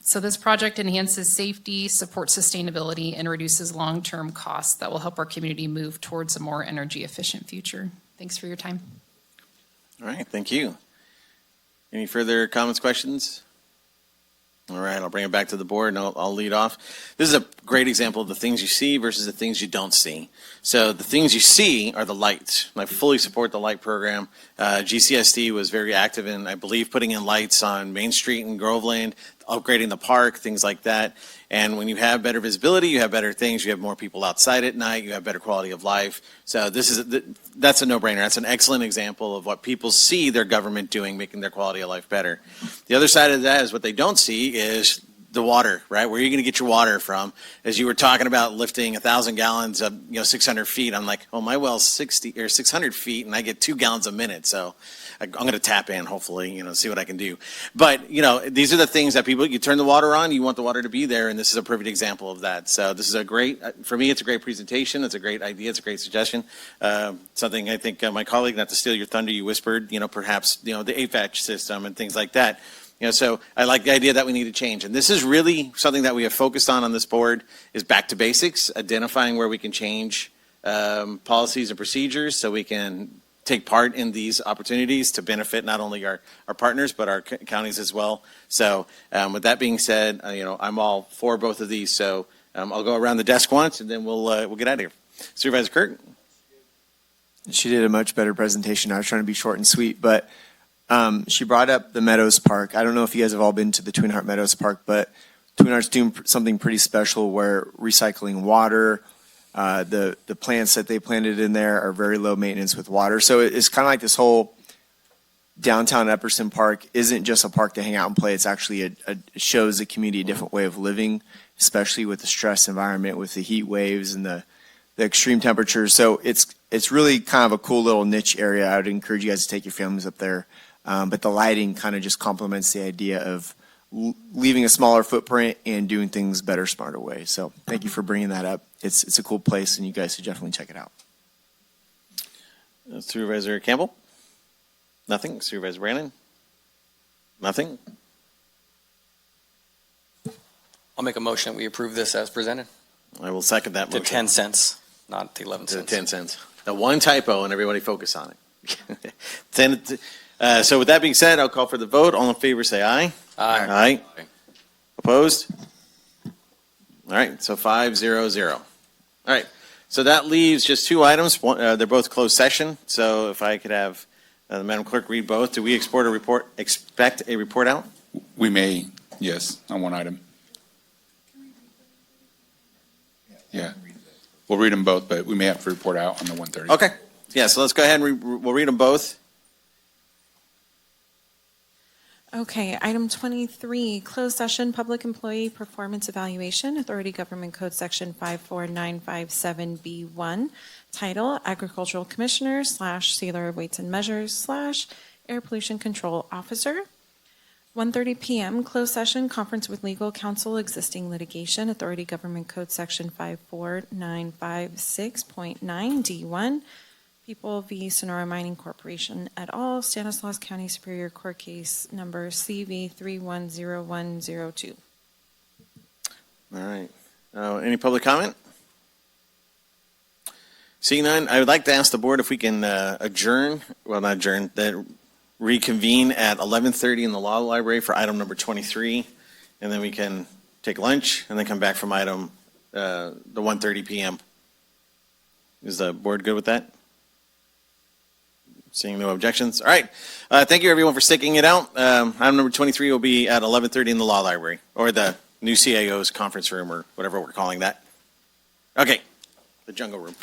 So this project enhances safety, supports sustainability, and reduces long-term costs that will help our community move towards a more energy-efficient future. Thanks for your time. All right, thank you. Any further comments, questions? All right, I'll bring it back to the board and I'll lead off. This is a great example of the things you see versus the things you don't see. So the things you see are the lights. And I fully support the light program. GCSD was very active in, I believe, putting in lights on Main Street and Groveland, upgrading the park, things like that. And when you have better visibility, you have better things. You have more people outside at night. You have better quality of life. So that's a no-brainer. That's an excellent example of what people see their government doing, making their quality of life better. The other side of that is what they don't see is the water, right? Where are you going to get your water from? As you were talking about lifting 1,000 gallons of, 600 feet, I'm like, oh, my well's 60 or 600 feet, and I get 2 gallons a minute. So I'm going to tap in, hopefully, see what I can do. But, these are the things that you turn the water on, you want the water to be there, and this is a perfect example of that. So this is for me, it's a great presentation. It's a great idea. It's a great suggestion. Something I think my colleague, not to steal your thunder, you whispered, perhaps, the HVAC system and things like that. So I like the idea that we need to change. And this is really something that we have focused on this board is back to basics, identifying where we can change policies and procedures so we can take part in these opportunities to benefit not only our partners, but our counties as well. So with that being said, I'm all for both of these. So I'll go around the desk once and then we'll get out of here. Supervisor Kirk? She did a much better presentation. I was trying to be short and sweet, but she brought up the Meadows Park. I don't know if you guys have all been to the Twin Heart Meadows Park, but Twin Heart's doing something pretty special where recycling water, the plants that they planted in there are very low maintenance with water. So it's kind of like this whole downtown Epperson Park isn't just a park to hang out and play. It's actually it shows the community a different way of living, especially with the stress environment, with the heat waves and the extreme temperatures. So it's really kind of a cool little niche area. I would encourage you guys to take your families up there. But the lighting kind of just complements the idea of leaving a smaller footprint and doing things better, smarter way. So thank you for bringing that up. It's a cool place, and you guys should definitely check it out. Supervisor Campbell? Nothing. Supervisor Brandon? Nothing. I'll make a motion. We approve this as presented. I will second that motion. To 10 cents, not the 11 cents. 10 cents. The one typo, and everybody focus on it. So with that being said, I'll call for the vote. All in favor, say aye. Aye. Aye. Opposed? All right, so 5-0-0. All right, so that leaves just 2 items. They're both closed session, so if I could have the Madam Clerk read both. Do we expect a report out? We may, yes, on one item. Yeah. We'll read them both, but we may have to report out on the 1:30. Okay. Yeah, so let's go ahead and we'll read them both. Okay, item 23, closed session, public employee performance evaluation, Authority Government Code Section 54957B1, title, Agricultural Commissioner / Sealer of Weights and Measures / Air Pollution Control Officer. 1:30 p.m., closed session, conference with legal counsel, existing litigation, Authority Government Code Section 54956.9D1, People v. Sonora Mining Corporation et al., Stanislaus County Superior Court Case Number CV310102. All right. Any public comment? Seeing none, I would like to ask the board if we can reconvene at 11:30 in the law library for item number 23, and then we can take lunch and then come back from item the 1:30 p.m. Is the board good with that? Seeing no objections. All right. Thank you, everyone, for sticking it out. Item number 23 will be at 11:30 in the law library, or the new CAO's conference room, or whatever we're calling that. Okay. The jungle room.